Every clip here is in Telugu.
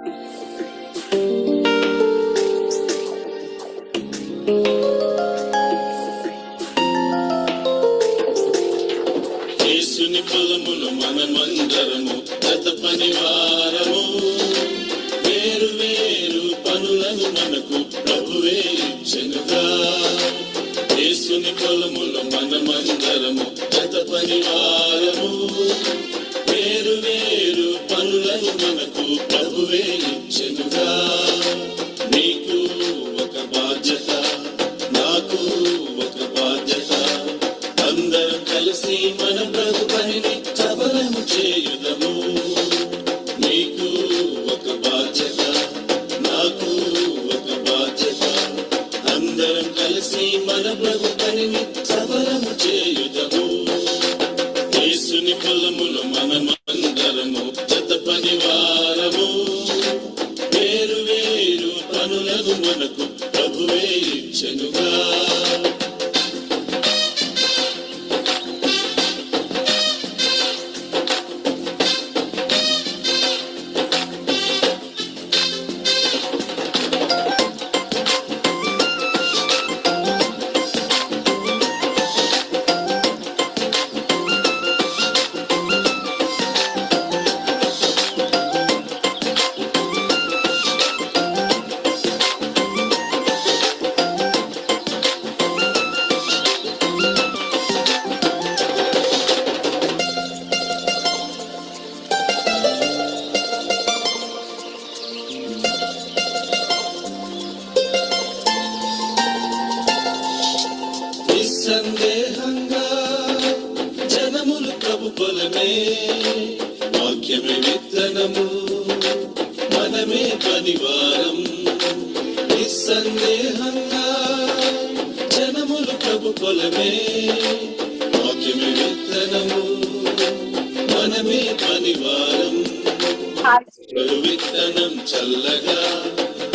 యేసుని పొలములు మనమందరము గత పనివారము. వేరు వేరు పనులను మనకు ప్రభువే ఇచ్చెనుగా. యేసుని పొలములు మనమందరము గత పనివారము. వేరు వేరు పనులను మనకు ప్రభువే ఇచ్చెనుగా. నీకు ఒక బాధ్యత, నాకు ఒక బాధ్యత. అందరం కలిసి మన ప్రభు పనిని సఫలము చేయుదము. నీకు ఒక బాధ్యత, నాకు ఒక బాధ్యత. అందరం కలిసి మన ప్రభు పనిని సఫలము చేయుదము. యేసుని పొలములు మనమందరము జత పనివారము. వేరు వేరు పనులను మనకు ప్రభువే ఇచ్చెనుగా. సందేహంగా జనములు ప్రభు పొలమే, వాక్యమే విత్తనము, మనమే పనివారం. నిస్సందేహంగా జనములు ప్రభు పొలమే, వాక్యమే విత్తనము, మనమే పనివారం. ఒకరు విత్తనం చల్లగా,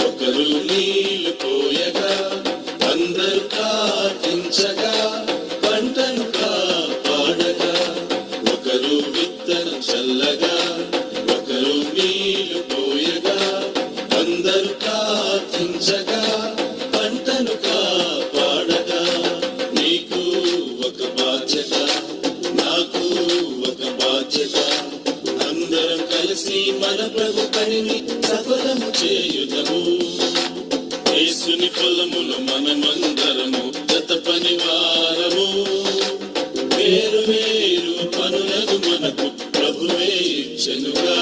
ఒకరు నీళ్లు పోయగా, అందరూ ప్రార్థించగా, పంటను కాపాడగా. ఒకరు విత్తనం చల్లగా, ఒకరు నీళ్లు పోయగా, అందరూ ప్రార్థించగా, పంటను కాపాడగా. నీకు ఒక బాధ్యత, నాకు ఒక బాధ్యత. అందరం కలిసి మన ప్రభు పనిని సఫలము చేయుదము. యేసుని పొలములు మనమందరము జత పనివారము. వేరు వేరు పనులను మనకు ప్రభువే ఇచ్చెనుగా.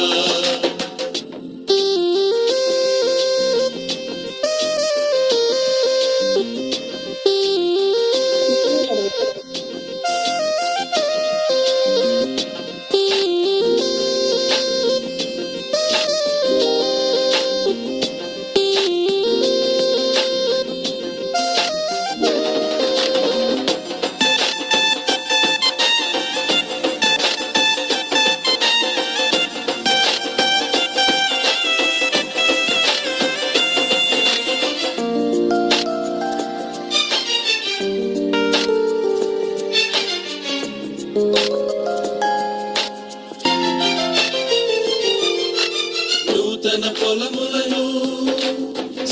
నూతన పొలములను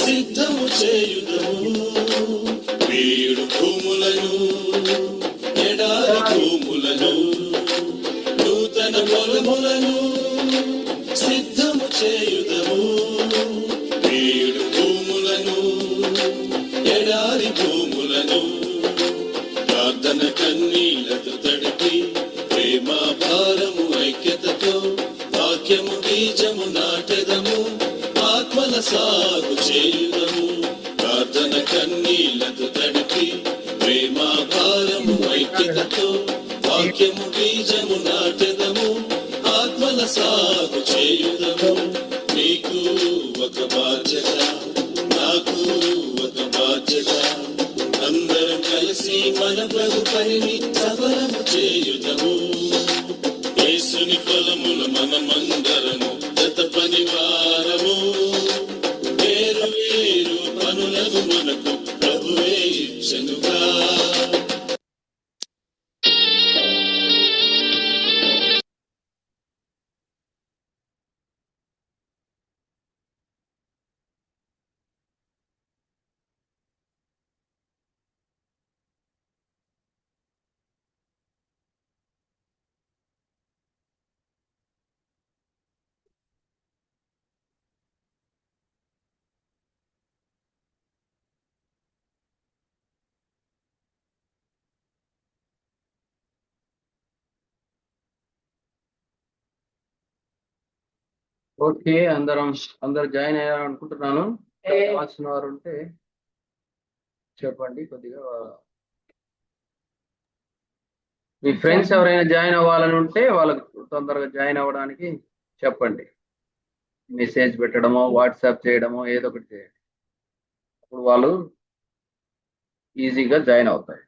సిద్ధము చేయుదము. వీడు భూములను, ఎడారి భూములను. నూతన పొలములను సిద్ధము చేయుదము. వీడు భూములను, ఎడారి భూములను. ప్రార్థన కన్నీళ్లతో తడిపి, ప్రేమ భారము ఐక్యతతో, వాక్యము బీజము నాటెదము, ఆత్మల సాగు చేయుదము. ప్రార్థన కన్నీళ్లతో తడిపి, ప్రేమ భారము ఐక్యతతో, వాక్యము బీజము నాటెదము, ఆత్మల సాగు చేయుదము. నీకు ఒక బాధ్యత, నాకు ఒక బాధ్యత. అందరం కలిసి మన ప్రభు పనిని సఫలము చేయుదము. యేసుని పొలములు మనమందరము జత పనివారము. వేరు వేరు పనులను మనకు ప్రభువే ఇచ్చెనుగా. ఓకే, అందరు జాయిన్ అయ్యారు అనుకుంటున్నాను. కావాల్సిన వారు ఉంటే చెప్పండి. కొద్దిగా మీ ఫ్రెండ్స్ ఎవరైనా జాయిన్ అవ్వాలని ఉంటే వాళ్ళకు తొందరగా జాయిన్ అవ్వడానికి చెప్పండి. మెసేజ్ పెట్టడమో వాట్సాప్ చేయడమో ఏదో ఒకటి చేయండి. అప్పుడు వాళ్ళు ఈజీగా జాయిన్ అవుతారు.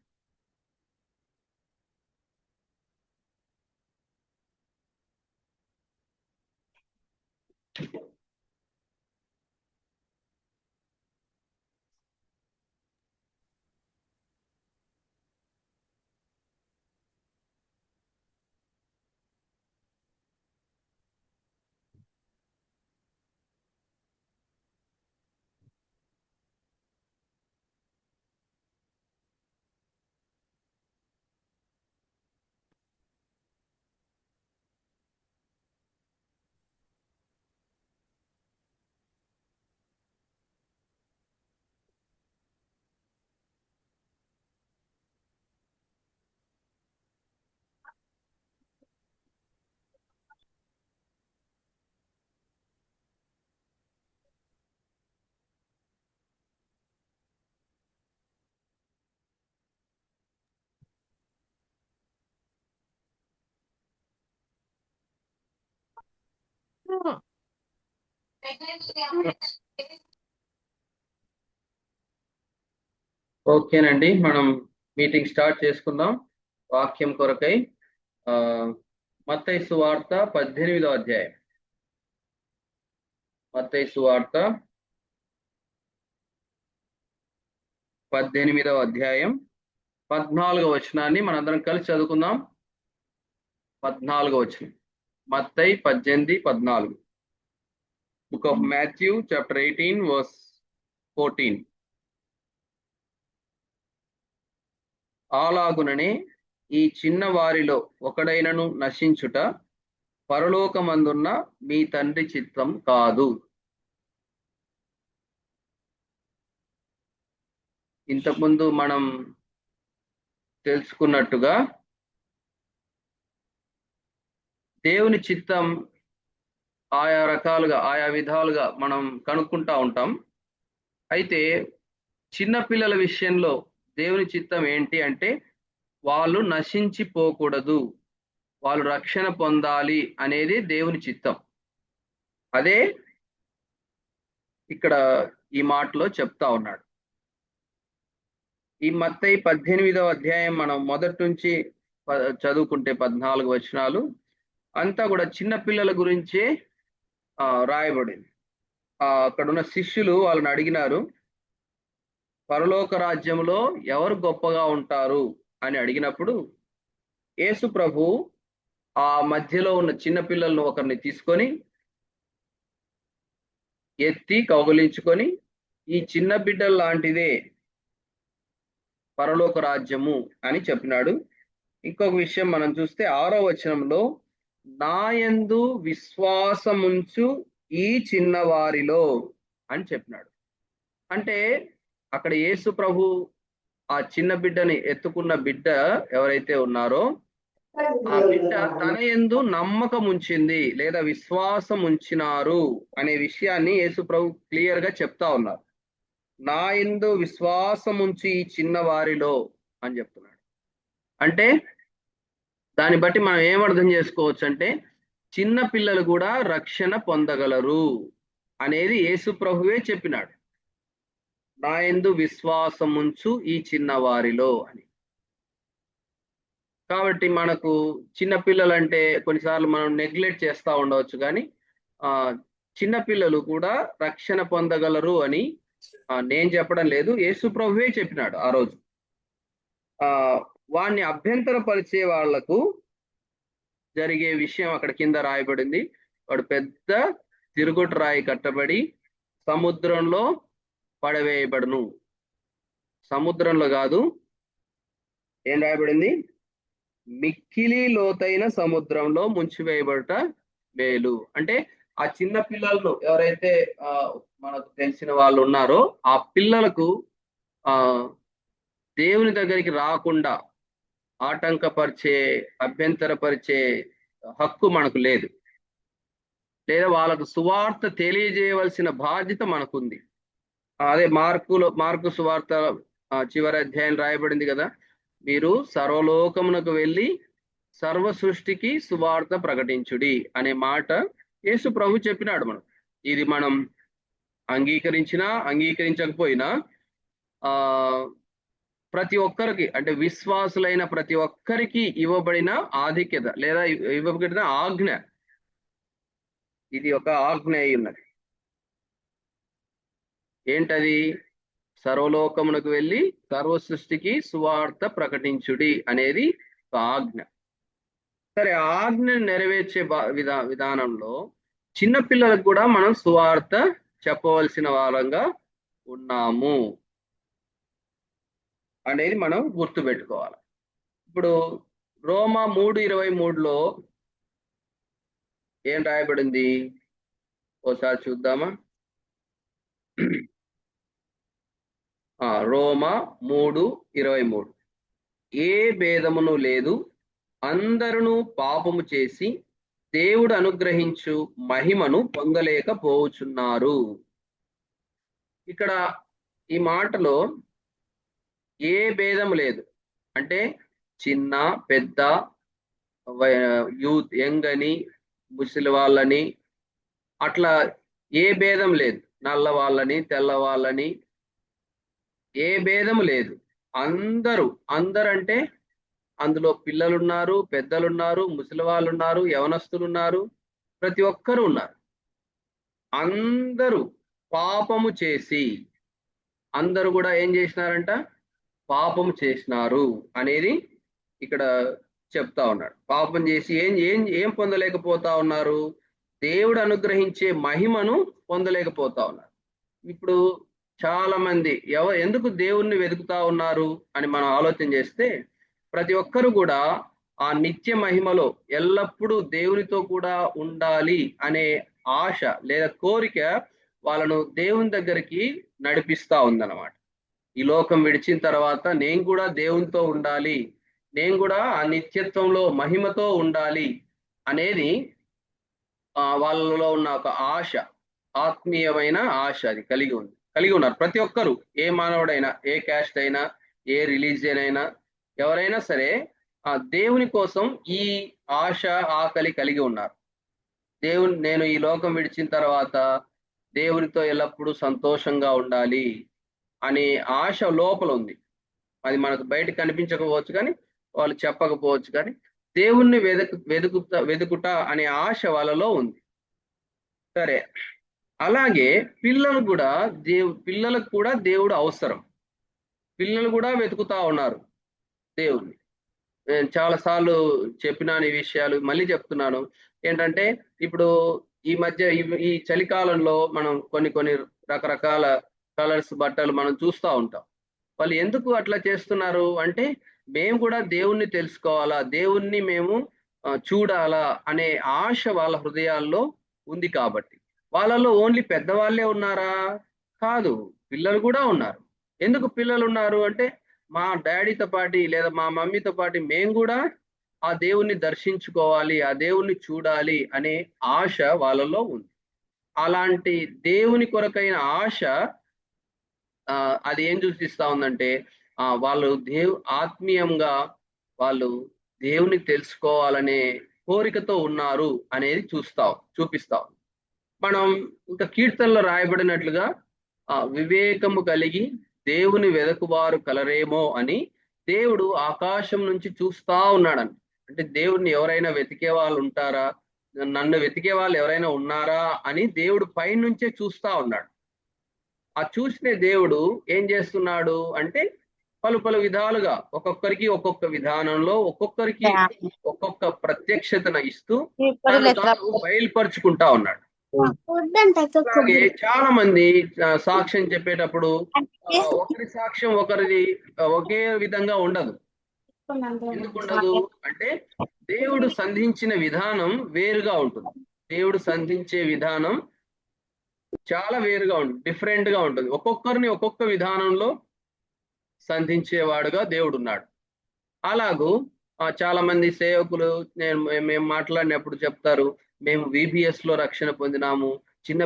ఓకేనండి, మనం మీటింగ్ స్టార్ట్ చేసుకుందాం. వాక్యం కొరకై మత్తయి సువార్త 18వ అధ్యాయం. మత్తయి సువార్త 18వ అధ్యాయం 14వ వచనాన్ని మనందరం కలిసి చదువుకుందాం. 14వ వచనం, మత్తయి 18:14. Book of Matthew chapter 18 verse 14. అలాగుననే ఈ చిన్న వారిలో ఒకడైనను నశించుట పరలోకమందున్న మీ తండ్రి చిత్తం కాదు. ఇంతకుముందు మనం తెలుసుకున్నట్టుగా దేవుని చిత్తం ఆయా రకాలుగా ఆయా విధాలుగా మనం కనుక్కుంటా ఉంటాం. అయితే చిన్న పిల్లల విషయంలో దేవుని చిత్తం ఏంటి అంటే వాళ్ళు నశించిపోకూడదు, వాళ్ళు రక్షణ పొందాలి అనేది దేవుని చిత్తం. అదే ఇక్కడ ఈ మాటలో చెప్తా ఉన్నాడు. ఈ మత్తయి 18వ అధ్యాయం మనం మొదటి నుంచి చదువుకుంటే 14 వచనాలు అంతా కూడా చిన్న పిల్లల గురించే రాయబడింది. అక్కడున్న శిష్యులు వాళ్ళని అడిగినారు, పరలోక రాజ్యంలో ఎవరు గొప్పగా ఉంటారు అని అడిగినప్పుడు యేసు ప్రభు ఆ మధ్యలో ఉన్న చిన్న పిల్లలను ఒకరిని తీసుకొని ఎత్తి కౌగిలించుకొని, ఈ చిన్న బిడ్డల లాంటిదే పరలోక రాజ్యము అని చెప్పినాడు. ఇంకొక విషయం మనం చూస్తే 6వ వచనంలో, నాయందు విశ్వాసముంచు ఈ చిన్నవారిలో అని చెప్పినాడు. అంటే అక్కడ యేసు ప్రభు ఆ చిన్న బిడ్డని ఎత్తుకున్న బిడ్డ ఎవరైతే ఉన్నారో ఆ బిడ్డ తన యందు నమ్మకం ఉంచింది లేదా విశ్వాసం ఉంచినారు అనే విషయాన్ని యేసు ప్రభు క్లియర్ గా చెప్తా ఉన్నారు. నా యందు విశ్వాసం ఉంచి ఈ చిన్న వారిలో అని చెప్తున్నాడు. అంటే దాన్ని బట్టి మనం ఏం అర్థం చేసుకోవచ్చు అంటే చిన్న పిల్లలు కూడా రక్షణ పొందగలరు అనేది యేసు ప్రభువే చెప్పినాడు. నా యందు విశ్వాసం ఉంచు ఈ చిన్న వారిలో అని. కాబట్టి మనకు చిన్న పిల్లలు అంటే కొన్నిసార్లు మనం నెగ్లెక్ట్ చేస్తూ ఉండవచ్చు, కానీ చిన్న పిల్లలు కూడా రక్షణ పొందగలరు అని నేను చెప్పడం లేదు, యేసు ప్రభువే చెప్పినాడు ఆ రోజు. వాణ్ణి అభ్యంతరపరిచే వాళ్లకు జరిగే విషయం అక్కడ కింద రాయబడింది. వాడు పెద్ద తిరుగుట రాయి కట్టబడి సముద్రంలో పడవేయబడును. సముద్రంలో కాదు, ఏం రాయబడింది? మిక్కిలి లోతైన సముద్రంలో ముంచివేయబడట మేలు. అంటే ఆ చిన్న పిల్లలను ఎవరైతే మనకు తెలిసిన వాళ్ళు ఉన్నారో ఆ పిల్లలకు దేవుని దగ్గరికి రాకుండా ఆటంకపరిచే అభ్యంతరపరిచే హక్కు మనకు లేదు. లేదా వాళ్ళకు సువార్త తెలియజేయవలసిన బాధ్యత మనకుంది. అదే మార్కు సువార్త చివరి అధ్యాయం రాయబడింది కదా, మీరు సర్వలోకమునకు వెళ్ళి సర్వ సృష్టికి సువార్త ప్రకటించుడి అనే మాట యేసు ప్రభు చెప్పినాడు. ఇది మనం అంగీకరించినా అంగీకరించకపోయినా ఆ ప్రతి ఒక్కరికి, అంటే విశ్వాసులైన ప్రతి ఒక్కరికి ఇవ్వబడిన ఆధిక్యత లేదా ఇవ్వబడిన ఆజ్ఞ. ఇది ఒక ఆజ్ఞ అయి ఉన్నది. ఏంటది? సర్వలోకమునకు వెళ్ళి సర్వ సృష్టికి సువార్త ప్రకటించుడి అనేది ఒక ఆజ్ఞ. సరే, ఆజ్ఞను నెరవేర్చే విధానంలో చిన్నపిల్లలకు కూడా మనం సువార్త చెప్పవలసిన వారంగా ఉన్నాము అనేది మనం గుర్తుపెట్టుకోవాలి. ఇప్పుడు రోమా 3:23లో ఏం రాయబడింది ఓసారి చూద్దామా? రోమా 3:23, ఏ భేదమును లేదు, అందరూ పాపము చేసి దేవుడు అనుగ్రహించు మహిమను పొందలేకపోవచ్చున్నారు. ఇక్కడ ఈ మాటలో ఏ భేదం లేదు అంటే చిన్న పెద్ద, యూత్, యంగ్ అని, ముసలి వాళ్ళని, అట్లా ఏ భేదం లేదు. నల్ల వాళ్ళని, తెల్ల వాళ్ళని, ఏ భేదం లేదు. అందరూ అంటే అందులో పిల్లలున్నారు, పెద్దలున్నారు, ముసలి వాళ్ళు ఉన్నారు, యవనస్తులు ఉన్నారు, ప్రతి ఒక్కరు ఉన్నారు. అందరూ పాపము చేసి, అందరూ కూడా ఏం చేసినారంట? పాపము చేసినారు అనేది ఇక్కడ చెప్తా ఉన్నాడు. పాపం చేసి ఏం ఏం ఏం పొందలేకపోతా ఉన్నారు? దేవుడు అనుగ్రహించే మహిమను పొందలేకపోతా ఉన్నారు. ఇప్పుడు చాలా మంది ఎందుకు దేవుణ్ణి వెతుకుతా ఉన్నారు అని మనం ఆలోచన చేస్తే, ప్రతి ఒక్కరు కూడా ఆ నిత్య మహిమలో ఎల్లప్పుడూ దేవునితో కూడా ఉండాలి అనే ఆశ లేదా కోరిక వాళ్ళను దేవుని దగ్గరికి నడిపిస్తా ఉందన్నమాట. ఈ లోకం విడిచిన తర్వాత నేను కూడా దేవునితో ఉండాలి, నేను కూడా ఆ నిత్యత్వంలో మహిమతో ఉండాలి అనేది వాళ్ళలో ఉన్న ఒక ఆశ, ఆత్మీయమైన ఆశ అది కలిగి ఉన్నారు ప్రతి ఒక్కరు. ఏ మానవుడైనా, ఏ క్యాస్ట్ అయినా, ఏ రిలీజియన్ అయినా, ఎవరైనా సరే ఆ దేవుని కోసం ఈ ఆశ, ఆకలి కలిగి ఉన్నారు. నేను ఈ లోకం విడిచిన తర్వాత దేవునితో ఎల్లప్పుడూ సంతోషంగా ఉండాలి అనే ఆశ లోపల ఉంది. అది మనకు బయట కనిపించకపోవచ్చు కానీ, వాళ్ళు చెప్పకపోవచ్చు కానీ, దేవుణ్ణి వెతుకుట అనే ఆశ వాళ్ళలో ఉంది. సరే, అలాగే పిల్లలకు కూడా దేవుడు అవసరం. పిల్లలు కూడా వెతుకుతా ఉన్నారు దేవుణ్ణి. నేను చాలాసార్లు చెప్పినాను ఈ విషయాలు, మళ్ళీ చెప్తున్నాను. ఏంటంటే ఇప్పుడు ఈ మధ్య ఈ చలికాలంలో మనం కొన్ని రకరకాల కలర్స్ బట్టలు మనం చూస్తూ ఉంటాం. వాళ్ళు ఎందుకు అట్లా చేస్తున్నారు అంటే, మేము కూడా దేవుణ్ణి తెలుసుకోవాలా, దేవుణ్ణి మేము చూడాలా అనే ఆశ వాళ్ళ హృదయాల్లో ఉంది కాబట్టి. వాళ్ళలో ఓన్లీ పెద్దవాళ్ళే ఉన్నారా? కాదు, పిల్లలు కూడా ఉన్నారు. ఎందుకు పిల్లలు ఉన్నారు అంటే, మా డాడీతో పాటి లేదా మా మమ్మీతో పాటి మేము కూడా ఆ దేవుణ్ణి దర్శించుకోవాలి, ఆ దేవుణ్ణి చూడాలి అనే ఆశ వాళ్ళలో ఉంది. అలాంటి దేవుని కొరకైన ఆశ అది ఏం సూచిస్తా ఉందంటే, వాళ్ళు ఆత్మీయంగా వాళ్ళు దేవుని తెలుసుకోవాలనే కోరికతో ఉన్నారు అనేది చూపిస్తాం. మనం ఇంకా కీర్తనలో రాయబడినట్లుగా వివేకము కలిగి దేవుని వెదకువారు కలరేమో అని దేవుడు ఆకాశం నుంచి చూస్తా ఉన్నాడని. అంటే దేవుడిని ఎవరైనా వెతికే వాళ్ళు ఉంటారా, నన్ను వెతికే వాళ్ళు ఎవరైనా ఉన్నారా అని దేవుడు పైనుంచే చూస్తా ఉన్నాడు. ఆ చూసిన దేవుడు ఏం చేస్తున్నాడు అంటే, పలు విధాలుగా ఒక్కొక్కరికి ఒక్కొక్క విధానంలో ఒక్కొక్కరికి ఒక్కొక్క ప్రత్యక్షతను ఇస్తూ బయలుపరుచుకుంటా ఉన్నాడు. అలాగే చాలా మంది సాక్ష్యం చెప్పేటప్పుడు ఒకరి సాక్ష్యం ఒకరిది ఒకే విధంగా ఉండదు. ఎందుకు ఉండదు అంటే, దేవుడు సంధించిన విధానం వేరుగా ఉంటుంది. దేవుడు సంధించే విధానం చాలా వేరుగా ఉంటుంది, డిఫరెంట్ గా ఉంటుంది. ఒక్కొక్కరిని ఒక్కొక్క విధానంలో సంధించేవాడుగా దేవుడు ఉన్నాడు. అలాగూ చాలా మంది సేవకులు మేము మాట్లాడినప్పుడు చెప్తారు, మేము VBS లో రక్షణ పొందినాము, చిన్న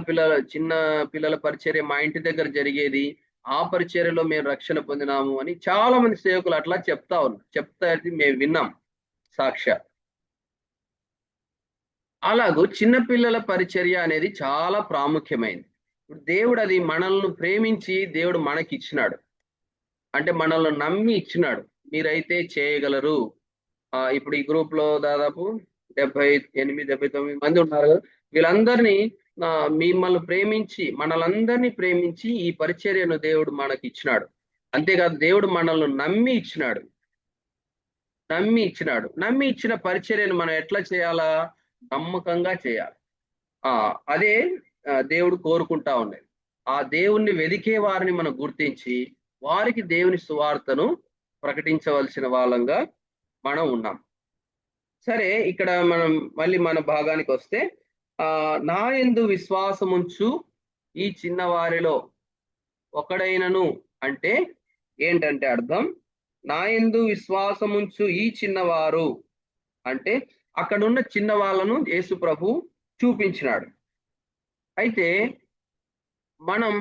పిల్లల పరిచర్య మా ఇంటి దగ్గర జరిగేది, ఆ పరిచర్యలో మేము రక్షణ పొందినాము అని చాలా మంది సేవకులు అట్లా చెప్తాది మేము విన్నాం సాక్ష్యాలు. అలాగూ చిన్నపిల్లల పరిచర్య అనేది చాలా ప్రాముఖ్యమైనది. ఇప్పుడు దేవుడు అది మనల్ని ప్రేమించి దేవుడు మనకి ఇచ్చినాడు. అంటే మనల్ని నమ్మి ఇచ్చినాడు. మీరైతే చేయగలరు. ఇప్పుడు ఈ గ్రూప్ లో దాదాపు 78, 79 మంది ఉన్నారు కదా. వీళ్ళందరినీ మిమ్మల్ని ప్రేమించి, మనలందరినీ ప్రేమించి ఈ పరిచర్యను దేవుడు మనకి ఇచ్చినాడు. అంతేకాదు దేవుడు మనల్ని నమ్మి ఇచ్చినాడు. నమ్మి ఇచ్చిన పరిచర్యను మనం ఎట్లా చేయాలా? నమ్మకంగా చేయాలి. అదే దేవుడు కోరుకుంటా ఉండేది. ఆ దేవుణ్ణి వెదికే వారిని మనం గుర్తించి వారికి దేవుని సువార్తను ప్రకటించవలసిన వాళ్ళంగా మనం ఉన్నాం. సరే, ఇక్కడ మనం మళ్ళీ మన భాగానికి వస్తే, నా యందు విశ్వాసముంచు ఈ చిన్నవారిలో ఒకడైనను అంటే ఏంటంటే అర్థం, నా యందు విశ్వాసముంచు ఈ చిన్నవారు అంటే అక్కడున్న చిన్న వాళ్ళను యేసు ప్రభు చూపించినాడు. అయితే మనం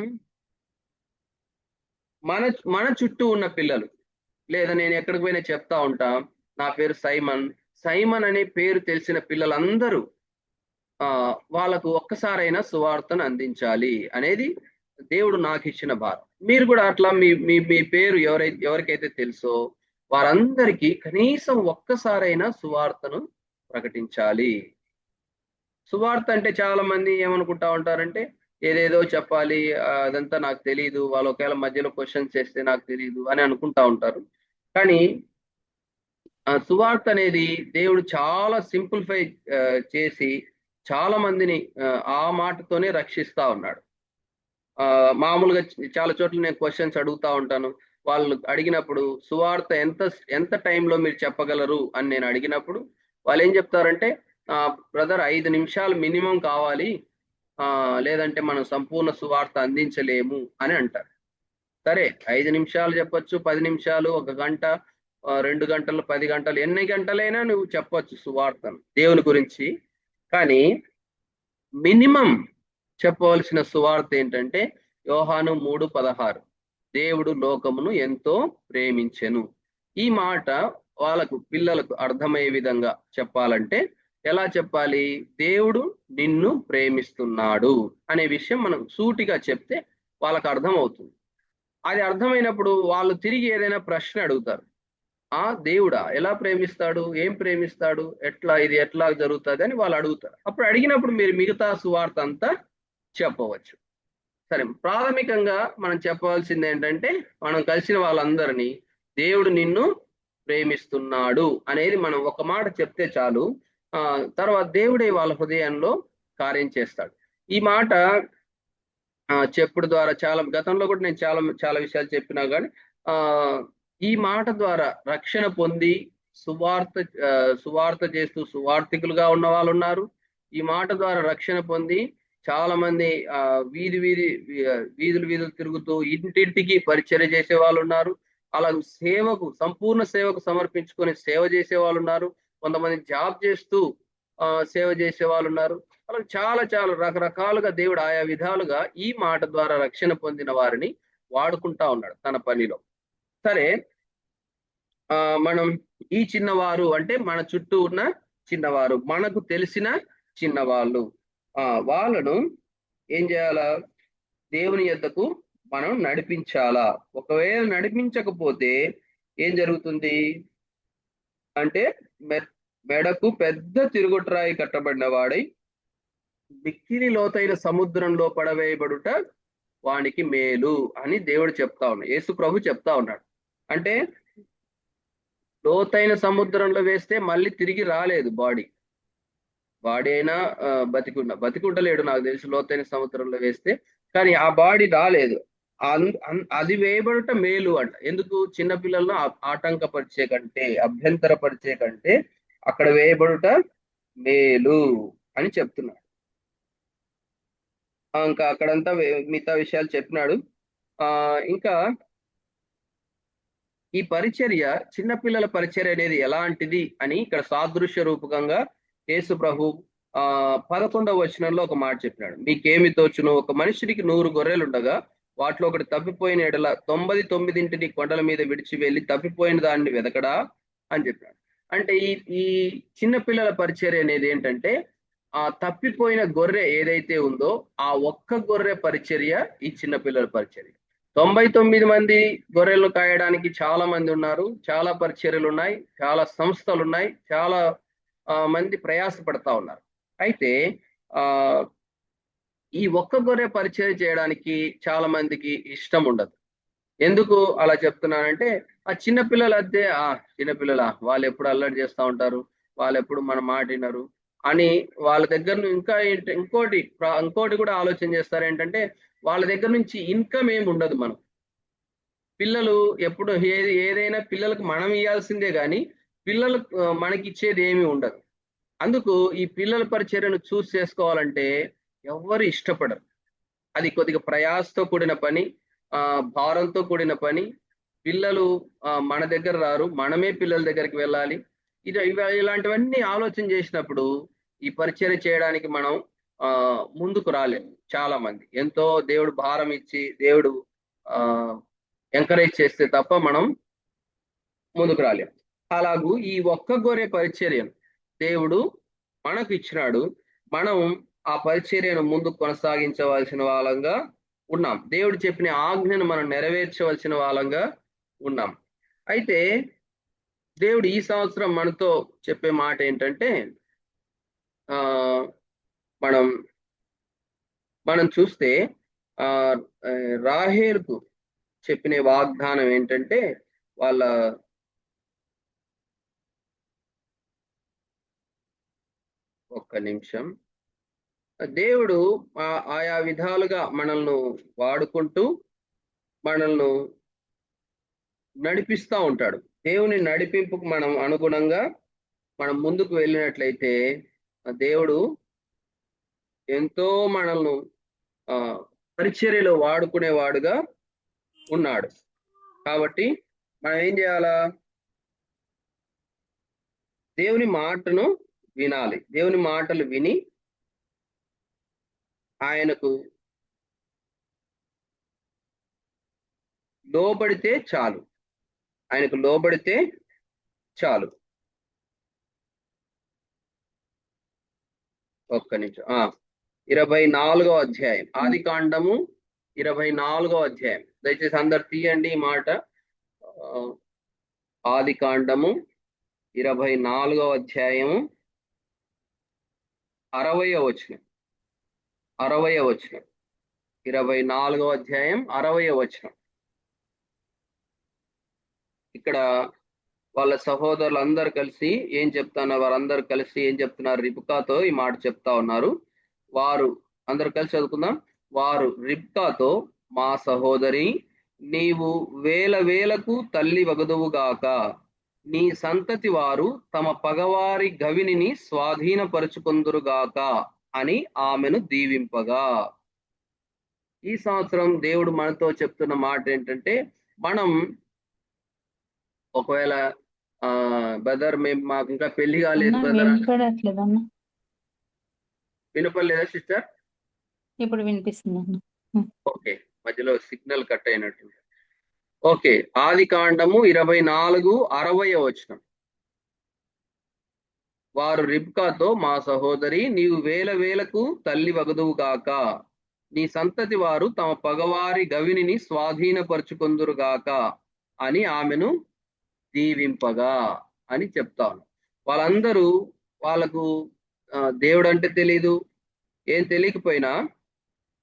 మన చుట్టూ ఉన్న పిల్లలు, లేదా నేను ఎక్కడికి పోయినా చెప్తా ఉంటా, నా పేరు సైమన్ అనే పేరు తెలిసిన పిల్లలందరూ వాళ్ళకు ఒక్కసారైనా సువార్తను అందించాలి అనేది దేవుడు నాకు ఇచ్చిన భారం. మీరు కూడా అట్లా మీ మీ పేరు ఎవరికైతే తెలుసో వారందరికీ కనీసం ఒక్కసారైనా సువార్తను ప్రకటించాలి. సువార్త అంటే చాలా మంది ఏమనుకుంటా ఉంటారంటే, ఏదేదో చెప్పాలి, అదంతా నాకు తెలియదు, వాళ్ళు ఒకవేళ మధ్యలో క్వశ్చన్స్ చేస్తే నాకు తెలియదు అని అనుకుంటా ఉంటారు. కానీ సువార్త అనేది దేవుడు చాలా సింప్లిఫై చేసి చాలా మందిని ఆ మాటతోనే రక్షిస్తా ఉన్నాడు. మామూలుగా చాలా చోట్ల నేను క్వశ్చన్స్ అడుగుతా ఉంటాను. వాళ్ళు అడిగినప్పుడు సువార్త ఎంత టైంలో మీరు చెప్పగలరు అని నేను అడిగినప్పుడు వాళ్ళు ఏం చెప్తారంటే, బ్రదర్ 5 నిమిషాలు మినిమం కావాలి, లేదంటే మనం సంపూర్ణ సువార్త అందించలేము అని అంటారు. సరే, 5 నిమిషాలు చెప్పొచ్చు, 10 నిమిషాలు, 1 గంట, 2 గంటలు, 10 గంటలు, ఎన్ని గంటలైనా నువ్వు చెప్పొచ్చు సువార్తను దేవుని గురించి. కానీ మినిమం చెప్పవలసిన సువార్త ఏంటంటే యోహాను 3:16, దేవుడు లోకమును ఎంతో ప్రేమించెను. ఈ మాట పిల్లలకు అర్థమయ్యే విధంగా చెప్పాలంటే ఎలా చెప్పాలి? దేవుడు నిన్ను ప్రేమిస్తున్నాడు అనే విషయం మనం సూటిగా చెప్తే వాళ్ళకు అర్థం అవుతుంది. అది అర్థమైనప్పుడు వాళ్ళు తిరిగి ఏదైనా ప్రశ్న అడుగుతారు. దేవుడా ఎలా ప్రేమిస్తాడు, ఏం ప్రేమిస్తాడు, ఇది ఎట్లా జరుగుతుంది అని వాళ్ళు అడుగుతారు. అప్పుడు అడిగినప్పుడు మీరు మిగతా సువార్త అంతా చెప్పవచ్చు. సరే, ప్రాథమికంగా మనం చెప్పవలసింది ఏంటంటే, మనం కలిసిన వాళ్ళందరినీ దేవుడు నిన్ను ప్రేమిస్తున్నాడు అనేది మనం ఒక మాట చెప్తే చాలు. తర్వాత దేవుడే వాళ్ళ హృదయంలో కార్యం చేస్తాడు. ఈ మాట చెప్పుడు ద్వారా గతంలో కూడా నేను చాలా విషయాలు చెప్పినా కానీ ఈ మాట ద్వారా రక్షణ పొంది సువార్త చేస్తూ సువార్థికులుగా ఉన్న వాళ్ళు ఉన్నారు. ఈ మాట ద్వారా రక్షణ పొంది చాలా మంది వీధులు తిరుగుతూ ఇంటింటికి పరిచర్య చేసే వాళ్ళు ఉన్నారు. అలా సంపూర్ణ సేవకు సమర్పించుకొని సేవ చేసే వాళ్ళు ఉన్నారు. కొంతమంది జాబ్ చేస్తూ సేవ చేసే వాళ్ళు ఉన్నారు. అలా చాలా రకరకాలుగా దేవుడు ఆయా విధాలుగా ఈ మాట ద్వారా రక్షణ పొందిన వారిని వాడుకుంటా ఉన్నాడు తన పనిలో. సరే, మనం ఈ చిన్నవారు అంటే మన చుట్టూ ఉన్న చిన్నవారు, మనకు తెలిసిన చిన్నవాళ్ళు, వాళ్ళను ఏం చేయాలా? దేవుని యొద్దకు మనం నడిపించాలా. ఒకవేళ నడిపించకపోతే ఏం జరుగుతుంది అంటే, మెడకు పెద్ద తిరుగుట్రాయి కట్టబడిన వాడై మిక్కిలి లోతైన సముద్రంలో పడవేయబడుట వానికి మేలు అని దేవుడు చెప్తా ఉన్నాడు. యేసు ప్రభు చెప్తా ఉన్నాడు. అంటే లోతైన సముద్రంలో వేస్తే మళ్ళీ తిరిగి రాలేదు బాడీ అయినా బతికుండలేడు నాకు తెలిసి లోతైన సముద్రంలో వేస్తే. కానీ ఆ బాడీ రాలేదు. అది వేయబడుట మేలు అంట. ఎందుకు? చిన్నపిల్లలను అభ్యంతరపరిచే కంటే అక్కడ వేయబడుట మేలు అని చెప్తున్నాడు. ఇంకా అక్కడంతా మిగతా విషయాలు చెప్పినాడు. ఇంకా ఈ పరిచర్య, చిన్నపిల్లల పరిచర్య అనేది ఎలాంటిది అని ఇక్కడ సాదృశ్య రూపకంగా యేసు ప్రభు 11వ వచనంలో ఒక మాట చెప్పినాడు. మీకేమి తోచును, ఒక మనుషుడికి 100 గొర్రెలు ఉండగా వాటిలో ఒకటి తప్పిపోయిన ఎడల 99 కొండల మీద విడిచి వెళ్ళి తప్పిపోయిన దాన్ని వెతకడా అని చెప్పాడు. అంటే ఈ చిన్న పిల్లల పరిచర్య అనేది ఏంటంటే, ఆ తప్పిపోయిన గొర్రె ఏదైతే ఉందో ఆ ఒక్క గొర్రె పరిచర్య ఈ చిన్న పిల్లల పరిచర్య. 99 మంది గొర్రెలను కాయడానికి చాలా మంది ఉన్నారు, చాలా పరిచర్యలు ఉన్నాయి, చాలా సంస్థలు ఉన్నాయి, చాలా మంది ప్రయాసపడతా ఉన్నారు. అయితే ఆ ఈ ఒక్క గొర్రె పరిచయం చేయడానికి చాలా మందికి ఇష్టం ఉండదు. ఎందుకు అలా చెప్తున్నానంటే, ఆ చిన్నపిల్లలు అదే చిన్నపిల్లల వాళ్ళు ఎప్పుడు అల్లరి చేస్తూ ఉంటారు, వాళ్ళు ఎప్పుడు మన మాట వినరు అని వాళ్ళ దగ్గర ఇంకా ఇంకోటి కూడా ఆలోచన చేస్తారు. ఏంటంటే వాళ్ళ దగ్గర నుంచి ఇన్కమ్ ఏమి ఉండదు. మనం పిల్లలు ఎప్పుడు ఏదైనా పిల్లలకు మనం ఇవ్వాల్సిందే కానీ పిల్లలు మనకి ఇచ్చేది ఏమీ ఉండదు. అందుకు ఈ పిల్లల పరిచర్యను చూస్ చేసుకోవాలంటే ఎవ్వరు ఇష్టపడరు. అది కొద్దిగా ప్రయాసతో కూడిన పని, భారంతో కూడిన పని. పిల్లలు మన దగ్గర రారు, మనమే పిల్లల దగ్గరికి వెళ్ళాలి. ఇలాంటివన్నీ ఆలోచన చేసినప్పుడు ఈ పరిచర్య చేయడానికి మనం ముందుకు రాలేము. చాలా మంది ఎంతో దేవుడు భారం ఇచ్చి దేవుడు ఎంకరేజ్ చేస్తే తప్ప మనం ముందుకు రాలేము. అలాగూ ఈ ఒక్క గొర్రె పరిచర్యను దేవుడు మనకు ఇచ్చినాడు. మనం ఆ పరిచర్యను ముందుకు కొనసాగించవలసిన వాళ్ళంగా ఉన్నాం. దేవుడు చెప్పిన ఆజ్ఞను మనం నెరవేర్చవలసిన వాళ్ళంగా ఉన్నాం. అయితే దేవుడు ఈ సంవత్సరం మనతో చెప్పే మాట ఏంటంటే, ఆ మనం మనం చూస్తే ఆ రాహేలుకు చెప్పిన వాగ్దానం ఏంటంటే, వాళ్ళ ఒక్క నిమిషం, దేవుడు ఆయా విధాలుగా మనల్ని వాడుకుంటూ మనల్ని నడిపిస్తూ ఉంటాడు. దేవుని నడిపింపుకు మనం అనుగుణంగా మనం ముందుకు వెళ్ళినట్లయితే దేవుడు ఎంతో మనల్ని పరిచర్యలో వాడుకునేవాడుగా ఉన్నాడు. కాబట్టి మనం ఏం చేయాలా? దేవుని మాటను వినాలి. దేవుని మాటలు విని ఆయనకు లోబడితే చాలు. ఆయనకు లోబడితే చాలు. ఒక్క నిమిషం. 24వ అధ్యాయం, ఆదికాండము 24వ అధ్యాయం. దయచేసి అందరు తీయండి ఈ మాట. ఆదికాండము 24వ అధ్యాయము 60వ వచనం. 60వ వచనం. 24వ అధ్యాయం 60వ వచనం. ఇక్కడ వాళ్ళ సహోదరులు అందరు కలిసి ఏం చెప్తున్నారు? వారందరూ కలిసి ఏం చెప్తున్నారు? రిబ్కాతో ఈ మాట చెప్తా ఉన్నారు. వారు అందరు కలిసి చదువుకుందాం. వారు రిబ్కాతో, మా సహోదరి, నీవు వేల వేలకు తల్లి వగదువుగాక, నీ సంతతి వారు తమ పగవారి గవినిని స్వాధీనపరుచుకొందురుగాక అని ఆమెను దీవింపగా. ఈ సంవత్సరం దేవుడు మనతో చెప్తున్న మాట ఏంటంటే, మనం ఒకవేళ బ్రదర్ మాకు ఇంకా పెళ్లి కాలేదు బ్రదర్. వినపడలేదా సిస్టర్? ఇప్పుడు వినిపిస్తుంది. ఓకే, మధ్యలో సిగ్నల్ కట్ అయినట్టు. ఓకే, ఆదికాండము 24:60 వచనం. వారు రిబ్కాతో, మా సహోదరి, నీవు వేల వేలకు తల్లి వగదువు గాక, నీ సంతతి వారు తమ పగవారి గవినిని స్వాధీనపరుచుకొందురుగాక అని ఆమెను దీవింపగా అని చెప్తాను. వాళ్ళందరూ వాళ్ళకు దేవుడు అంటే తెలీదు, ఏం తెలియకపోయినా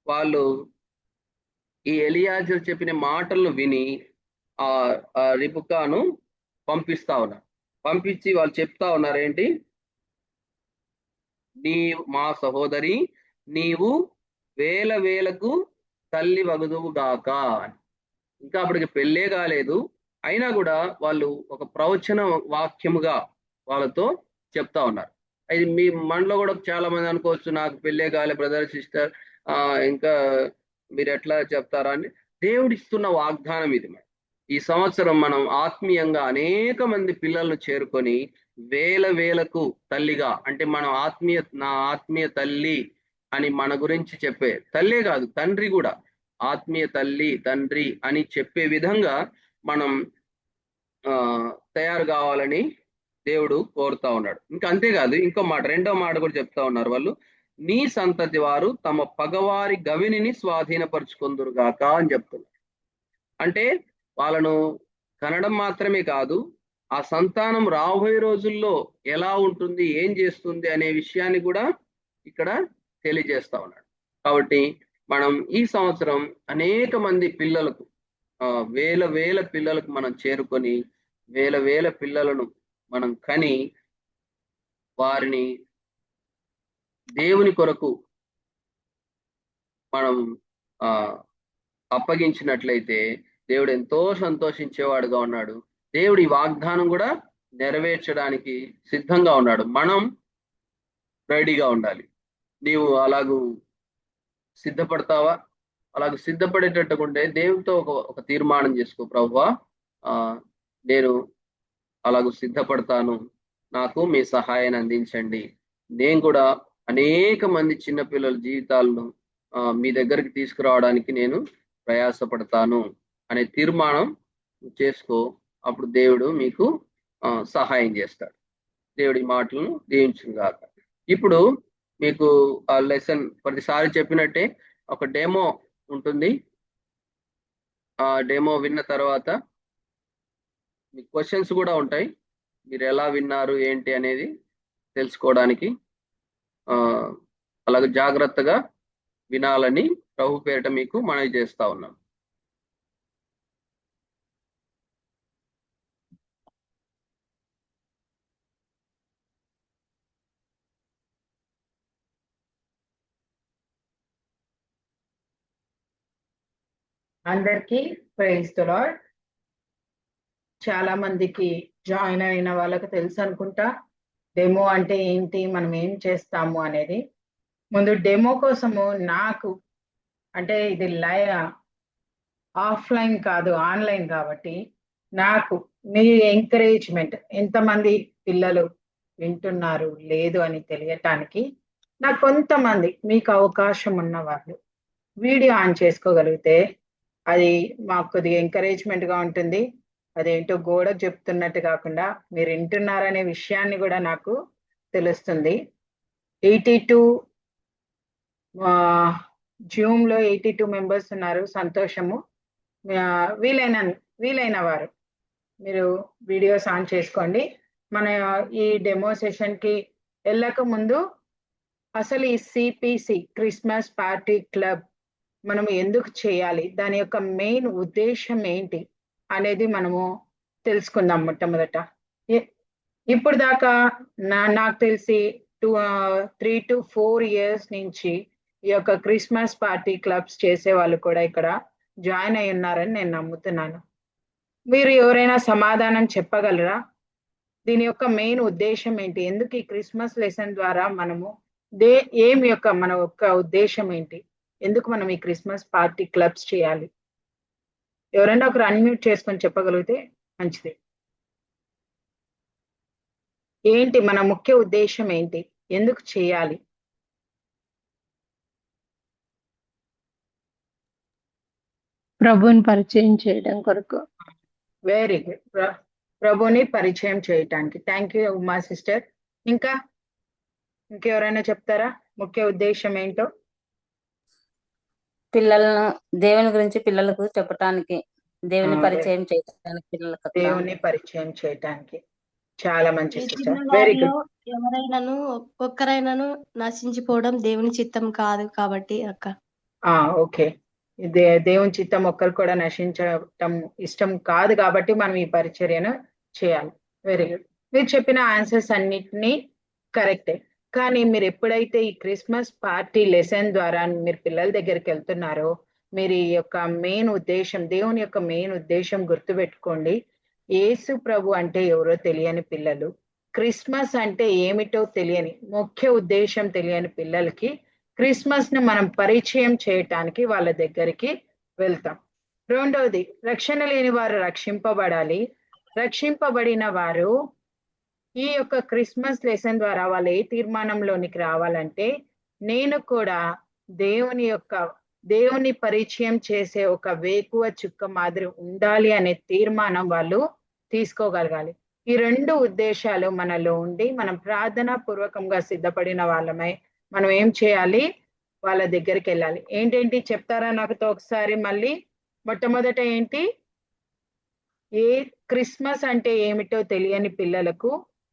వాళ్ళు ఈ ఎలియాజరు చెప్పిన మాటలను విని ఆ రిబ్కాను పంపిస్తా ఉన్నారు. పంపించి వాళ్ళు చెప్తా ఉన్నారు ఏంటి? మా సహోదరి, నీవు వేల వేలకు తల్లి వగదువు గాక. ఇంకా అప్పటికి పెళ్ళే కాలేదు, అయినా కూడా వాళ్ళు ఒక ప్రవచన వాక్యముగా వాళ్ళతో చెప్తా ఉన్నారు. అది మనలో కూడా చాలా మంది అనుకోవచ్చు, నాకు పెళ్ళే కాలే బ్రదర్ సిస్టర్, ఇంకా మీరు ఎట్లా చెప్తారా అని. దేవుడు ఇస్తున్న వాగ్దానం ఇది. ఈ సంవత్సరం మనం ఆత్మీయంగా అనేక మంది పిల్లలను చేరుకొని వేల వేలకు తల్లిగా, అంటే మనం నా ఆత్మీయ తల్లి అని మన గురించి చెప్పే తల్లే కాదు, తండ్రి కూడా, ఆత్మీయ తల్లి తండ్రి అని చెప్పే విధంగా మనం తయారు కావాలని దేవుడు కోరుతా ఉన్నాడు. ఇంకా అంతేకాదు, ఇంకో మాట, రెండో మాట కూడా చెప్తా ఉన్నారు వాళ్ళు, నీ సంతతి వారు తమ పగవారి గవినిని స్వాధీనపరుచుకుందురుగాక అని చెప్తున్నారు. అంటే వాళ్ళను కనడం మాత్రమే కాదు, ఆ సంతానం రాబోయే రోజుల్లో ఎలా ఉంటుంది, ఏం చేస్తుంది అనే విషయాన్ని కూడా ఇక్కడ తెలియజేస్తా ఉన్నాడు. కాబట్టి మనం ఈ సంవత్సరం అనేక మంది పిల్లలకు, వేల వేల పిల్లలకు మనం చేరుకొని, వేల వేల పిల్లలను మనం కని, వారిని దేవుని కొరకు మనం అప్పగించినట్లయితే దేవుడు ఎంతో సంతోషించేవాడుగా ఉన్నాడు. దేవుడి వాగ్దానం కూడా నెరవేర్చడానికి సిద్ధంగా ఉన్నాడు. మనం రెడీగా ఉండాలి. నీవు అలాగూ సిద్ధపడతావా? అలాగ సిద్ధపడేటట్టుకుంటే దేవునితో ఒక తీర్మానం చేసుకో, ప్రభువా నేను అలాగూ సిద్ధపడతాను, నాకు మీ సహాయాన్ని అందించండి, నేను కూడా అనేక మంది చిన్నపిల్లల జీవితాలను మీ దగ్గరికి తీసుకురావడానికి నేను ప్రయాసపడతాను అనే తీర్మానం చేసుకో. అప్పుడు దేవుడు మీకు సహాయం చేస్తాడు. దేవుడి మాటలను దీవించును గాక. ఇప్పుడు మీకు ఆ లెసన్ ప్రతిసారి చెప్పినట్టే ఒక డెమో ఉంటుంది. ఆ డెమో విన్న తర్వాత మీ క్వశ్చన్స్ కూడా ఉంటాయి. మీరు ఎలా విన్నారు ఏంటి అనేది తెలుసుకోవడానికి అలాగే జాగ్రత్తగా వినాలని ప్రభు పేరిట మీకు మనవి చేస్తా ఉన్నాం. అందరికీ ప్రైజ్ ది లార్డ్. చాలా మందికి జాయిన్ అయిన వాళ్ళకి తెలుసు అనుకుంటా డెమో అంటే ఏంటి, మనం ఏం చేస్తాము అనేది. ముందు డెమో కోసము నాకు, అంటే ఇది ఆఫ్లైన్ కాదు, ఆన్లైన్ కాబట్టి, నాకు మీ ఎంకరేజ్మెంట్, ఎంతమంది పిల్లలు వింటున్నారు లేదు అని తెలియటానికి, నాకు కొంతమంది మీకు అవకాశం ఉన్న వాళ్ళు వీడియో ఆన్ చేసుకోగలిగితే అది మాకు కొద్దిగా ఎంకరేజ్మెంట్గా ఉంటుంది. అదేంటో గోడ చెప్తున్నట్టు కాకుండా మీరు వింటున్నారనే విషయాన్ని కూడా నాకు తెలుస్తుంది. 82 జూమ్లో 82 మెంబర్స్ ఉన్నారు, సంతోషము. వీలైన వారు మీరు వీడియోస్ ఆన్ చేసుకోండి. మన ఈ డెమో సెషన్కి వెళ్ళక ముందు అసలు ఈ సిపిసి క్రిస్మస్ పార్టీ క్లబ్ మనము ఎందుకు చేయాలి, దాని యొక్క మెయిన్ ఉద్దేశం ఏంటి అనేది మనము తెలుసుకుందాం. మొట్టమొదట ఇప్పుడు దాకా నాకు తెలిసి 3 to 4 years నుంచి ఈ యొక్క క్రిస్మస్ పార్టీ క్లబ్స్ చేసే వాళ్ళు కూడా ఇక్కడ జాయిన్ అయి ఉన్నారని నేను నమ్ముతున్నాను. మీరు ఎవరైనా సమాధానం చెప్పగలరా? దీని యొక్క మెయిన్ ఉద్దేశం ఏంటి? ఎందుకు ఈ క్రిస్మస్ లెసన్ ద్వారా మనము మన యొక్క ఉద్దేశం ఏంటి? ఎందుకు మనం ఈ క్రిస్మస్ పార్టీ క్లబ్స్ చేయాలి? ఎవరైనా ఒకరు అన్మ్యూట్ చేసుకొని చెప్పగలిగితే మంచిది. ఏంటి మన ముఖ్య ఉద్దేశం ఏంటి? ఎందుకు చేయాలి? ప్రభుని పరిచయం చేయడం కొరకు. Very good. ప్రభుని పరిచయం చేయటానికి. Thank you Uma sister. ఇంకెవరైనా చెప్తారా ముఖ్య ఉద్దేశం ఏంటో? పిల్లలను దేవుని గురించి పిల్లలకు చెప్పటానికి, దేవుని పరిచయం చేయడానికి, పిల్లలకు దేవుని పరిచయం చేయటానికి. చాలా మంచి సిస్టర్. Very good. ఎవరైనాను ఒక్కరైనాను నశించిపోవడం దేవుని చిత్తం కాదు కాబట్టి అక్క. ఓకే. దేవుని చిత్తం ఒక్కరు కూడా నశించటం ఇష్టం కాదు కాబట్టి మనం ఈ పరిచర్యను చేయాలి. Very good. మీరు చెప్పిన ఆన్సర్స్ అన్నిటినీ కరెక్టే. కానీ మీరు ఎప్పుడైతే ఈ క్రిస్మస్ పార్టీ లెసన్ ద్వారా మీరు పిల్లల దగ్గరికి వెళ్తున్నారో, మీరు ఈ యొక్క మెయిన్ ఉద్దేశం, దేవుని యొక్క మెయిన్ ఉద్దేశం గుర్తుపెట్టుకోండి. యేసు ప్రభు అంటే ఎవరో తెలియని పిల్లలు, క్రిస్మస్ అంటే ఏమిటో తెలియని, ముఖ్య ఉద్దేశం తెలియని పిల్లలకి క్రిస్మస్ ను మనం పరిచయం చేయటానికి వాళ్ళ దగ్గరికి వెళ్తాం. రెండవది, రక్షణ లేని వారు రక్షింపబడాలి. రక్షింపబడిన వారు ఈ యొక్క క్రిస్మస్ లెసన్ ద్వారా వాళ్ళు ఏ తీర్మానంలోనికి రావాలంటే, నేను కూడా దేవుని పరిచయం చేసే ఒక వేకువ చుక్క మాదిరి ఉండాలి అనే తీర్మానం వాళ్ళు తీసుకోగలగాలి. ఈ 2 ఉద్దేశాలు మనలో ఉండి మనం ప్రార్థనా పూర్వకంగా సిద్ధపడిన వాళ్ళమై మనం ఏం చేయాలి, వాళ్ళ దగ్గరికి వెళ్ళాలి. ఏంటేంటి చెప్తారా నాకుతో ఒకసారి మళ్ళీ? మొట్టమొదట ఏంటి, ఏ క్రిస్మస్ అంటే ఏమిటో తెలియని పిల్లలకు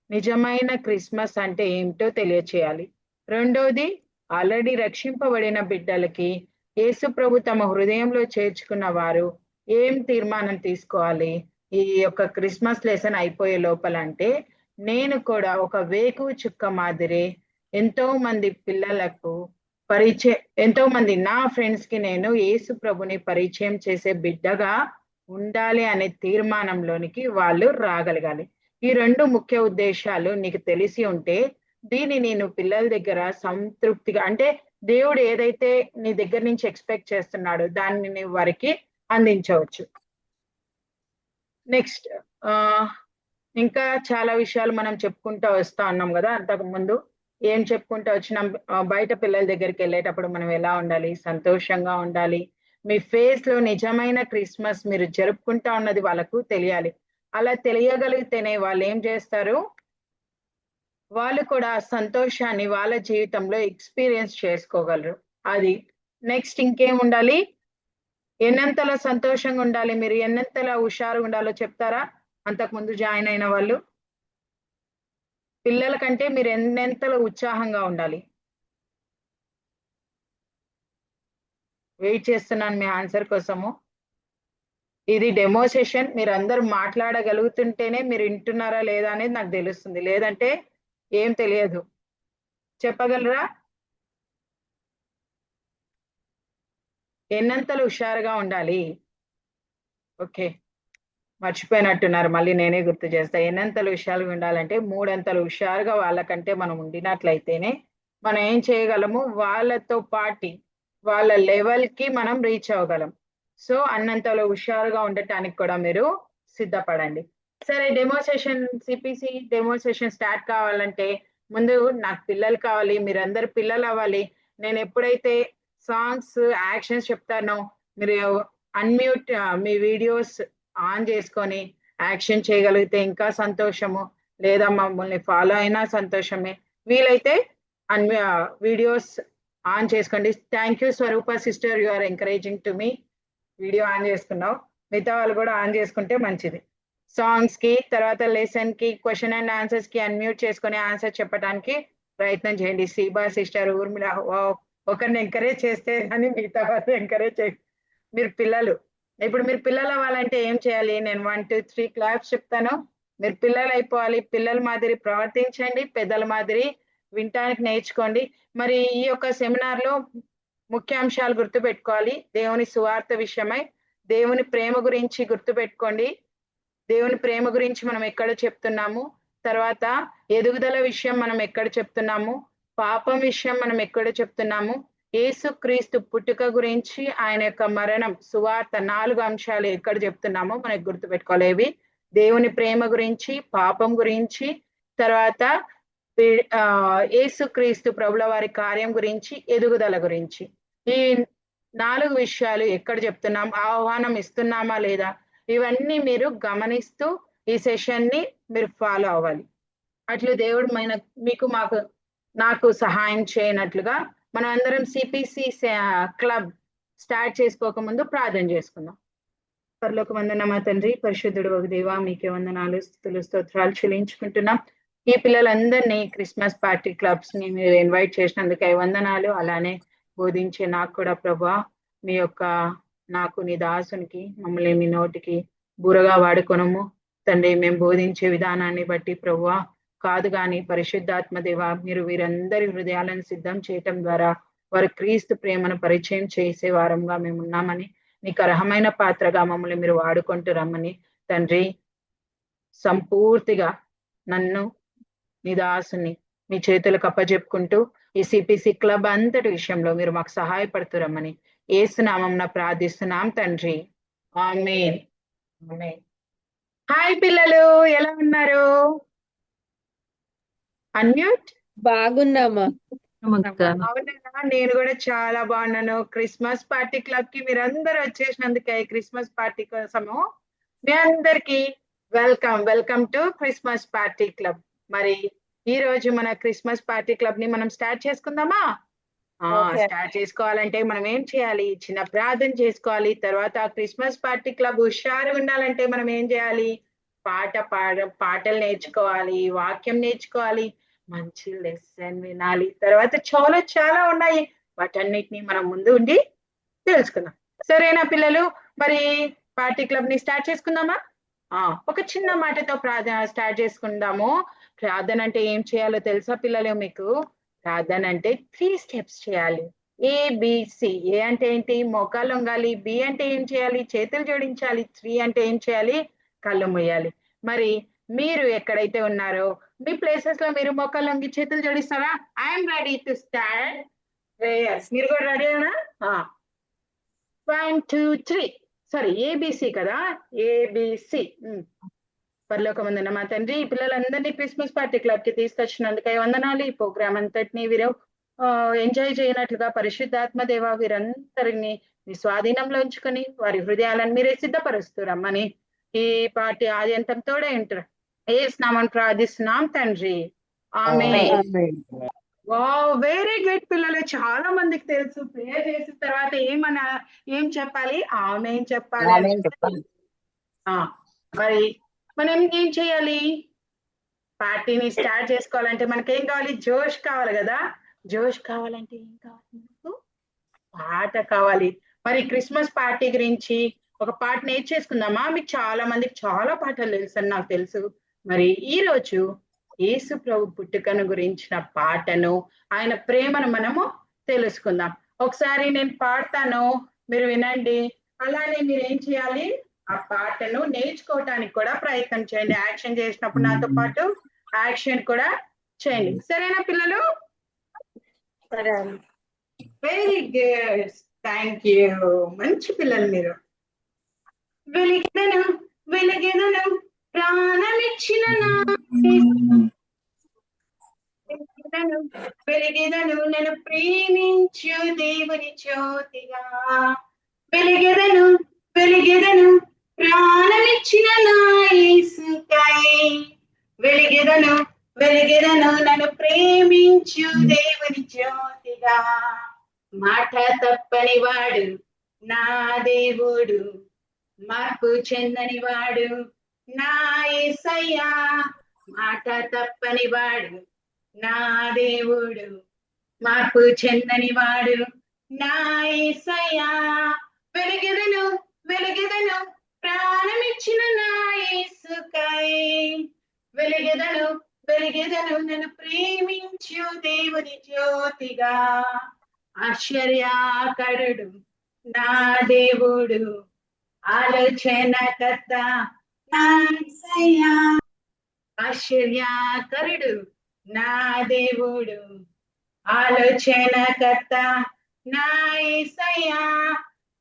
నిజమైన క్రిస్మస్ అంటే ఏమిటో తెలియచేయాలి. రెండోది, ఆల్రెడీ రక్షింపబడిన బిడ్డలకి యేసు ప్రభు తమ హృదయంలో చేర్చుకున్న వారు ఏం తీర్మానం తీసుకోవాలి ఈ యొక్క క్రిస్మస్ లెసన్ అయిపోయే లోపల అంటే, నేను కూడా ఒక వేకువ చుక్క మాదిరి ఎంతో మంది పిల్లలకు ఎంతో మంది నా ఫ్రెండ్స్ కి నేను యేసు ప్రభుని పరిచయం చేసే బిడ్డగా ఉండాలి అనే తీర్మానంలోనికి వాళ్ళు రాగలగాలి. ఈ 2 ముఖ్య ఉద్దేశాలు నీకు తెలిసి ఉంటే దీన్ని నేను పిల్లల దగ్గర సంతృప్తిగా, అంటే దేవుడు ఏదైతే నీ దగ్గర నుంచి ఎక్స్పెక్ట్ చేస్తున్నాడో దాన్ని నువ్వు వారికి అందించవచ్చు. నెక్స్ట్, ఇంకా చాలా విషయాలు మనం చెప్పుకుంటూ వస్తా ఉన్నాం కదా. అంతకు ముందు ఏం చెప్పుకుంటూ వచ్చినాం, బయట పిల్లల దగ్గరికి వెళ్ళేటప్పుడు మనం ఎలా ఉండాలి, సంతోషంగా ఉండాలి. మీ ఫేస్ లో నిజమైన క్రిస్మస్ మీరు జరుపుకుంటా ఉన్నది వాళ్ళకు తెలియాలి. అలా తెలియగలిగితేనే వాళ్ళు ఏం చేస్తారు, వాళ్ళు కూడా ఆ సంతోషాన్ని వాళ్ళ జీవితంలో ఎక్స్పీరియన్స్ చేసుకోగలరు. అది నెక్స్ట్ ఇంకేం ఉండాలి, ఎన్నంతలా సంతోషంగా ఉండాలి, మీరు ఎన్నంతలా హుషారుగా ఉండాలో చెప్తారా అంతకుముందు జాయిన్ అయిన వాళ్ళు? పిల్లల కంటే మీరు ఎన్నెంతలా ఉత్సాహంగా ఉండాలి? వెయిట్ చేస్తున్నాను మీ ఆన్సర్ కోసము. ఇది డెమో సెషన్, మీరు అందరూ మాట్లాడగలుగుతుంటేనే మీరు వింటున్నారా లేదా అనేది నాకు తెలుస్తుంది, లేదంటే ఏం తెలియదు. చెప్పగలరా? ఎన్నంతలు హుషారుగా ఉండాలి? ఓకే, మర్చిపోయినట్టున్నారు, మళ్ళీ నేనే గుర్తు చేస్తా. ఎన్నంతలు హుషారుగా ఉండాలంటే 3 అంతలు హుషారుగా వాళ్ళకంటే మనం ఉండినట్లయితేనే మనం ఏం చేయగలము, వాళ్ళతో పాటి వాళ్ళ లెవెల్ కి మనం రీచ్ అవ్వగలం. సో అన్నంతలో హుషారుగా ఉండటానికి కూడా మీరు సిద్ధపడండి. సరే, demo session, CPC demo session start కావాలంటే ముందు నాకు పిల్లలు కావాలి, మీరందరు పిల్లలు అవ్వాలి. నేను ఎప్పుడైతే సాంగ్స్ యాక్షన్స్ చెప్తానో మీరు అన్మ్యూట్ మీ వీడియోస్ ఆన్ చేసుకొని యాక్షన్ చేయగలిగితే ఇంకా సంతోషము, లేదా మమ్మల్ని ఫాలో అయినా సంతోషమే. వీలైతే వీడియోస్ ఆన్ చేసుకోండి. Thank you Swaroopa sister, you are encouraging to me. Video on చేసుకున్నావు, మిగతా వాళ్ళు కూడా ఆన్ చేసుకుంటే మంచిది. సాంగ్స్ కి, తర్వాత లెసన్ కి, క్వశ్చన్ అండ్ ఆన్సర్స్ కి అన్మ్యూట్ చేసుకుని ఆన్సర్ చెప్పడానికి ప్రయత్నం చేయండి. సీబా సిస్టర్, ఊర్మిళ, ఒకరిని ఎంకరేజ్ చేస్తే కానీ మిగతా వాళ్ళు ఎంకరేజ్ చేయ. మీరు పిల్లలు, ఇప్పుడు మీరు పిల్లలు అవ్వాలంటే ఏం చేయాలి, నేను 1 2 3 క్లాప్స్ చెప్తాను, మీరు పిల్లలు అయిపోవాలి. పిల్లల మాదిరి ప్రవర్తించండి, పెద్దల మాదిరి వినటానికి నేర్చుకోండి. మరి ఈ యొక్క సెమినార్ లో ముఖ్యాంశాలు గుర్తుపెట్టుకోవాలి. దేవుని సువార్త విషయమై దేవుని ప్రేమ గురించి గుర్తుపెట్టుకోండి. దేవుని ప్రేమ గురించి మనం ఎక్కడ చెప్తున్నాము, తర్వాత ఎదుగుదల విషయం మనం ఎక్కడ చెప్తున్నాము, పాపం విషయం మనం ఎక్కడ చెప్తున్నాము, యేసుక్రీస్తు పుట్టుక గురించి, ఆయన యొక్క మరణం, సువార్త, 4 అంశాలు ఎక్కడ చెప్తున్నామో మనకు గుర్తుపెట్టుకోవాలి. ఇవి దేవుని ప్రేమ గురించి, పాపం గురించి, తర్వాత యేసుక్రీస్తు ప్రభుల వారి కార్యం గురించి, ఎదుగుదల గురించి. ఈ 4 విషయాలు ఎక్కడ చెప్తున్నాం, ఆహ్వానం ఇస్తున్నామా లేదా, ఇవన్నీ మీరు గమనిస్తూ ఈ సెషన్ ని మీరు ఫాలో అవ్వాలి. అట్లు దేవుడు మీకు నాకు సహాయం చేయనట్లుగా మనం అందరం సిపిసి క్లబ్ స్టార్ట్ చేసుకోక ముందు ప్రార్థన చేసుకుందాం. పరలోక వందన మా తండ్రి, పరిశుద్ధుడు ఒక దేవా, మీకే వందనాలు, స్తుతులు, స్తోత్రాలు చెల్లించుకుంటున్నాం. ఈ పిల్లలందరినీ క్రిస్మస్ పార్టీ క్లబ్స్ ని మీరు ఇన్వైట్ చేసినందుకు వందనాలు. అలానే బోధించే నాకు కూడా ప్రభా, మీ యొక్క నాకు నీ దాసునికి మమ్మల్ని మీ నోటికి బూరగా వాడుకొనము తండ్రి. మేము బోధించే విధానాన్ని బట్టి ప్రభువా కాదు కానీ పరిశుద్ధాత్మ దేవ, మీరు వీరందరి హృదయాలను సిద్ధం చేయటం ద్వారా వారు క్రీస్తు ప్రేమను పరిచయం చేసే వారంగా మేము ఉన్నామని, నీకు అర్హమైన పాత్రగా మమ్మల్ని మీరు వాడుకుంటూ రమ్మని తండ్రి, సంపూర్తిగా నన్ను నీ దాసుని మీ చేతులకు అప్పచెప్పుకుంటూ ఈ సిపిసి క్లబ్ అంతటి విషయంలో మీరు మాకు సహాయపడుతురమ్మని యేసు నామమున ప్రార్థిస్తున్నాం తండ్రి, ఆమేన్. ఆమేన్. హాయ్ పిల్లలు, ఎలా ఉన్నారు? అన్మ్యూట్. బాగున్నామా? అవునా, నేను కూడా చాలా బాగున్నాను. క్రిస్మస్ పార్టీ క్లబ్ కి మీరందరూ వచ్చేసినందుకే, క్రిస్మస్ పార్టీ కోసము మీ అందరికి welcome to Christmas party club. మరి ఈ రోజు మన క్రిస్మస్ పార్టీ క్లబ్ ని మనం స్టార్ట్ చేసుకుందామా? ఓకే. స్టార్ట్ చేసుకోవాలంటే మనం ఏం చేయాలి? చిన్న ప్రార్థన చేసుకోవాలి. తర్వాత క్రిస్మస్ పార్టీ క్లబ్ హుషారుగా ఉండాలంటే మనం ఏం చేయాలి? పాటలు నేర్చుకోవాలి, వాక్యం నేర్చుకోవాలి, మంచి లెసన్ వినాలి. తర్వాత చాలా ఉన్నాయి. వాటన్నిటిని మనం ముందు ఉండి తెలుసుకుందాం. సరేనా పిల్లలు? మరి పార్టీ క్లబ్ ని స్టార్ట్ చేసుకుందామా? ఒక చిన్న మాటతో ప్రార్థన స్టార్ట్ చేసుకుందాము. ప్రార్థన అంటే ఏం చేయాలో తెలుసా పిల్లలు మీకు? ప్రార్థన అంటే 3 స్టెప్స్ చేయాలి. ABC. ఏ అంటే ఏంటి? మోకాలు వంగాలి. B అంటే ఏం చేయాలి? చేతులు జోడించాలి. 3 అంటే ఏం చేయాలి? కళ్ళు మూయాలి. మరి మీరు ఎక్కడైతే ఉన్నారో మీ ప్లేసెస్ లో మీరు మోకాలు వంగి చేతులు జోడిస్తారా? I'm ready to start prayers. మీరు కూడా రెడీనా? 1 2 3. సారీ, ABC కదా, ABC. పరలోకమందున్న మా తండ్రి, ఈ పిల్లలందరినీ క్రిస్మస్ పార్టీ క్లబ్ కి తీసుకొచ్చినందుకై వందనాలు. ఈ ప్రోగ్రామ్ అంతటిని వీరు ఎంజాయ్ చేయనట్లుగా పరిశుద్ధాత్మ దేవ వీరందరినీ మీ స్వాధీనంలో ఉంచుకొని వారి హృదయాలను మీరే సిద్ధపరుస్తురమ్మని ఈ పార్టీ ఆద్యంతం తోడే ఉంటారు. ఏ స్నామం ప్రార్థిస్తున్నాం తండ్రి, ఆమేన్. వావ్, వెరీ గుడ్ పిల్లలు. చాలా మందికి తెలుసు ప్రేయర్ చేసిన తర్వాత ఏం చెప్పాలి? ఆమేన్ చెప్పాలి. ఆమేన్ చెప్పాలి. మరి మనం ఏం చేయాలి? పార్టీని స్టార్ట్ చేసుకోవాలంటే మనకేం కావాలి? జోష్ కావాలి కదా. జోష్ కావాలంటే ఏం కావాలి? మనకు పాట కావాలి. మరి క్రిస్మస్ పార్టీ గురించి ఒక పాట నేర్చేసుకుందామా? మీకు చాలా మందికి చాలా పాటలు తెలుసు అని నాకు తెలుసు. మరి ఈ రోజు యేసు ప్రభు పుట్టుకను గురించిన పాటను, ఆయన ప్రేమను మనము తెలుసుకుందాం. ఒకసారి నేను పాడతాను, మీరు వినండి. అలానే మీరు ఏం చేయాలి? ఆ పాటను నేర్చుకోవటానికి కూడా ప్రయత్నం చేయండి. యాక్షన్ చేసినప్పుడు నాతో పాటు యాక్షన్ కూడా చేయండి. సరేనా పిల్లలు? సరే. Very good, thank you. మంచి పిల్లలు మీరు. వెలిగెదను ప్రాణమిచ్చిన వెలిగెదను నేను ప్రేమించు దేవుని జ్యోతిగా. వెలిగెదను ప్రాణమిచ్చిన నా యేసుకై. వెలిగెదను నన్ను ప్రేమించు దేవుని జ్యోతిగా. మాట తప్పని వాడు నా దేవుడు, మార్పు చెందని వాడు నా యేసయ్యా. మాట తప్పని వాడు నా దేవుడు, మార్పు చెందని వాడు నా యేసయ్యా. వెలిగెదను ప్రాణమిచ్చిన నా యేసుకై. వెలిగెదను నన్ను ప్రేమించు దేవుని జ్యోతిగా. ఆశ్చర్యకరుడు నా దేవుడు, ఆలోచనకర్త నా యేసయ్యా. ఆశ్చర్యకరుడు నా దేవుడు, ఆలోచనకర్త నా యేసయ్యా.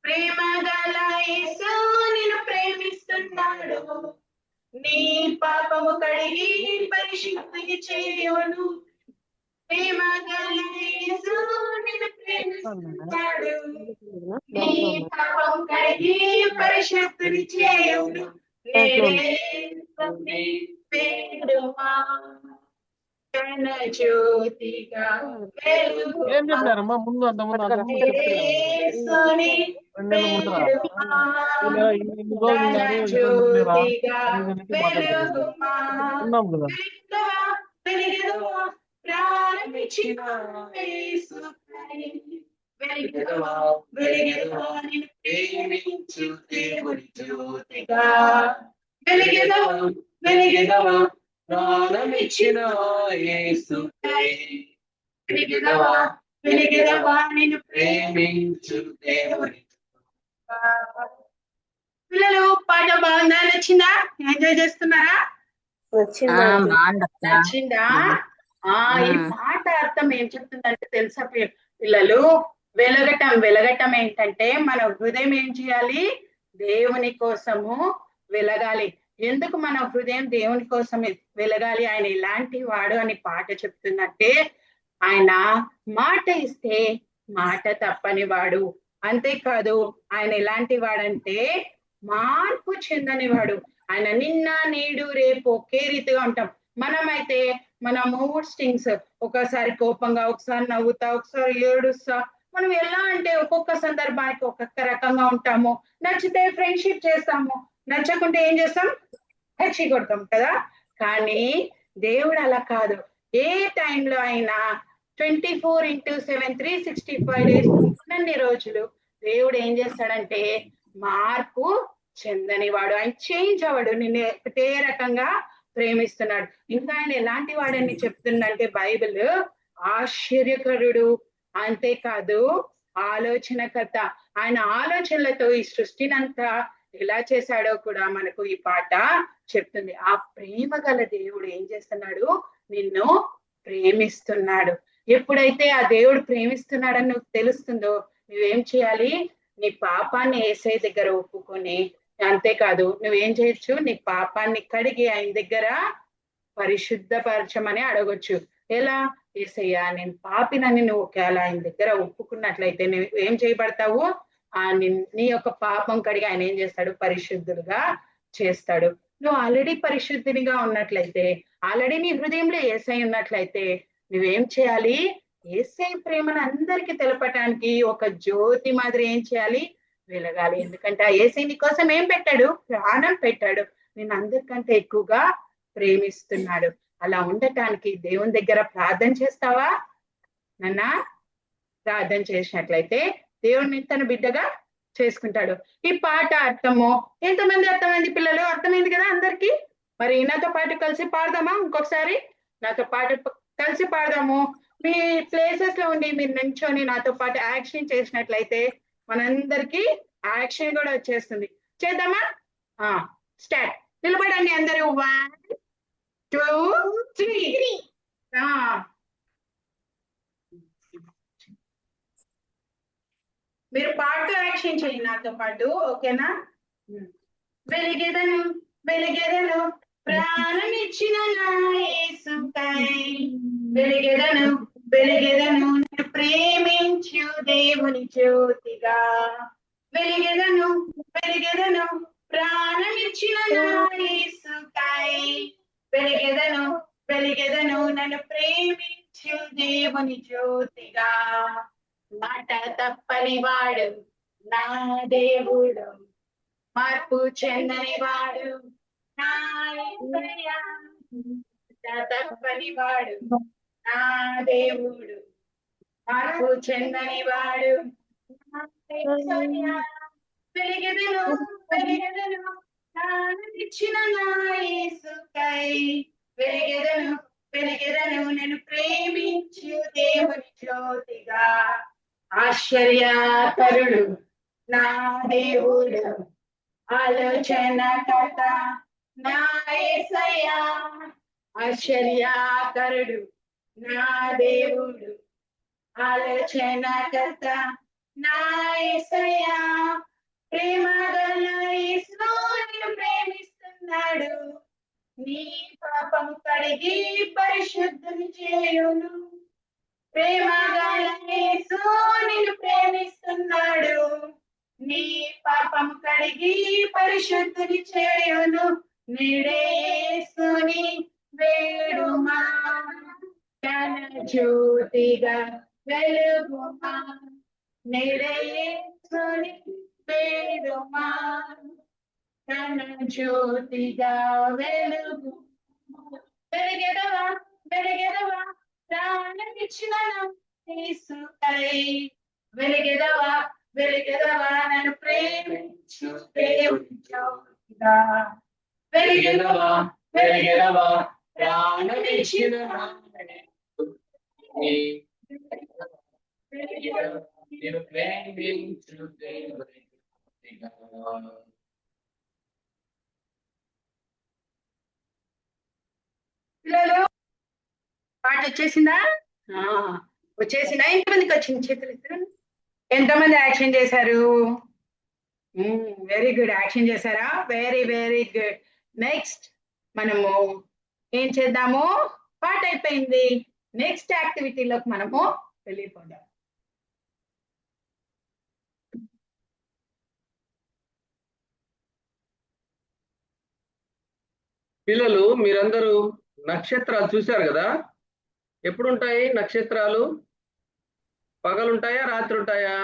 ప్రేమ గల యేసు నిన్ను ప్రేమిస్తున్నాడు, నీ పాపము కడిగి పరిశుద్ధిని చేయును. ప్రేమ గల యేసు నిన్ను ప్రేమిస్తున్నాడు, నీ పాపము కడిగి పరిశుద్ధిని చేయును. జ్యోతిగా ఏం చెప్పారమ్మా ముందు వెలిగెదవా ప్రాణమిచ్చిన యేసుకై. వెలిగెదవా నిన్ను ప్రేమించు దేవుని. పిల్లలు పాట బాగుందా? నచ్చిందా? ఎంజాయ్ చేస్తున్నారా? నచ్చిందా? ఈ పాట అర్థం ఏం చెప్తుందంటే తెలుసా పిల్లలు? వెలగటం ఏంటంటే మన హృదయం ఏం చేయాలి? దేవుని కోసము వెలగాలి. ఎందుకు మన హృదయం దేవుని కోసం వెలగాలి, ఆయన ఎలాంటి వాడు అని పాట చెప్తున్నట్టే ఆయన మాట ఇస్తే మాట తప్పని వాడు. అంతేకాదు ఆయన ఎలాంటి వాడంటే మార్పు చెందని వాడు. ఆయన నిన్న నేడు రేపు ఒకే రీతిగా ఉంటాం. మనమైతే మన మూడ్ స్టింగ్స్, ఒకసారి కోపంగా, ఒకసారి నవ్వుతా, ఒకసారి ఏడుస్తా. మనం ఎలా అంటే ఒక్కొక్క సందర్భానికి ఒక్కొక్క రకంగా ఉంటాము. నచ్చితే ఫ్రెండ్షిప్ చేస్తాము, నచ్చకుంటే ఏం చేస్తాం, హెచ్చి కొడతాం కదా. కానీ దేవుడు అలా కాదు. ఏ టైంలో అయినా 24/7 365 days ఉన్నన్ని రోజులు దేవుడు ఏం చేస్తాడంటే మార్పు చెందని వాడు. ఆయన చేంజ్ అవ్వడు, నిన్ను ఒకటే రకంగా ప్రేమిస్తున్నాడు. ఇంకా ఆయన ఎలాంటి వాడని చెప్తుందంటే బైబిల్, ఆశ్చర్యకరుడు, అంతేకాదు ఆలోచనకర్త. ఆయన ఆలోచనలతో ఈ సృష్టినంతా ఎలా చేశాడో కూడా మనకు ఈ పాట చెప్తుంది. ఆ ప్రేమ గల దేవుడు ఏం చేస్తున్నాడు, నిన్ను ప్రేమిస్తున్నాడు. ఎప్పుడైతే ఆ దేవుడు ప్రేమిస్తున్నాడని నువ్వు తెలుస్తుందో నువ్వేం చేయాలి, నీ పాపాన్ని యేసయ్య దగ్గర ఒప్పుకొని, అంతేకాదు నువ్వేం చేయొచ్చు, నీ పాపాన్ని కడిగి ఆయన దగ్గర పరిశుద్ధపరచమని అడగొచ్చు. ఎలా, యేసయ్య నేను పాపినని నువ్వు ఒకవేళ ఆయన దగ్గర ఒప్పుకున్నట్లయితే నువ్వు ఏం చేయబడతావు, నీ యొక్క పాపం కడిగి ఆయన ఏం చేస్తాడు, పరిశుద్ధులుగా చేస్తాడు. నువ్వు ఆల్రెడీ పరిశుద్ధినిగా ఉన్నట్లయితే, ఆల్రెడీ నీ హృదయంలో యేసయ్య ఉన్నట్లయితే నువ్వేం చేయాలి, యేసయ్య ప్రేమను అందరికీ తెలపటానికి ఒక జ్యోతి మాదిరి ఏం చేయాలి, వెలగాలి. ఎందుకంటే ఆ యేసయ్య నీ కోసం ఏం పెట్టాడు, ప్రాణం పెట్టాడు. నేను అందరికంటే ఎక్కువగా ప్రేమిస్తున్నాడు. అలా ఉండటానికి దేవుని దగ్గర ప్రార్థన చేస్తావా నాన్న? ప్రార్థన చేసినట్లయితే దేవుడిని తన బిడ్డగా చేసుకుంటాడు. ఈ పాట అర్థము ఎంతమంది అర్థమైంది పిల్లలు? అర్థమైంది కదా అందరికి? మరి నాతో పాటు కలిసి పాడదామా? ఇంకొకసారి నాతో పాటు కలిసి పాడదాము. మీ ప్లేసెస్ లో ఉండి మీరు నించొని నాతో పాటు యాక్షన్ చేసినట్లయితే మనందరికి యాక్షన్ కూడా వచ్చేస్తుంది. చేద్దామా? స్టార్ట్. నిలబడండి అందరూ. 1 2 3. మీరు పాటతో యాక్షన్ చేయండి నాతో పాటు, ఓకేనా? వెలిగెదను వెలిగెదను ప్రాణం ఇచ్చిన నా యేసుకై, వెలిగెదను వెలిగెదను ప్రేమించు దేవుని జ్యోతిగా, వెలిగెదను వెలిగెదను ప్రాణం ఇచ్చిన నా యేసుకై, వెలిగెదను వెలిగెదను నన్ను ప్రేమించు దేవుని జ్యోతిగా. మాట తప్పని వాడు నా దేవుడు, మార్పు చెందని వాడు నా యేసయ్య. మాట తప్పని వాడు నా దేవుడు, మార్పు చెందని వాడు నా యేసయ్య. వెలిగెదను వెలిగెదను ప్రాణమిచ్చిన నా యేసుకై, వెలిగెదను వెలిగెదను నేను ప్రేమించు దేవుని జ్యోతిగా. ఆశ్చర్యకరుడు నా దేవుడు, ఆలోచనకర్త నా యేసయ్య. ఆశ్చర్యకరుడు నా దేవుడు, ఆలోచనకర్త నా యేసయ్య. ప్రేమ గల యేసు నిన్ను ప్రేమిస్తున్నాడు, నీ పాపం కడిగి పరిశుద్ధుని చేయును. ప్రేమ గల యేసు నిన్ను ప్రేమిస్తున్నాడు, నీ పాపం కడిగి పరిశుద్ధుని చేయును. నేడే యేసుని వేడుమా, తన జ్యోతిగా వెలుగుమా. నేడే యేసుని వేడుమా, తన జ్యోతిగా వెలుగు. వెలిగెదవా వెలిగెదవా ప్రాణమిచ్చిన యేసుకై, వెలిగెదవా వెలిగెదవా నన్ను ప్రేమించు దేవుని జ్యోతిగా. వెలిగెదవా వెలిగెదవా ప్రాణమిచ్చిన నేను ప్రేమించు దేవుని జ్యోతిగా. పిల్లలు పాట వచ్చేసిందా? వచ్చేసిందా? ఎంతమందికి వచ్చింది చేతులు ఇద్దరు? ఎంతమంది యాక్షన్ చేశారు? వెరీ గుడ్, యాక్షన్ చేశారా? Very very good. నెక్స్ట్ మనము ఏం చేద్దాము? పాట అయిపోయింది. నెక్స్ట్ యాక్టివిటీలోకి మనము వెళ్ళిపోదాం. పిల్లలు మీరందరూ నక్షత్రాలు చూశారు కదా? ఎప్పుడుంటాయి నక్షత్రాలు? పగలుంటాయా, రాత్రి ఉంటాయా?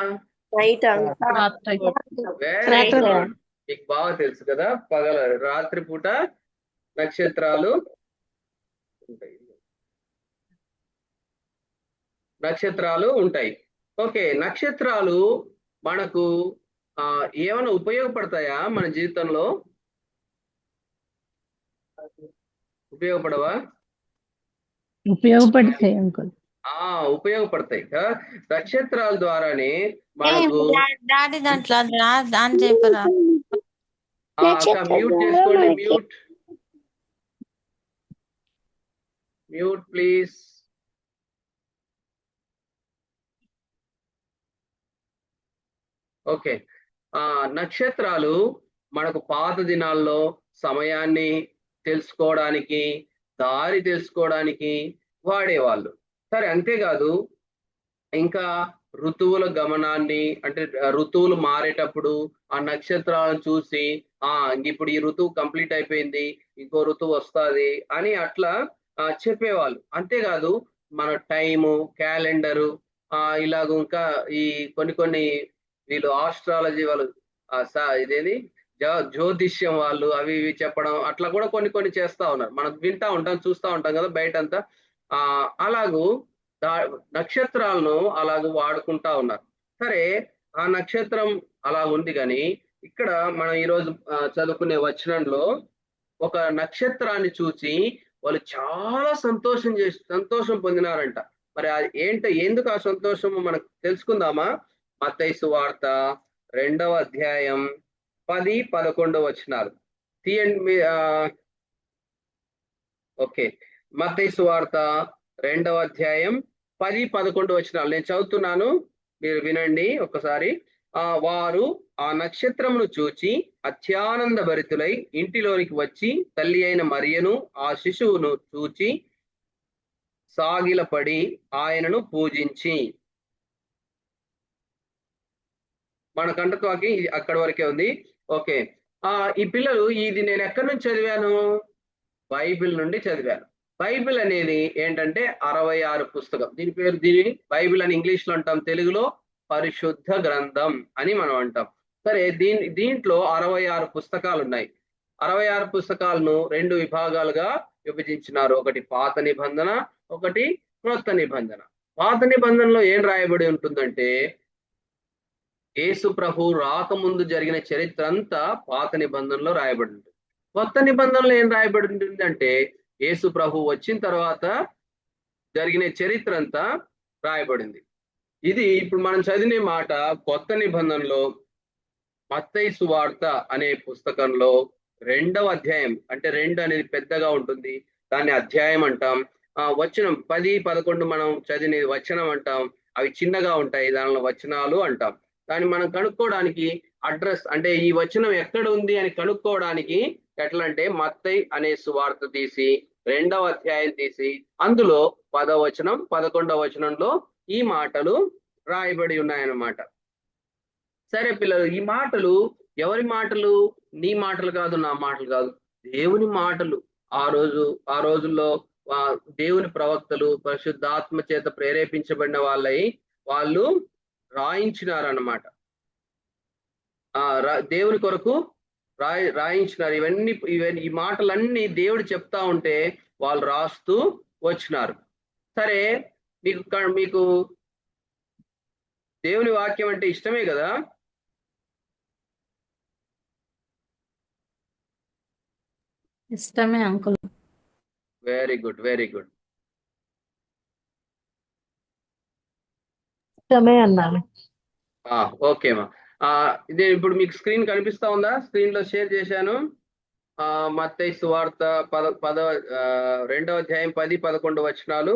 నైట్ అంతా వెరీ గుడ్. మీకు బాగా తెలుసు కదా, రాత్రి పూట నక్షత్రాలు ఉంటాయి. ఓకే, నక్షత్రాలు మనకు ఏమైనా ఉపయోగపడతాయా మన జీవితంలో? ఉపయోగపడవా? ఉపయోగపడతాయి అంకుల్. ఉపయోగపడతాయి కదా. నక్షత్రాల ద్వారానే మనకు డాడీ దాంట్లో దాని చెప్పరా మ్యూట్ చేసుకోండి. Mute please. ఓకే, నక్షత్రాలు మనకు పాత దినాల్లో సమయాన్ని తెలుసుకోవడానికి, దారి తెలుసుకోవడానికి వాడేవాళ్ళు. సరే, అంతేకాదు ఇంకా ఋతువుల గమనాన్ని, అంటే ఋతువులు మారేటప్పుడు ఆ నక్షత్రాలను చూసి ఇప్పుడు ఈ ఋతువు కంప్లీట్ అయిపోయింది, ఇంకో ఋతువు వస్తుంది అని అట్లా చెప్పేవాళ్ళు. అంతేకాదు మన టైము, క్యాలెండరు, ఇలాగ ఇంకా ఈ కొన్ని వీళ్ళు ఆస్ట్రాలజీ వాళ్ళు, ఇదేది జ్యోతిష్యం వాళ్ళు అవి ఇవి చెప్పడం, అట్లా కూడా కొన్ని చేస్తా ఉన్నారు. మనం వింటా ఉంటాం, చూస్తూ ఉంటాం కదా బయటంతా. అలాగూ నక్షత్రాలను అలాగూ వాడుకుంటా ఉన్నారు. సరే, ఆ నక్షత్రం అలా ఉంది, కానీ ఇక్కడ మనం ఈరోజు చదువుకునే వచనంలో ఒక నక్షత్రాన్ని చూసి వాళ్ళు చాలా సంతోషం పొందినారంట. మరి ఎందుకు ఆ సంతోషం మనకు తెలుసుకుందామా? మత్తయి సువార్త 2వ అధ్యాయం 10-11 వచనాలు తీయండి. ఓకే, మత్తయి సువార్త 2వ అధ్యాయం 10-11 వచనాలు నేను చదువుతున్నాను, మీరు వినండి ఒకసారి. వారు ఆ నక్షత్రమును చూచి అత్యానంద భరితులై ఇంటిలోనికి వచ్చి తల్లి అయిన మరియను ఆ శిశువును చూచి సాగిలపడి ఆయనను పూజించి. మన కంటత్వాకి అక్కడి వరకే ఉంది. ఓకే, ఈ పిల్లలు ఇది నేను ఎక్కడి నుంచి చదివాను? బైబిల్ నుండి చదివాను. బైబిల్ అనేది ఏంటంటే 66 పుస్తకం. దీని బైబిల్ అని ఇంగ్లీష్ లో అంటాం, తెలుగులో పరిశుద్ధ గ్రంథం అని మనం అంటాం. సరే, దీంట్లో 66 పుస్తకాలు ఉన్నాయి. 66 పుస్తకాలను 2 విభాగాలుగా విభజించినారు. ఒకటి పాత నిబంధన, ఒకటి క్రొత్త నిబంధన. పాత నిబంధనలో ఏం రాయబడి ఉంటుందంటే యేసు ప్రభు రాకముందు జరిగిన చరిత్ర అంతా పాత నిబంధనలో రాయబడి ఉంటుంది. కొత్త నిబంధనలో ఏం రాయబడి ఉంటుంది అంటే యేసు ప్రభు వచ్చిన తర్వాత జరిగిన చరిత్ర అంతా రాయబడింది. ఇది ఇప్పుడు మనం చదివిన మాట కొత్త నిబంధనలో మత్తయి సువార్త అనే పుస్తకంలో 2వ అధ్యాయం, అంటే 2 అనేది పెద్దగా ఉంటుంది, దాన్ని అధ్యాయం అంటాం. వచనం 10-11 మనం చదివిన వచనం అంటాం, అవి చిన్నగా ఉంటాయి, దానిలో వచనాలు అంటాం. దాన్ని మనం కనుక్కోవడానికి అడ్రస్, అంటే ఈ వచనం ఎక్కడ ఉంది అని కనుక్కోవడానికి ఎట్లా అంటే మత్తయి అనే సువార్త తీసి 2వ అధ్యాయం తీసి అందులో 10వ వచనం 11వ వచనంలో ఈ మాటలు రాయబడి ఉన్నాయన్నమాట. సరే పిల్లలు, ఈ మాటలు ఎవరి మాటలు? నీ మాటలు కాదు, నా మాటలు కాదు, దేవుని మాటలు. ఆ రోజుల్లో దేవుని ప్రవక్తలు పరిశుద్ధాత్మ చేత ప్రేరేపించబడిన వాళ్ళు రాయించినారన్నమాట. దేవుని కొరకు రాయించినారు. ఇవన్నీ ఈ మాటలన్నీ దేవుడు చెప్తా ఉంటే వాళ్ళు రాస్తూ వచ్చినారు. సరే, మీకు దేవుని వాక్యం అంటే ఇష్టమే కదా? ఇష్టమే uncle. Very good, very good. ఇష్టమే అన్నాను. ఓకే మా, ఇదే ఇప్పుడు మీకు స్క్రీన్ కనిపిస్తా ఉందా? స్క్రీన్ లో షేర్ చేశాను. మత్తయి సువార్త 2వ అధ్యాయం 10-11 వచనాలు.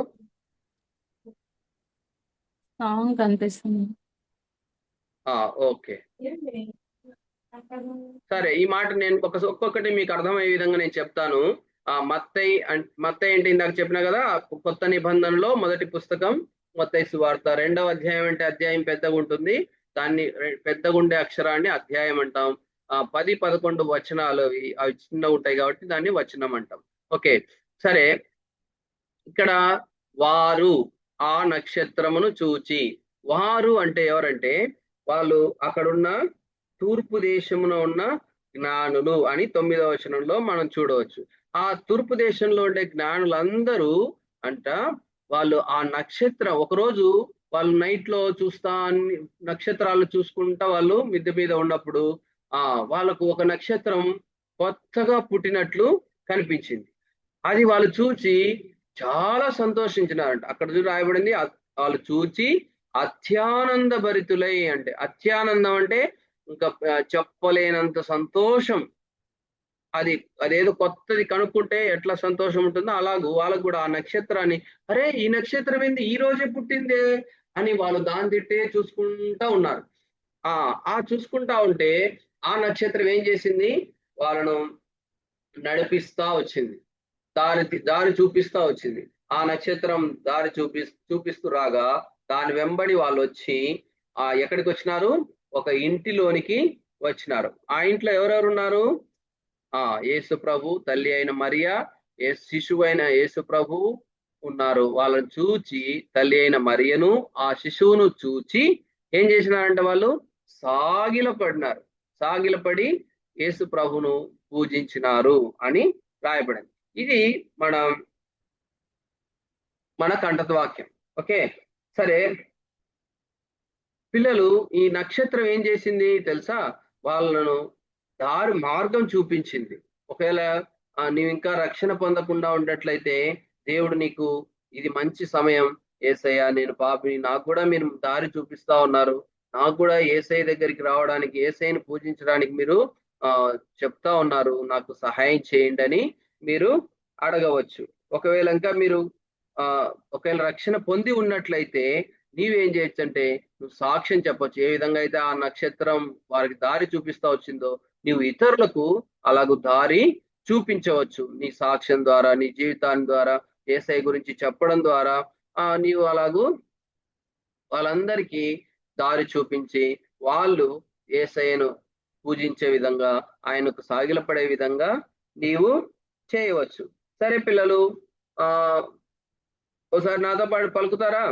కనిపిస్తుంది. ఓకే, సరే, ఈ మాట నేను ఒక్కొక్కటి మీకు అర్థమయ్యే విధంగా నేను చెప్తాను. మత్తయి మత్తయి అంటే ఇందాక చెప్పినా కదా, కొత్త నిబంధనలో మొదటి పుస్తకం మత్తయి సువార్త. 2వ అధ్యాయం అంటే అధ్యాయం పెద్దగా ఉంటుంది, దాన్ని పెద్దగా ఉండే అక్షరాన్ని అధ్యాయం అంటాం. 10-11 వచనాలు అవి చిన్నగా ఉంటాయి కాబట్టి దాన్ని వచనం అంటాం. ఓకే, సరే. ఇక్కడ వారు ఆ నక్షత్రమును చూచి, వారు అంటే ఎవరంటే వాళ్ళు అక్కడున్న తూర్పు దేశమున ఉన్న జ్ఞానులు అని 9వ వచనంలో మనం చూడవచ్చు. ఆ తూర్పు దేశంలో ఉండే జ్ఞానులందరూ అంట వాళ్ళు ఆ నక్షత్రం ఒకరోజు వాళ్ళు నైట్ లో చూస్తా నక్షత్రాలు చూసుకుంటా వాళ్ళు మిద్దె మీద ఉన్నప్పుడు వాళ్ళకు ఒక నక్షత్రం కొత్తగా పుట్టినట్లు కనిపించింది. అది వాళ్ళు చూచి చాలా సంతోషించినారంట. అక్కడ రాయబడింది, వాళ్ళు చూచి అత్యానంద భరితులై. అంటే అత్యానందం అంటే ఇంకా చెప్పలేనంత సంతోషం. అదేదో కొత్తది కనుక్కుంటే ఎట్లా సంతోషం ఉంటుందో అలాగూ వాళ్ళకు కూడా ఆ నక్షత్రాన్ని, అరే ఈ నక్షత్రం ఏంది ఈ రోజే పుట్టిందే అని వాళ్ళు దాని తిట్టే చూసుకుంటా ఉన్నారు. చూసుకుంటా ఉంటే ఆ నక్షత్రం ఏం చేసింది, వాళ్ళను నడిపిస్తా వచ్చింది, దారి చూపిస్తా వచ్చింది. ఆ నక్షత్రం దారి చూపిస్తూ రాగా దాని వెంబడి వాళ్ళు వచ్చి ఎక్కడికి వచ్చినారు, ఒక ఇంటిలోనికి వచ్చినారు. ఆ ఇంట్లో ఎవరెవరు ఉన్నారు, యేసు ప్రభు, తల్లి అయిన మరియా, శిశువు అయిన యేసు ప్రభు ఉన్నారు. వాళ్ళని చూచి తల్లి అయిన మరియను ఆ శిశువును చూచి ఏం చేసినారంటే వాళ్ళు సాగిలపడి యేసు ప్రభును పూజించినారు అని రాయబడింది. ఇది మన కంఠత్వాక్యం. ఓకే, సరే. పిల్లలు, ఈ నక్షత్రం ఏం చేసింది తెలుసా, వాళ్ళను మార్గం చూపించింది. ఒకవేళ నీవు ఇంకా రక్షణ పొందకుండా ఉన్నట్లయితే దేవుడు నీకు ఇది మంచి సమయం, యేసయ్య నేను పాపిని, నాకు కూడా మీరు దారి చూపిస్తా ఉన్నారు, నాకు కూడా యేసయ్య దగ్గరికి రావడానికి, యేసయ్యని పూజించడానికి మీరు చెప్తా ఉన్నారు, నాకు సహాయం చేయండి అని మీరు అడగవచ్చు. ఒకవేళ ఇంకా మీరు ఒకవేళ రక్షణ పొంది ఉన్నట్లయితే నీవేం చేయొచ్చు అంటే నువ్వు సాక్ష్యం చెప్పొచ్చు. ఏ విధంగా అయితే ఆ నక్షత్రం వారికి దారి చూపిస్తా వచ్చిందో నీవు ఇతరులకు అలాగూ దారి చూపించవచ్చు. నీ సాక్ష్యం ద్వారా, నీ జీవితాన్ని ద్వారా, యేసయ్య గురించి చెప్పడం ద్వారా నీవు అలాగూ వాళ్ళందరికీ దారి చూపించి వాళ్ళు యేసయ్యను పూజించే విధంగా, ఆయనకు సాగిలపడే విధంగా నీవు చేయవచ్చు. సరే పిల్లలు, ఒకసారి నాతో పాటు పలుకుతారా?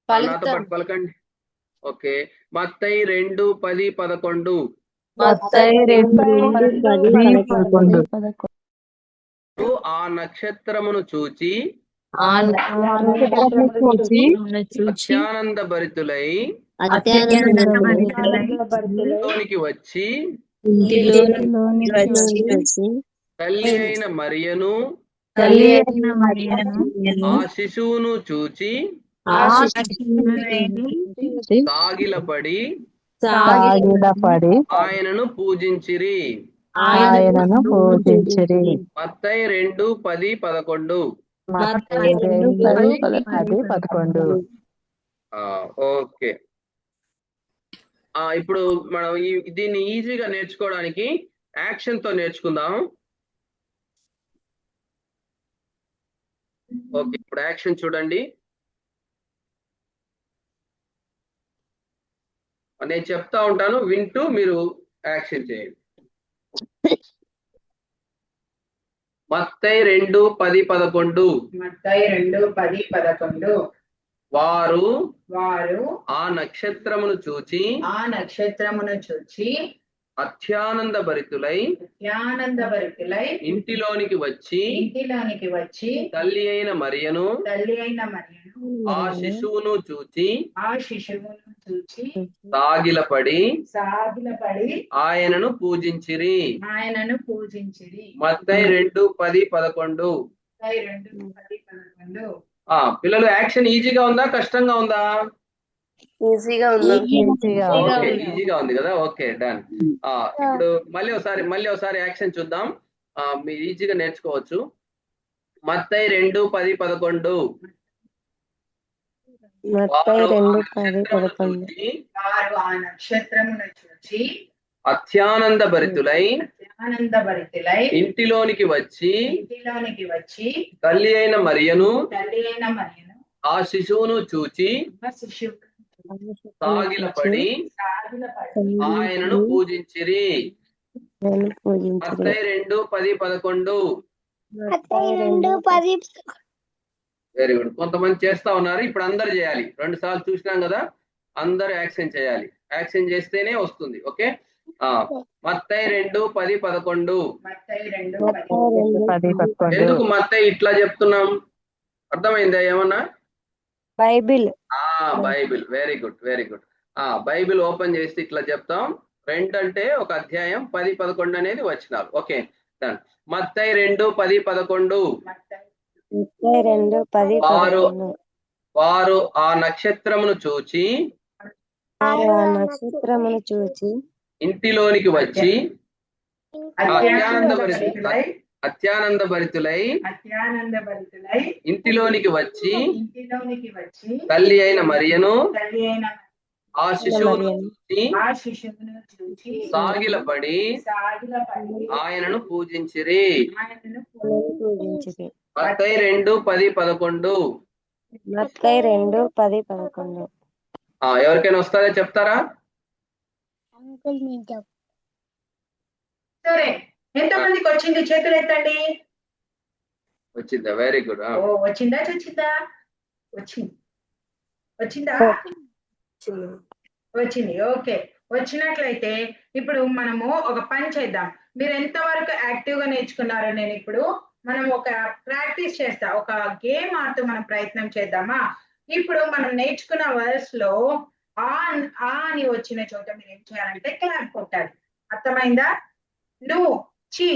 నాతో పాటు పలకండి. ఓకే, మత్తయి 2:10-11. ఆ నక్షత్రమును చూచి అత్యానంద భరితులై ఇంటిలోనికి వచ్చి తల్లి అయిన మరియను ఆ శిశువును చూచి సాగిలపడి ఆయనను పూజించిరి. మత్తయి 2:10-11. ఓకే, ఇప్పుడు మనం దీన్ని ఈజీగా నేర్చుకోవడానికి యాక్షన్ తో నేర్చుకుందాం. ఓకే, ఇప్పుడు యాక్షన్ చూడండి. నేను చెప్తా ఉంటాను, వింటూ మీరు యాక్షన్ చేయండి. మత్తయి 2:10-11. మత్తయి 2:10-11. వారు ఆ నక్షత్రమును చూచి అత్యానంద భరితులై ఇంటిలోనికి వచ్చి తల్లి అయిన మరియను ఆ శిశువును చూచి సాగిలపడి ఆయనను పూజించిరి. మత్తయి 2:10-11. పిల్లలు, యాక్షన్ ఈజీగా ఉందా, కష్టంగా ఉందా? ఈజీగా ఉంది. ఈజీగా ఉంది కదా. Okay, done. ఇప్పుడు మళ్ళీ ఒకసారి యాక్షన్ చూద్దాం. మీరు ఈజీగా నేర్చుకోవచ్చు. మత్తయి 2:10-11. వారు ఆ నక్షత్రమును చూచి వారు ఆ నక్షత్రమును చూచి అత్యానంద భరితులై ఆనందభరితులై ఇంటిలోనికి వచ్చి తల్లి అయిన మరియను ఆ శిశువును చూచి శిశువు సాగిలపడి ఆయనను పూజించిరి. మత్తయి 2:10-11. Very good. కొంతమంది చేస్తా ఉన్నారు, ఇప్పుడు అందరు చేయాలి. 2 సార్లు చూసినాం కదా, అందరు యాక్షన్ చేయాలి. యాక్షన్ చేస్తేనే వస్తుంది. ఓకే, మత్తయి 2:10-11. ఎందుకు మత్తయి ఇట్లా చెప్తున్నాం, అర్థమైందా ఏమన్నా? Bible Bible. Very good, very good. Bible open చేసి ఇట్లా చెప్తాం. 2 అంటే ఒక అధ్యాయం, 10-11 అనేది వచనాలు. Okay, done. మత్తయి 2:10-11. వారు ఆ నక్షత్రమును చూచి ఇంటిలోనికి వచ్చి అత్యానంద భరితులై ఇంటిలోనికి వచ్చి తల్లి అయిన మరియను ఆ శిశువును చూచి సాగిలపడి ఆయనను పూజించిరి. మత్తయి 2:10-11. ఎవరికైనా వస్తుందా చెప్తారా? సరే, ఎంతమందికి వచ్చింది చేతులు ఎత్తండి. వచ్చిందా? Very good. వచ్చిందా? వచ్చిందా? వచ్చింది. ఓకే, వచ్చినట్లయితే ఇప్పుడు మనము ఒక పని చేద్దాం. మీరు ఎంతవరకు యాక్టివ్ గా నేర్చుకున్నారో నేను ఇప్పుడు మనం ఒక ప్రాక్టీస్ చేస్తా, ఒక గేమ్ ఆడుతూ మనం ప్రయత్నం చేద్దామా? ఇప్పుడు మనం నేర్చుకున్న వర్డ్స్ లో ఆ అని వచ్చిన చోట మీరు ఏం చేయాలంటే క్లాప్ కొట్టాలి. అర్థమైందా? నువ్వు చి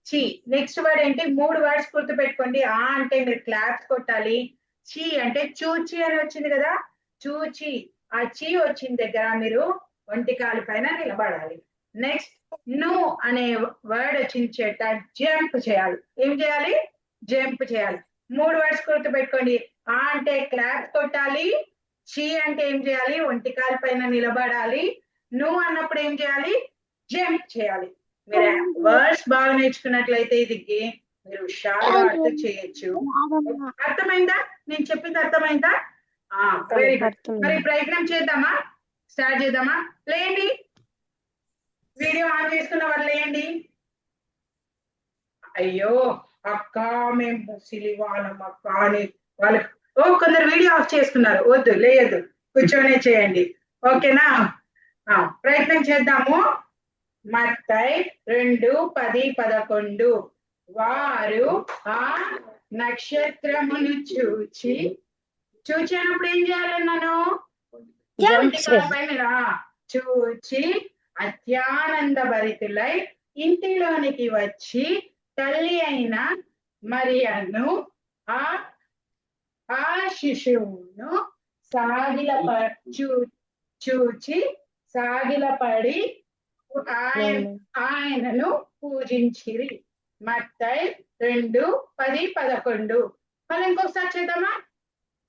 చి. నెక్స్ట్ వర్డ్ ఏంటి? 3 వర్డ్స్ గుర్తు పెట్టుకోండి. ఆ అంటే మీరు క్లాప్స్ కొట్టాలి. చి అంటే చూచి అని వచ్చింది కదా, చూచి. ఆ చి వచ్చిన దగ్గర మీరు ఒంటికాలు పైన నిలబడాలి. నెక్స్ట్ ను అనే వర్డ్ వచ్చిన చేత జంప్ చేయాలి. ఏం చేయాలి? జంప్ చేయాలి. 3 వర్డ్స్ గుర్తు పెట్టుకోండి. ఆ అంటే క్లాప్ కొట్టాలి, చి అంటే ఏం చేయాలి? ఒంటికాలు పైన నిలబడాలి, నువ్వు అన్నప్పుడు ఏం చేయాలి? జంప్ చేయాలి. మీరు వర్డ్స్ బాగా నేర్చుకున్నట్లయితే ఇది గేమ్ మీరు హుషారుగా ఆడుతూ చేయొచ్చు. అర్థమైందా? నేను చెప్పింది అర్థమైందా? Very good. మరి ప్రయత్నం చేద్దామా? స్టార్ట్ చేద్దామా? లేండి, వీడియో ఆన్ చేసుకున్న వాళ్ళు లేండి. అయ్యో అక్క, మేము సిలివానం అక్క అని వాళ్ళు కొందరు వీడియో ఆఫ్ చేసుకున్నారు. వద్దు, లేదు, కూర్చొనే చేయండి. ఓకేనా? ప్రయత్నం చేద్దాము. మత్తయి 2:10-11. వారు ఆ నక్షత్రమును చూచి అన్నప్పుడు ఏం చేయాలన్నాను? చూచి అత్యానంద భరితులై ఇంటిలోనికి వచ్చి తల్లి అయిన మరియను ఆ శిశువును చూచి సాగిలపడి ఆయనను పూజించిరి. మత్తయి 2:10-11. మళ్ళీ ఇంకొకసారి చేద్దామా?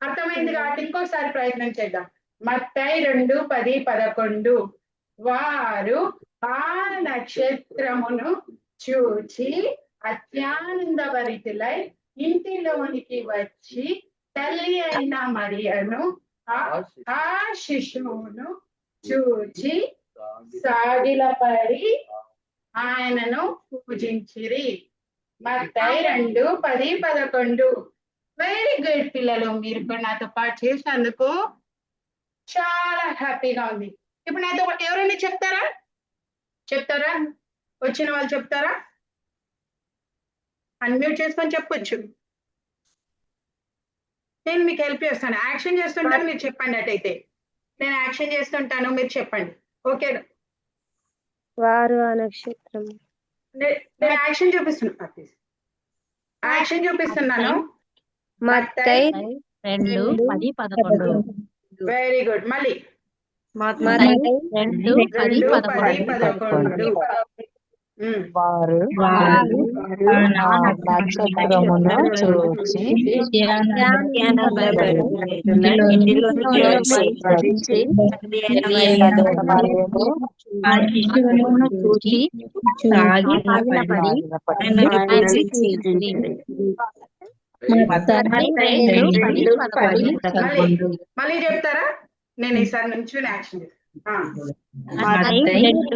అర్థమైంది కాబట్టి ఇంకొకసారి ప్రయత్నం చేద్దాం. మత్తయి 2:10-11. వారు ఆ నక్షత్రమును చూచి అత్యానంద భరితులై ఇంటిలోనికి వచ్చి తల్లి అయిన మరియను ఆ శిశువును చూచి సాగిలపడి ఆయనను పూజించిరి. మత్తయి 2:10-11. వెరీ గుడ్ పిల్లలు, మీరు కూడా నాతో పాటు చేసినందుకు చాలా హ్యాపీగా ఉంది. ఇప్పుడు నాతో ఎవరైనా చెప్తారా? వచ్చిన వాళ్ళు చెప్తారా? అన్మ్యూట్ చేసుకొని చెప్పొచ్చు. నేను మీకు హెల్ప్ చేస్తాను. యాక్షన్ చేస్తుంటాను, మీరు చెప్పండి. అటైతే నేను యాక్షన్ చేస్తుంటాను, మీరు చెప్పండి. ఓకే? వారు ఆ నక్షత్రం. నేను యాక్షన్ చూపిస్తున్నాను. మత్తయి 2:10-11. Very good. మళ్ళీ 2:10-11. వారు నక్షత్రమును చూచి మళ్ళీ చెప్తారా? నేను ఈసారి నుంచి యాక్షన్ నక్షత్రమును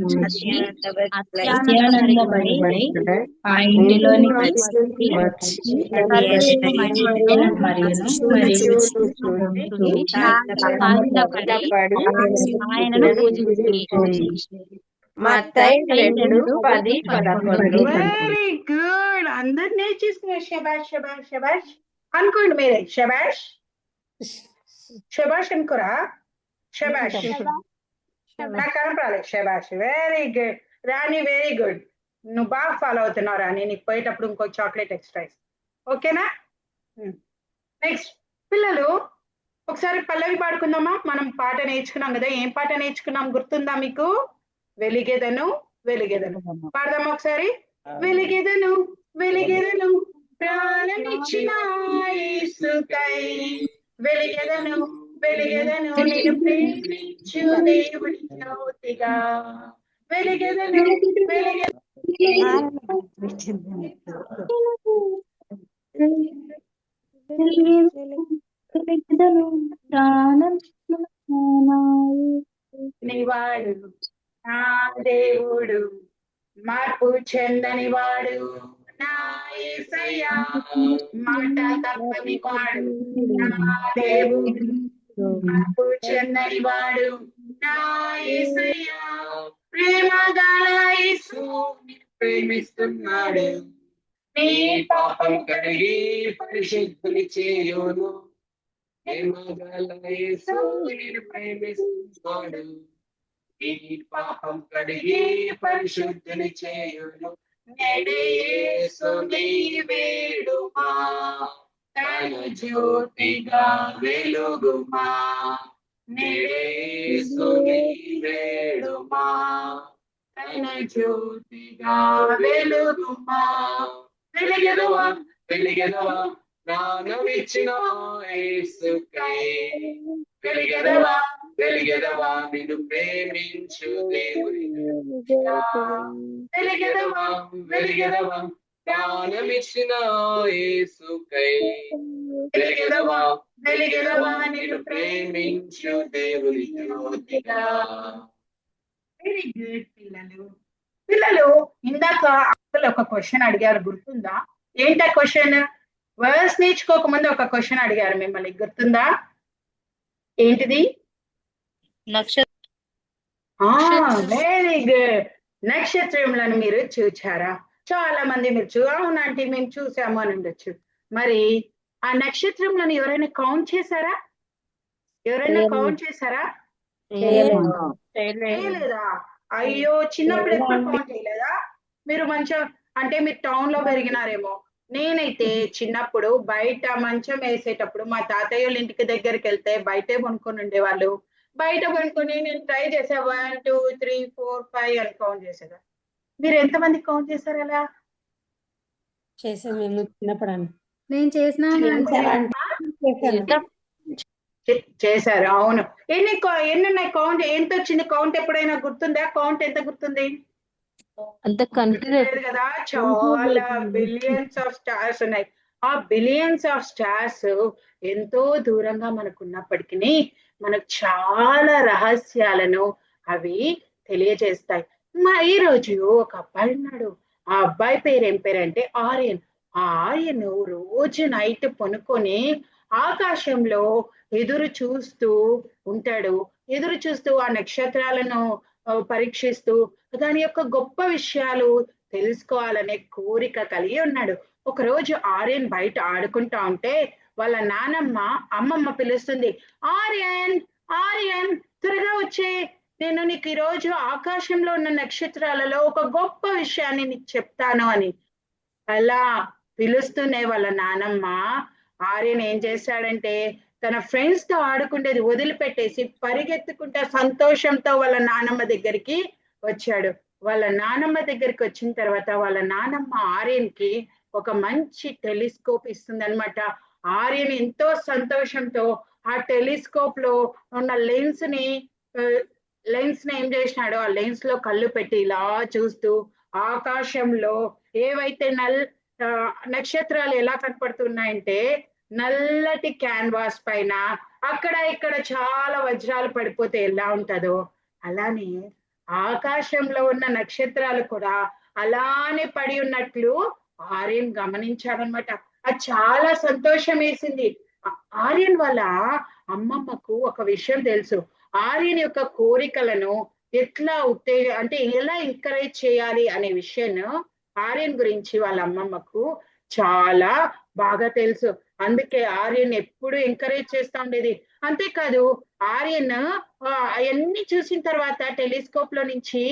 చూచి అత్యానందపడి ఆ ఇంటిలోనికి వచ్చి ఆయనను పూజించి మత్తయి 2:10-11. Very good. అందరు నేర్చేసుకున్నారు. శబాష్ శబాష్ శబాష్ అనుకోండి మీరే. శబాష్ శబాష్ అనుకోరా? శబాష్ నాకు కనపడాలి. శబాష్. వెరీ గుడ్ రాణి, వెరీ గుడ్. నువ్వు బాగా ఫాలో అవుతున్నావు రాణి. నీకు పోయేటప్పుడు ఇంకో చాక్లెట్ ఎక్స్ట్రా. ఓకేనా? నెక్స్ట్ పిల్లలు ఒకసారి పల్లవి పాడుకుందామా? మనం పాట నేర్చుకున్నాం కదా. ఏం పాట నేర్చుకున్నాం గుర్తుందా మీకు? వెలిగెదను వెలిగెదను పాడదామా ఒకసారి? వెలిగెదను వెలిగెదను ప్రాణమిచ్చిన యేసుకై, వెలిగెదను వెలిగెదను నిన్ను ప్రేమించు దేవుని జ్యోతిగా, వెలిగెదను నివాడు నా దేవుడు, మార్పు చెందని వాడు నా యేసయ్యా, మాట తప్పని వాడు నా దేవుడు, మార్పు చెందని వాడు నా యేసయ్యా, ప్రేమ గల యేసు నిన్ను ప్రేమిస్తున్నాడు, నీ పాపం కడిగి పరిశుద్ధుని చేయును, ప్రేమ గల యేసు నిన్ను ప్రేమిస్తున్నాడు, నీ పాపం కడిగి పరిశుద్ధుని చేయును, నేడే యేసుని వేడుమా, తన జ్యోతిగా వెలుగుమా, నేడే యేసుని వేడుమా, తన జ్యోతిగా వెలుగుమా, వెలిగెదవా వెలిగెదవా ప్రాణమిచ్చిన యేసుకై, వెలిగెదవా వెలిగెదవా నిన్ను ప్రేమించు దేవుని జ్యోతిగా, వెలిగెదవా వెలిగెదవా ప్రాణమిచ్చిన యేసుకై, వెలిగెదవా వెలిగెదవా నిన్ను ప్రేమించు దేవుని జ్యోతిగా. వెరీ గుడ్ పిల్లలు. పిల్లలు ఇందాక అసలు ఒక క్వశ్చన్ అడిగారు గుర్తుందా? ఏంటా క్వశ్చన్? వర్స్ నేర్చుకోకముందు ఒక క్వశ్చన్ అడిగారు మిమ్మల్ని, గుర్తుందా? ఏంటిది? Very good. నక్షత్రములను మీరు చూచారా? చాలా మంది మీరు అవునంటే మేము చూసాము అని ఉండొచ్చు. మరి ఆ నక్షత్రములను ఎవరైనా కౌంట్ చేశారా? ఎవరైనా కౌంట్ చేశారా? చేయలేదా? అయ్యో, చిన్నప్పుడు ఎప్పుడు కౌంట్ చేయలేదా? మీరు మంచిగా అంటే మీరు టౌన్ లో పెరిగినారేమో. నేనైతే చిన్నప్పుడు బయట మంచం వేసేటప్పుడు మా తాతయ్య వాళ్ళ ఇంటికి దగ్గరికి వెళ్తే బయటే కొనుక్కొని ఉండేవాళ్ళు. బయట కొనుక్కొని నేను ట్రై చేసా 1 2 3 4 5 అని కౌంట్ చేసేదా. మీరు ఎంతమంది కౌంట్ చేశారు అలా? చేశారు. అవును. ఎన్ని ఉన్నాయి కౌంట్? ఎంత వచ్చింది కౌంట్? ఎప్పుడైనా గుర్తుందా? కౌంట్ ఎంత గుర్తుంది కదా? చాలా బిలియన్స్ ఆఫ్ స్టార్స్ ఉన్నాయి. ఆ బిలియన్స్ ఆఫ్ స్టార్స్ ఎంతో దూరంగా మనకు ఉన్నప్పటికీ మనకు చాలా రహస్యాలను అవి తెలియజేస్తాయి. ఈ రోజు ఒక అబ్బాయి ఉన్నాడు. ఆ అబ్బాయి పేరు ఏం పేరంటే ఆర్యన్. ఆ ఆర్యన్ రోజు నైట్ పనుకొని ఆకాశంలో ఎదురు చూస్తూ ఉంటాడు. ఎదురు చూస్తూ ఆ నక్షత్రాలను పరీక్షిస్తూ దాని యొక్క గొప్ప విషయాలు తెలుసుకోవాలనే కోరిక కలిగి ఉన్నాడు. ఒకరోజు ఆర్యన్ బయట ఆడుకుంటా ఉంటే వాళ్ళ నానమ్మ అమ్మమ్మ పిలుస్తుంది, ఆర్యన్ ఆర్యన్ త్వరగా వచ్చే, నేను నీకు ఈరోజు ఆకాశంలో ఉన్న నక్షత్రాలలో ఒక గొప్ప విషయాన్ని నీకు చెప్తాను అని. అలా పిలుస్తూనే వాళ్ళ నానమ్మ ఆర్యన్ ఏం చేశాడంటే తన ఫ్రెండ్స్ తో ఆడుకుండేది వదిలిపెట్టేసి పరిగెత్తుకుంటా సంతోషంతో వాళ్ళ నానమ్మ దగ్గరికి వచ్చాడు. వాళ్ళ నానమ్మ దగ్గరికి వచ్చిన తర్వాత వాళ్ళ నానమ్మ ఆర్యన్ కి ఒక మంచి టెలిస్కోప్ ఇస్తుంది అనమాట. ఆర్యన్ ఎంతో సంతోషంతో ఆ టెలిస్కోప్ లో ఉన్న లెన్స్ ని ఏం చేసినాడు, ఆ లెన్స్ లో కళ్ళు పెట్టి ఇలా చూస్తూ ఆకాశంలో ఏవైతే నక్షత్రాలు ఎలా కనపడుతున్నాయంటే నల్లటి క్యాన్వాస్ పైన అక్కడ ఇక్కడ చాలా వజ్రాలు పడిపోతే ఎలా ఉంటుందో అలానే ఆకాశంలో ఉన్న నక్షత్రాలు కూడా అలానే పడి ఉన్నట్లు ఆర్యన్ గమనించాడనమాట. అది చాలా సంతోషం వేసింది. ఆర్యన్ వాళ్ళ అమ్మమ్మకు ఒక విషయం తెలుసు, ఆర్యన్ యొక్క కోరికలను ఎట్లా అంటే ఎలా ఎంకరేజ్ చేయాలి అనే విషయాన్ని ఆర్యన్ గురించి వాళ్ళ అమ్మమ్మకు చాలా బాగా తెలుసు. అందుకే ఆర్యన్ ఎప్పుడు ఎంకరేజ్ చేస్తా ఉండేది. అంతేకాదు ఆర్యన్ అవన్నీ చూసిన తర్వాత టెలిస్కోప్ లో నుంచి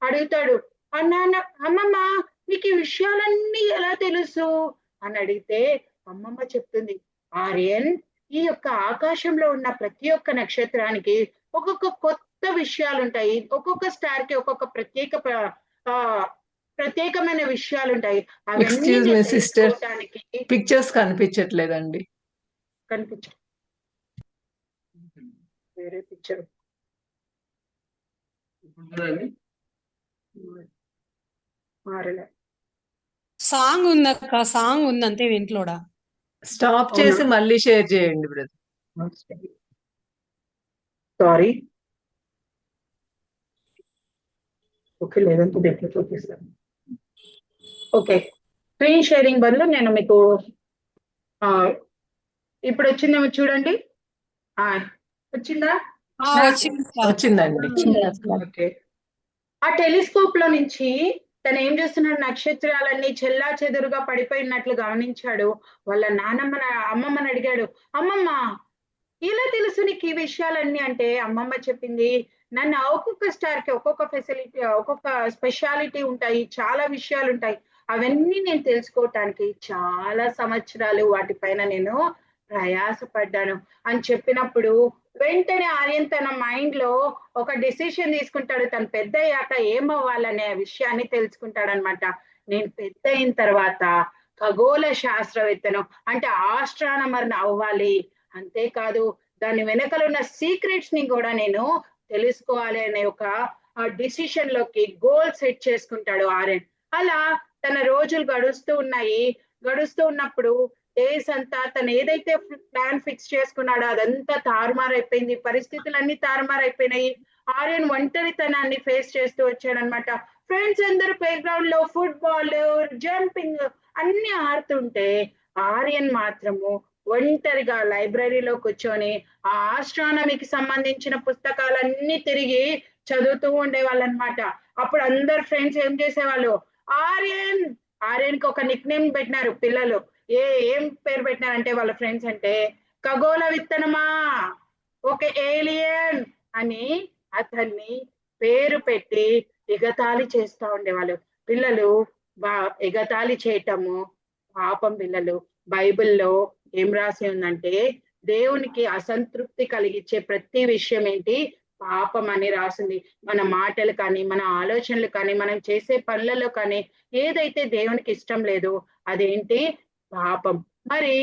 అడుగుతాడు, అమ్మమ్మ మీకు ఈ విషయాలన్నీ ఎలా తెలుసు అని అడిగితే అమ్మమ్మ చెప్తుంది, ఆర్యన్ ఈ యొక్క ఆకాశంలో ఉన్న ప్రతి ఒక్క నక్షత్రానికి ఒక్కొక్క కొత్త విషయాలు ఉంటాయి, ఒక్కొక్క స్టార్ కి ఒక్కొక్క ప్రత్యేకమైన విషయాలు ఉంటాయి. ఎక్స్క్యూజ్ మీ సిస్టర్, పిక్చర్స్ కనిపించట్లేదండి. వేరే పిక్చర్ సాంగ్ ఉందక్క, సాంగ్ ఉంది అంతే దీంట్లోడా. స్టాప్ చేసి మళ్ళీ షేర్ చేయండి బ్రదర్. సారీ, ఓకే లేదంటే దగ్గర చూపిస్తాను. ఓకే, స్క్రీన్ షేరింగ్ బదులు నేను మీకు ఇప్పుడు వచ్చిందేమో చూడండి. వచ్చిందా? వచ్చిందండి. ఓకే, ఆ టెలిస్కోప్ లో నుంచి తను ఏం చేస్తున్నాడు, నక్షత్రాలన్నీ చెల్లా చెదురుగా పడిపోయినట్లు గమనించాడు. వాళ్ళ అమ్మమ్మని అడిగాడు, అమ్మమ్మ ఇలా తెలుసు నీకు ఈ విషయాలన్నీ అంటే అమ్మమ్మ చెప్పింది, నన్ను ఒక్కొక్క స్టార్ కి ఒక్కొక్క ఫెసిలిటీ ఒక్కొక్క స్పెషాలిటీ ఉంటాయి, చాలా విషయాలు ఉంటాయి, అవన్నీ నేను తెలుసుకోవటానికి చాలా సంవత్సరాలు వాటిపైన నేను ప్రయాసపడ్డాను అని చెప్పినప్పుడు వెంటనే ఆర్యన్ తన మైండ్ లో ఒక డెసిషన్ తీసుకుంటాడు. తను పెద్ద అయ్యాక ఏమవ్వాలనే విషయాన్ని తెలుసుకుంటాడు అనమాట. నేను పెద్ద అయిన తర్వాత ఖగోళ శాస్త్రవేత్తను అంటే ఆస్ట్రానమర్ని అవ్వాలి, అంతేకాదు దాని వెనకలు ఉన్న సీక్రెట్స్ ని కూడా నేను తెలుసుకోవాలి అనే ఒక డిసిషన్ లోకి గోల్ సెట్ చేసుకుంటాడు ఆర్యన్. అలా తన రోజులు గడుస్తూ ఉన్నప్పుడు డేస్ అంతా తను ఏదైతే ప్లాన్ ఫిక్స్ చేసుకున్నాడో అదంతా తారుమారైపోయింది, పరిస్థితులన్నీ తారుమారైపోయినాయి. ఆర్యన్ ఒంటరితనాన్ని ఫేస్ చేస్తూ వచ్చాడనమాట. ఫ్రెండ్స్ అందరూ ప్లే గ్రౌండ్ లో ఫుట్బాల్, జంపింగ్ అన్ని ఆడుతుంటే ఆర్యన్ మాత్రము ఒంటరిగా లైబ్రరీలో కూర్చొని ఆ ఆస్ట్రానమీకి సంబంధించిన పుస్తకాలన్నీ తిరిగి చదువుతూ ఉండేవాళ్ళు అనమాట. అప్పుడు అందరు ఫ్రెండ్స్ ఏం చేసేవాళ్ళు, ఆర్యన్ కి ఒక నిక్ నేమ్ పెట్టినారు పిల్లలు. ఏం పేరు పెట్టినారంటే వాళ్ళ ఫ్రెండ్స్ అంటే ఖగోళ విత్తనమా, ఒక ఏలియన్ అని అతన్ని పేరు పెట్టి ఎగతాళి చేస్తా ఉండేవాళ్ళు. పిల్లలు ఎగతాళి చేయటము పాపం. పిల్లలు బైబిల్లో ఏం రాసి ఉందంటే దేవునికి అసంతృప్తి కలిగించే ప్రతి విషయం ఏంటి, పాపం అని రాసింది. మన మాటలు కానీ మన ఆలోచనలు కానీ మనం చేసే పనులలో కానీ ఏదైతే దేవునికి ఇష్టం లేదో అదేంటి, పాపం. మరి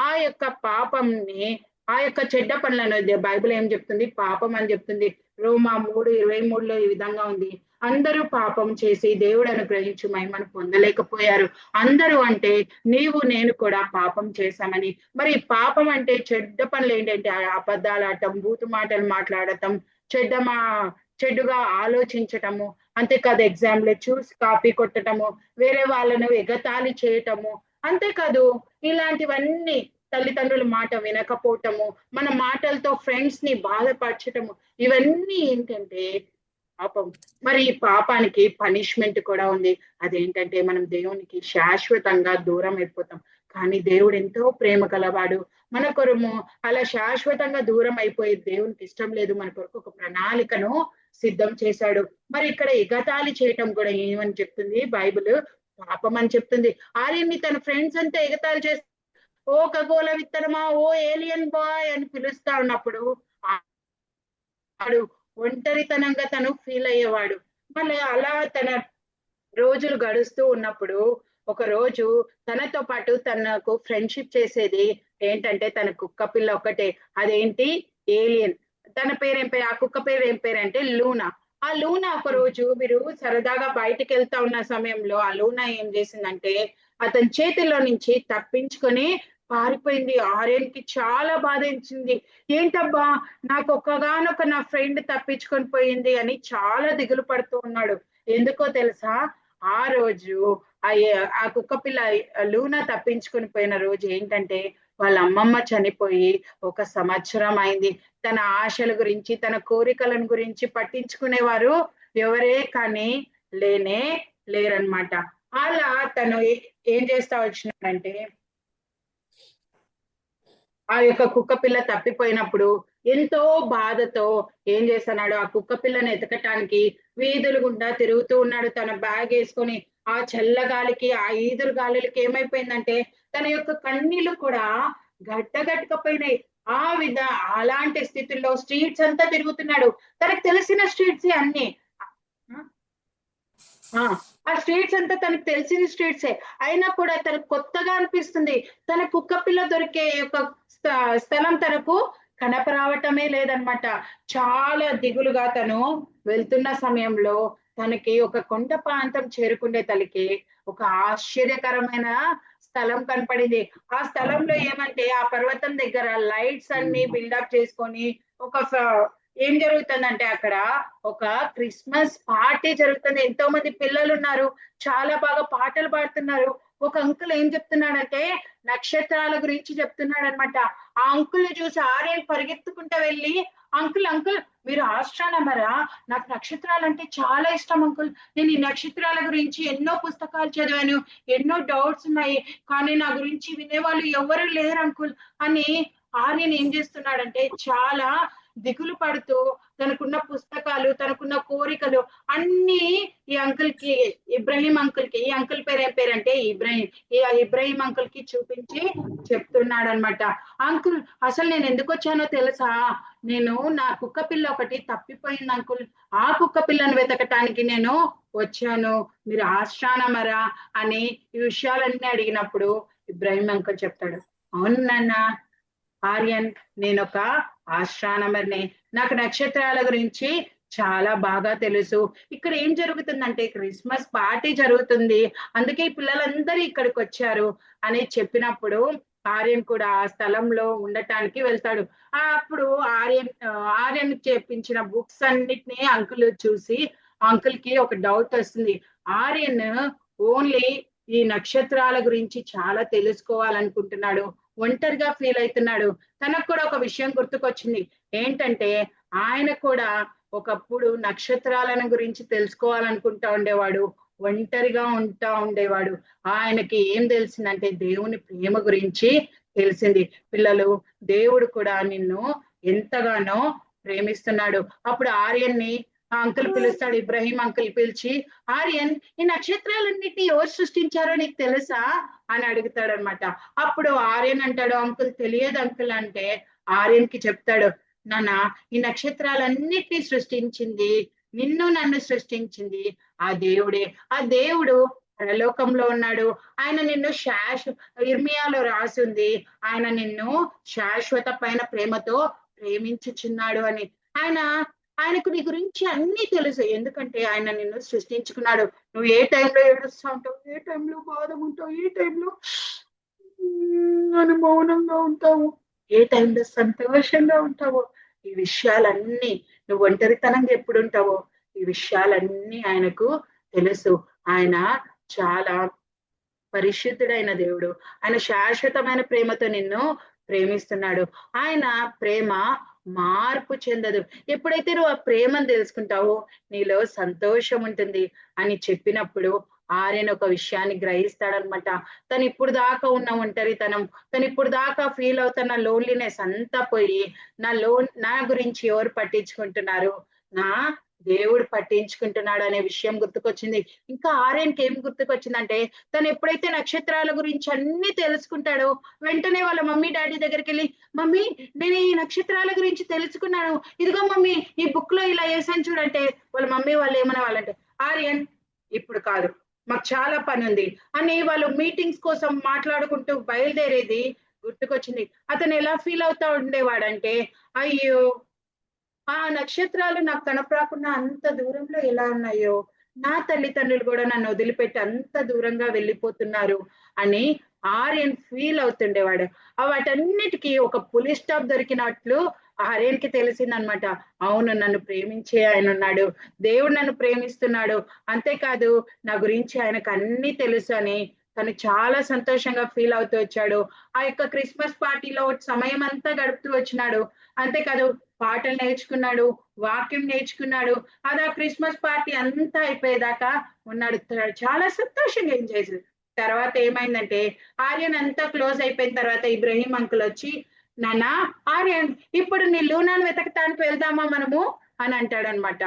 ఆ యొక్క పాపంని ఆ యొక్క చెడ్డ పనులను బైబిల్ ఏం చెప్తుంది, పాపం అని చెప్తుంది. రోమా 3:23లో ఈ విధంగా ఉంది, అందరూ పాపం చేసి దేవుడు అనుగ్రహించు మహిమను పొందలేకపోయారు. అందరూ అంటే నీవు నేను కూడా పాపం చేశామని. మరి పాపం అంటే చెడ్డ పనులు ఏంటంటే అబద్ధాలు ఆడటం, బూతు మాటలు మాట్లాడటం, చెడ్డుగా ఆలోచించటము, అంతేకాదు ఎగ్జామ్ లో చూసి కాపీ కొట్టటము, వేరే వాళ్ళను ఎగతాళి చేయటము, అంతేకాదు ఇలాంటివన్నీ తల్లిదండ్రుల మాట వినకపోవటము, మన మాటలతో ఫ్రెండ్స్ ని బాధపరచటము, ఇవన్నీ ఏంటంటే పాపం. మరి ఈ పాపానికి పనిష్మెంట్ కూడా ఉంది. అదేంటంటే మనం దేవునికి శాశ్వతంగా దూరం అయిపోతాం. కానీ దేవుడు ఎంతో ప్రేమ గలవాడు, మన కొరము అలా శాశ్వతంగా దూరం అయిపోయి దేవునికి ఇష్టం లేదు, మన కొరకు ఒక ప్రణాళికను సిద్ధం చేశాడు. మరి ఇక్కడ ఎగతాళి చేయటం కూడా ఏమని చెప్తుంది బైబిల్, పాపం అని చెప్తుంది. ఆర్యన్ని తన ఫ్రెండ్స్ అంతా ఎగతాళి చేస్తే ఓ ఖగోళ విత్తనమా, ఓ ఏలియన్ బాయ్ అని పిలుస్తా ఉన్నప్పుడు వాడు ఒంటరితనంగా తను ఫీల్ అయ్యేవాడు. మళ్ళీ అలా తన రోజులు గడుస్తూ ఉన్నప్పుడు ఒక రోజు తనతో పాటు తనకు ఫ్రెండ్షిప్ చేసేది ఏంటంటే తన కుక్క పిల్ల ఒకటే. అదేంటి? ఏలియన్. తన పేరేం పేరు, ఆ కుక్క పేరు ఏం పేరు అంటే లూనా. ఆ లూనా ఒక రోజు వీరు సరదాగా బయటికి వెళ్తా ఉన్న సమయంలో ఆ లూనా ఏం చేసిందంటే అతని చేతిలో నుంచి తప్పించుకొని పారిపోయింది. ఆర్యన్కి చాలా బాధించింది. ఏంటబ్బా, నాకు ఒక్కగానొక నా ఫ్రెండ్ తప్పించుకొని పోయింది అని చాలా దిగులు పడుతూ ఉన్నాడు. ఎందుకో తెలుసా, ఆ రోజు ఆ కుక్క పిల్ల లూనా తప్పించుకొని పోయిన రోజు ఏంటంటే వాళ్ళ అమ్మమ్మ చనిపోయి 1 సంవత్సరం అయింది. తన ఆశల గురించి తన కోరికలను గురించి పట్టించుకునేవారు ఎవరే కానీ లేనే లేరనమాట. అలా తను ఏం చేస్తా వచ్చినాడంటే ఆ యొక్క కుక్క పిల్ల తప్పిపోయినప్పుడు ఎంతో బాధతో ఏం చేస్తున్నాడు, ఆ కుక్క పిల్లని ఎతకటానికి వీధులు గుండా తిరుగుతూ ఉన్నాడు. తన బ్యాగ్ వేసుకొని ఆ చల్లగాలికి ఆ ఈదురు గాలులకి ఏమైపోయిందంటే తన యొక్క కన్నీళ్లు కూడా గడ్డగట్టుకపోయినాయి. అలాంటి స్థితిలో స్ట్రీట్స్ అంతా తిరుగుతున్నాడు. తనకు తెలిసిన స్ట్రీట్స్ అన్ని ఆ స్ట్రీట్స్ అంతా తనకు తెలిసిన స్ట్రీట్సే అయినా కూడా తనకు కొత్తగా అనిపిస్తుంది. తన కుక్క పిల్ల దొరికే యొక్క స్థలం తనకు కనపరావటమే లేదనమాట. చాలా దిగులుగా తను వెళ్తున్న సమయంలో తనకి ఒక కొండ ప్రాంతం చేరుకునే తలకి ఒక ఆశ్చర్యకరమైన స్థలం కనపడింది. ఆ స్థలంలో ఏమంటే ఆ పర్వతం దగ్గర లైట్స్ అన్ని బిల్డప్ చేసుకొని ఏం జరుగుతుందంటే అక్కడ ఒక క్రిస్మస్ పార్టీ జరుగుతుంది. ఎంతో మంది పిల్లలు ఉన్నారు, చాలా బాగా పాటలు పాడుతున్నారు. ఒక అంకుల్ ఏం చెప్తున్నాడంటే నక్షత్రాల గురించి చెప్తున్నాడు అనమాట. ఆ అంకుల్ ని చూసి ఆర్యన్ పరిగెత్తుకుంటూ వెళ్ళి, అంకుల్ అంకుల్ మీరు ఆస్ట్రానమరా? నాకు నక్షత్రాలు అంటే చాలా ఇష్టం అంకుల్. నేను ఈ నక్షత్రాల గురించి ఎన్నో పుస్తకాలు చదివాను, ఎన్నో డౌట్స్ ఉన్నాయి, కానీ నా గురించి వినేవాళ్ళు ఎవరు లేరు అంకుల్ అని ఆర్యన్ ఏం చేస్తున్నాడంటే చాలా దిగులు పడుతూ తనకున్న పుస్తకాలు తనకున్న కోరికలు అన్ని ఈ అంకుల్ కి, ఇబ్రహీం అంకుల్ కి, ఈ అంకుల్ పేరు ఏం పేరంటే ఇబ్రహీం అంకుల్ కి చూపించి చెప్తున్నాడు అనమాట. అంకుల్ అసలు నేను ఎందుకు వచ్చానో తెలుసా, నేను నా కుక్క పిల్ల ఒకటి తప్పిపోయింది అంకుల్, ఆ కుక్క పిల్లను వెతకటానికి నేను వచ్చాను, మీరు ఆస్ట్రానమరా అని ఈ విషయాలన్నీ అడిగినప్పుడు ఇబ్రహీం అంకుల్ చెప్తాడు, అవును నాన్న ఆర్యన్, నేను ఒక ఆస్ట్రానమర్ని, నాకు నక్షత్రాల గురించి చాలా బాగా తెలుసు. ఇక్కడ ఏం జరుగుతుందంటే క్రిస్మస్ పార్టీ జరుగుతుంది, అందుకే ఈ పిల్లలందరూ ఇక్కడికి వచ్చారు అని చెప్పినప్పుడు ఆర్యన్ కూడా ఆ స్థలంలో ఉండటానికి వెళ్తాడు. అప్పుడు ఆర్యన్ చెప్పించిన బుక్స్ అన్నిటినీ అంకుల్ చూసి అంకుల్ కి ఒక డౌట్ వస్తుంది. ఆర్యన్ ఓన్లీ ఈ నక్షత్రాల గురించి చాలా తెలుసుకోవాలనుకుంటున్నాడు, ఒంటరిగా ఫీల్ అవుతున్నాడు. తనకు కూడా ఒక విషయం గుర్తుకొచ్చింది, ఏంటంటే ఆయన కూడా ఒకప్పుడు నక్షత్రాలను గురించి తెలుసుకోవాలనుకుంటా ఉండేవాడు, ఒంటరిగా ఉండేవాడు. ఆయనకి ఏం తెలిసిందంటే దేవుని ప్రేమ గురించి తెలిసింది. పిల్లలు, దేవుడు కూడా నిన్ను ఎంతగానో ప్రేమిస్తున్నాడు. అప్పుడు ఆర్యన్ని అంకుల్ పిలుస్తాడు, ఇబ్రహీం అంకుల్ పిలిచి, ఆర్యన్ ఈ నక్షత్రాలన్నిటిని ఎవరు సృష్టించారో నీకు తెలుసా అని అడుగుతాడు అనమాట. అప్పుడు ఆర్యన్ అంటాడు, అంకుల్ తెలియదు అంకుల్ అంటే ఆర్యన్ కి చెప్తాడు, నాన్న ఈ నక్షత్రాలన్నిటినీ సృష్టించింది, నిన్ను నన్ను సృష్టించింది ఆ దేవుడే. ఆ దేవుడు పరలోకంలో ఉన్నాడు, ఆయన నిన్ను ఇర్మియాలో రాసింది, ఆయన నిన్ను శాశ్వత పైన ప్రేమతో ప్రేమించుచున్నాడు అని. ఆయనకు నీ గురించి అన్ని తెలుసు, ఎందుకంటే ఆయన నిన్ను సృష్టించుకున్నాడు. నువ్వు ఏ టైంలో ఏడుస్తూ ఉంటావు, ఏ టైంలో బాధ ఉంటావు, ఏ టైంలో మౌనంగా ఉంటావు, ఏ టైంలో సంతోషంగా ఉంటావో, ఈ విషయాలన్నీ నువ్వు ఒంటరితనంగా ఎప్పుడు ఉంటావో ఈ విషయాలన్నీ ఆయనకు తెలుసు. ఆయన చాలా పరిశుద్ధుడైన దేవుడు, ఆయన శాశ్వతమైన ప్రేమతో నిన్ను ప్రేమిస్తున్నాడు. ఆయన ప్రేమ మార్పు చెందదు. ఎప్పుడైతే నువ్వు ఆ ప్రేమను తెలుసుకుంటావో నీలో సంతోషం ఉంటుంది అని చెప్పినప్పుడు ఆర్యన్ ఒక విషయాన్ని గ్రహిస్తాడనమాట. తను ఇప్పుడు దాకా ఉన్న ఒంటరితనం, తను ఇప్పుడు దాకా ఫీల్ అవుతున్న లోన్లీనెస్ అంతా పోయి నా గురించి ఎవరు పట్టించుకుంటున్నారు, నా దేవుడు పట్టించుకుంటున్నాడు అనే విషయం గుర్తుకొచ్చింది. ఇంకా ఆర్యన్కి ఏం గుర్తుకొచ్చిందంటే, తను ఎప్పుడైతే నక్షత్రాల గురించి అన్ని తెలుసుకుంటాడో వెంటనే వాళ్ళ మమ్మీ డాడీ దగ్గరికి వెళ్ళి, మమ్మీ నేను ఈ నక్షత్రాల గురించి తెలుసుకున్నాను, ఇదిగో మమ్మీ ఈ బుక్ లో ఇలా వేసాను చూడంటే, వాళ్ళ మమ్మీ వాళ్ళు ఏమన్నా వాళ్ళంటే, ఆర్యన్ ఇప్పుడు కాదు, మాకు చాలా పని ఉంది అని వాళ్ళు మీటింగ్స్ కోసం మాట్లాడుకుంటూ బయలుదేరేది గుర్తుకొచ్చింది. అతను ఎలా ఫీల్ అవుతా ఉండేవాడంటే, అయ్యో ఆ నక్షత్రాలు నాకు కనపరాకుండా అంత దూరంలో ఎలా ఉన్నాయో, నా తల్లిదండ్రులు కూడా నన్ను వదిలిపెట్టి అంత దూరంగా వెళ్ళిపోతున్నారు అని ఆర్యన్ ఫీల్ అవుతుండేవాడు. వాటన్నిటికీ ఒక పులి స్టాప్ దొరికినట్లు ఆర్యన్కి తెలిసిందనమాట. అవును, నన్ను ప్రేమించే ఆయన ఉన్నాడు, దేవుడు నన్ను ప్రేమిస్తున్నాడు, అంతేకాదు నా గురించి ఆయనకు అన్ని తెలుసు అని తను చాలా సంతోషంగా ఫీల్ అవుతూ వచ్చాడు. ఆ యొక్క క్రిస్మస్ పార్టీలో సమయం అంతా గడుపుతూ వచ్చినాడు. అంతేకాదు పాటలు నేర్చుకున్నాడు, వాక్యం నేర్చుకున్నాడు. అది ఆ క్రిస్మస్ పార్టీ అంతా అయిపోయేదాకా ఉన్నాడు. చాలా సంతోషంగా ఎంజాయ్ చేశాడు. తర్వాత ఏమైందంటే, ఆర్యన్ అంతా క్లోజ్ అయిపోయిన తర్వాత ఇబ్రహీం అంకుల్ వచ్చి, నానా ఆర్యన్ ఇప్పుడు నీ లూనాను వెతకటానికి వెళ్దామా మనము అని అంటాడనమాట.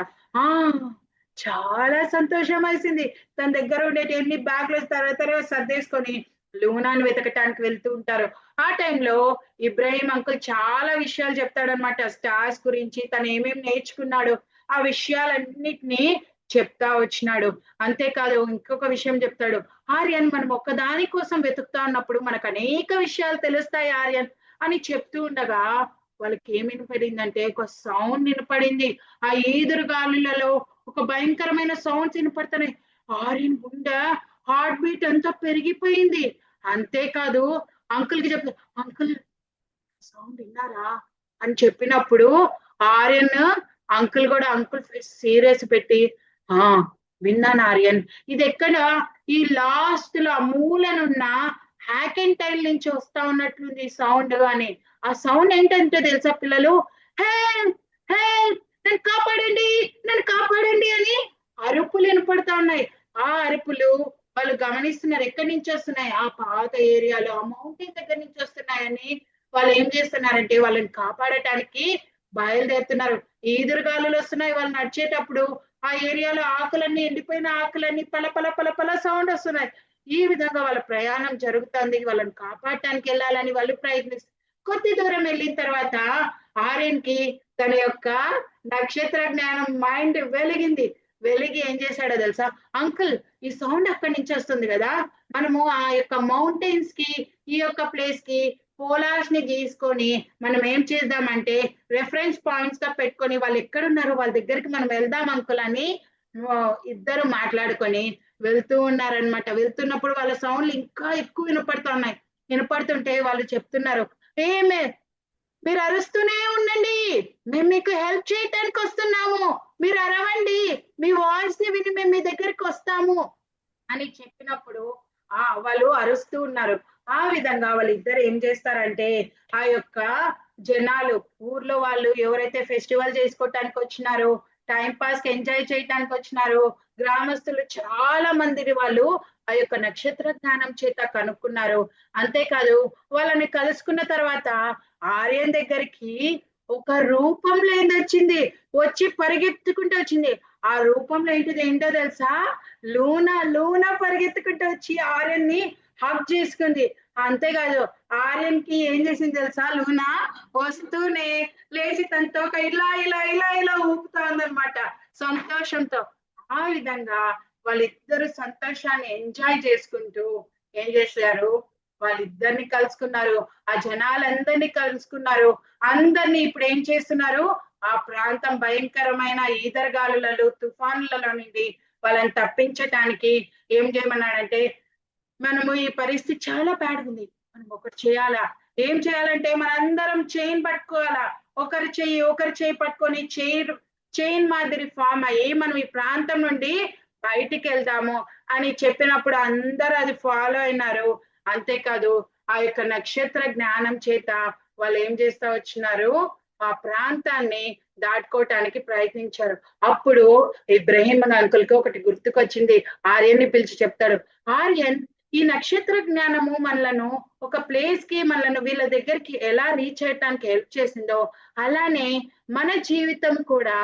చాలా సంతోషం వేసింది. తన దగ్గర ఉండేటి ఎన్ని బ్యాగ్లు తర్వాత సర్దేసుకొని లూనాను వెతకటానికి వెళ్తూ ఉంటారు. ఆ టైంలో ఇబ్రహీం అంకుల్ చాలా విషయాలు చెప్తాడనమాట. స్టార్స్ గురించి తను ఏమేమి నేర్చుకున్నాడు ఆ విషయాలన్నిటినీ చెప్తా వచ్చినాడు. అంతేకాదు ఇంకొక విషయం చెప్తాడు, ఆర్యన్ మనం ఒక్కదాని కోసం వెతుకుతా ఉన్నప్పుడు మనకు అనేక విషయాలు తెలుస్తాయి ఆర్యన్ అని చెప్తూ ఉండగా వాళ్ళకి ఏం వినపడిందంటే, ఒక సౌండ్ వినపడింది. ఆ ఈదురు గాలులలో ఒక భయంకరమైన సౌండ్స్ వినపడుతున్నాయి. ఆర్యన్ గుండె హార్ట్ బీట్ అంతా పెరిగిపోయింది. అంతేకాదు అంకుల్ కి చెప్తా, అంకుల్ సౌండ్ విన్నారా అని చెప్పినప్పుడు ఆర్యన్ అంకుల్ కూడా అంకుల్ సీరియస్ పెట్టి, విన్నాను ఆర్యన్, ఇది ఎక్కడ ఈ లాస్ట్ లో మూలనున్న హ్యాకెంటైల్ నుంచి వస్తా ఉన్నట్లుంది సౌండ్ అని. ఆ సౌండ్ ఏంటంటే తెలుసా పిల్లలు, హెల్ప్ హెల్ప్, నన్ను కాపాడండి నన్ను కాపాడండి అని అరుపులు వినపడతా ఉన్నాయి. ఆ అరుపులు వాళ్ళు గమనిస్తున్నారు. ఎక్కడి నుంచి వస్తున్నాయి? ఆ పాత ఏరియాలో ఆ మౌంటైన్ దగ్గర నుంచి వస్తున్నాయని వాళ్ళు ఏం చేస్తున్నారంటే వాళ్ళని కాపాడటానికి బయలుదేరుతున్నారు. ఈదురుగాలులు వస్తున్నాయి. వాళ్ళు నడిచేటప్పుడు ఆ ఏరియాలో ఆకులన్నీ ఎండిపోయిన ఆకులన్నీ పల పల పల పల సౌండ్ వస్తున్నాయి. ఈ విధంగా వాళ్ళ ప్రయాణం జరుగుతుంది. వాళ్ళని కాపాడటానికి వెళ్ళాలని వాళ్ళు ప్రయత్నిస్తారు. కొద్ది దూరం వెళ్ళిన తర్వాత ఆర్యన్ కి తన యొక్క నక్షత్ర జ్ఞానం మైండ్ వెలిగింది. వెలిగి ఏం చేశాడో తెలుసా, అంకుల్ ఈ సౌండ్ అక్కడి నుంచి వస్తుంది కదా, మనము ఆ యొక్క మౌంటైన్స్ కి ఈ యొక్క ప్లేస్ కి పోలార్స్ ని గీసుకొని మనం ఏం చేద్దామంటే రెఫరెన్స్ పాయింట్స్ గా పెట్టుకొని వాళ్ళు ఎక్కడున్నారు వాళ్ళ దగ్గరికి మనం వెళ్దాం అంకుల్ అని ఇద్దరు మాట్లాడుకొని వెళ్తూ ఉన్నారనమాట. వెళ్తున్నప్పుడు వాళ్ళ సౌండ్లు ఇంకా ఎక్కువ వినపడుతున్నాయి. వినపడుతుంటే వాళ్ళు చెప్తున్నారు, ఏమే మీరు అరుస్తూనే ఉండండి, మేము మీకు హెల్ప్ చేయటానికి వస్తున్నాము, మీరు అరవండి, మీ వాయిస్ ని విని మేము మీ దగ్గరికి వస్తాము అని చెప్పినప్పుడు వాళ్ళు అరుస్తూ ఉన్నారు. ఆ విధంగా వాళ్ళిద్దరు ఏం చేస్తారంటే ఆ యొక్క జనాలు ఊర్లో వాళ్ళు ఎవరైతే ఫెస్టివల్ చేసుకోవటానికి వచ్చినారో, టైం పాస్ కి ఎంజాయ్ చేయటానికి వచ్చినారో గ్రామస్తులు చాలా మందిని వాళ్ళు ఆ యొక్క నక్షత్ర జ్ఞానం చేత కనుక్కున్నారు. అంతేకాదు వాళ్ళని కలుసుకున్న తర్వాత ఆర్యన్ దగ్గరికి ఒక రూపంలో ఏందొచ్చింది, వచ్చి పరిగెత్తుకుంటూ వచ్చింది. ఆ రూపంలో ఏంటో తెలుసా, లూనా పరిగెత్తుకుంటూ వచ్చి ఆర్యన్ ని హగ్ చేసుకుంది. అంతేకాదు ఆర్యన్ కి ఏం చేసింది తెలుసా, లూనా వస్తూనే లేచి తనతో ఇలా ఇలా ఇలా ఇలా ఊపుతా ఉందన్నమాట సంతోషంతో. ఆ విధంగా వాళ్ళిద్దరు సంతోషాన్ని ఎంజాయ్ చేసుకుంటూ ఏం చేశారు, వాళ్ళిద్దరిని కలుసుకున్నారు. ఆ జనాలందరినీ కలుసుకున్నారు. అందరినీ ఇప్పుడు ఏం చేస్తున్నారు, ఆ ప్రాంతం భయంకరమైన ఈదరగాలులలో తుఫానులలో నుండి వాళ్ళని తప్పించటానికి ఏం చేయమన్నాడంటే, మనము ఈ పరిస్థితి చాలా బ్యాడ్ ఉంది, మనం ఒకటి చేయాలా, ఏం చేయాలంటే మనందరం చైన్ పట్టుకోవాలా, ఒకరి చెయ్యి పట్టుకొని చైన్ మాదిరి ఫామ్ అయ్యి మనం ఈ ప్రాంతం నుండి బయటికి వెళ్దాము అని చెప్పినప్పుడు అందరూ అది ఫాలో అయినారు. అంతేకాదు ఆ యొక్క నక్షత్ర జ్ఞానం చేత వాళ్ళు ఏం చేస్తా వచ్చినారు, ఆ ప్రాంతాన్ని దాటుకోవటానికి ప్రయత్నించారు. అప్పుడు ఇబ్రహీం అంకుల్ కి ఒకటి గుర్తుకొచ్చింది. ఆర్యన్ ని పిలిచి చెప్తాడు, ఆర్యన్ ఈ నక్షత్ర జ్ఞానము మనలను ఒక ప్లేస్ కి మనలను వీళ్ళ దగ్గరికి ఎలా రీచ్ అయ్యటానికి హెల్ప్ చేసిందో అలానే మన జీవితం కూడా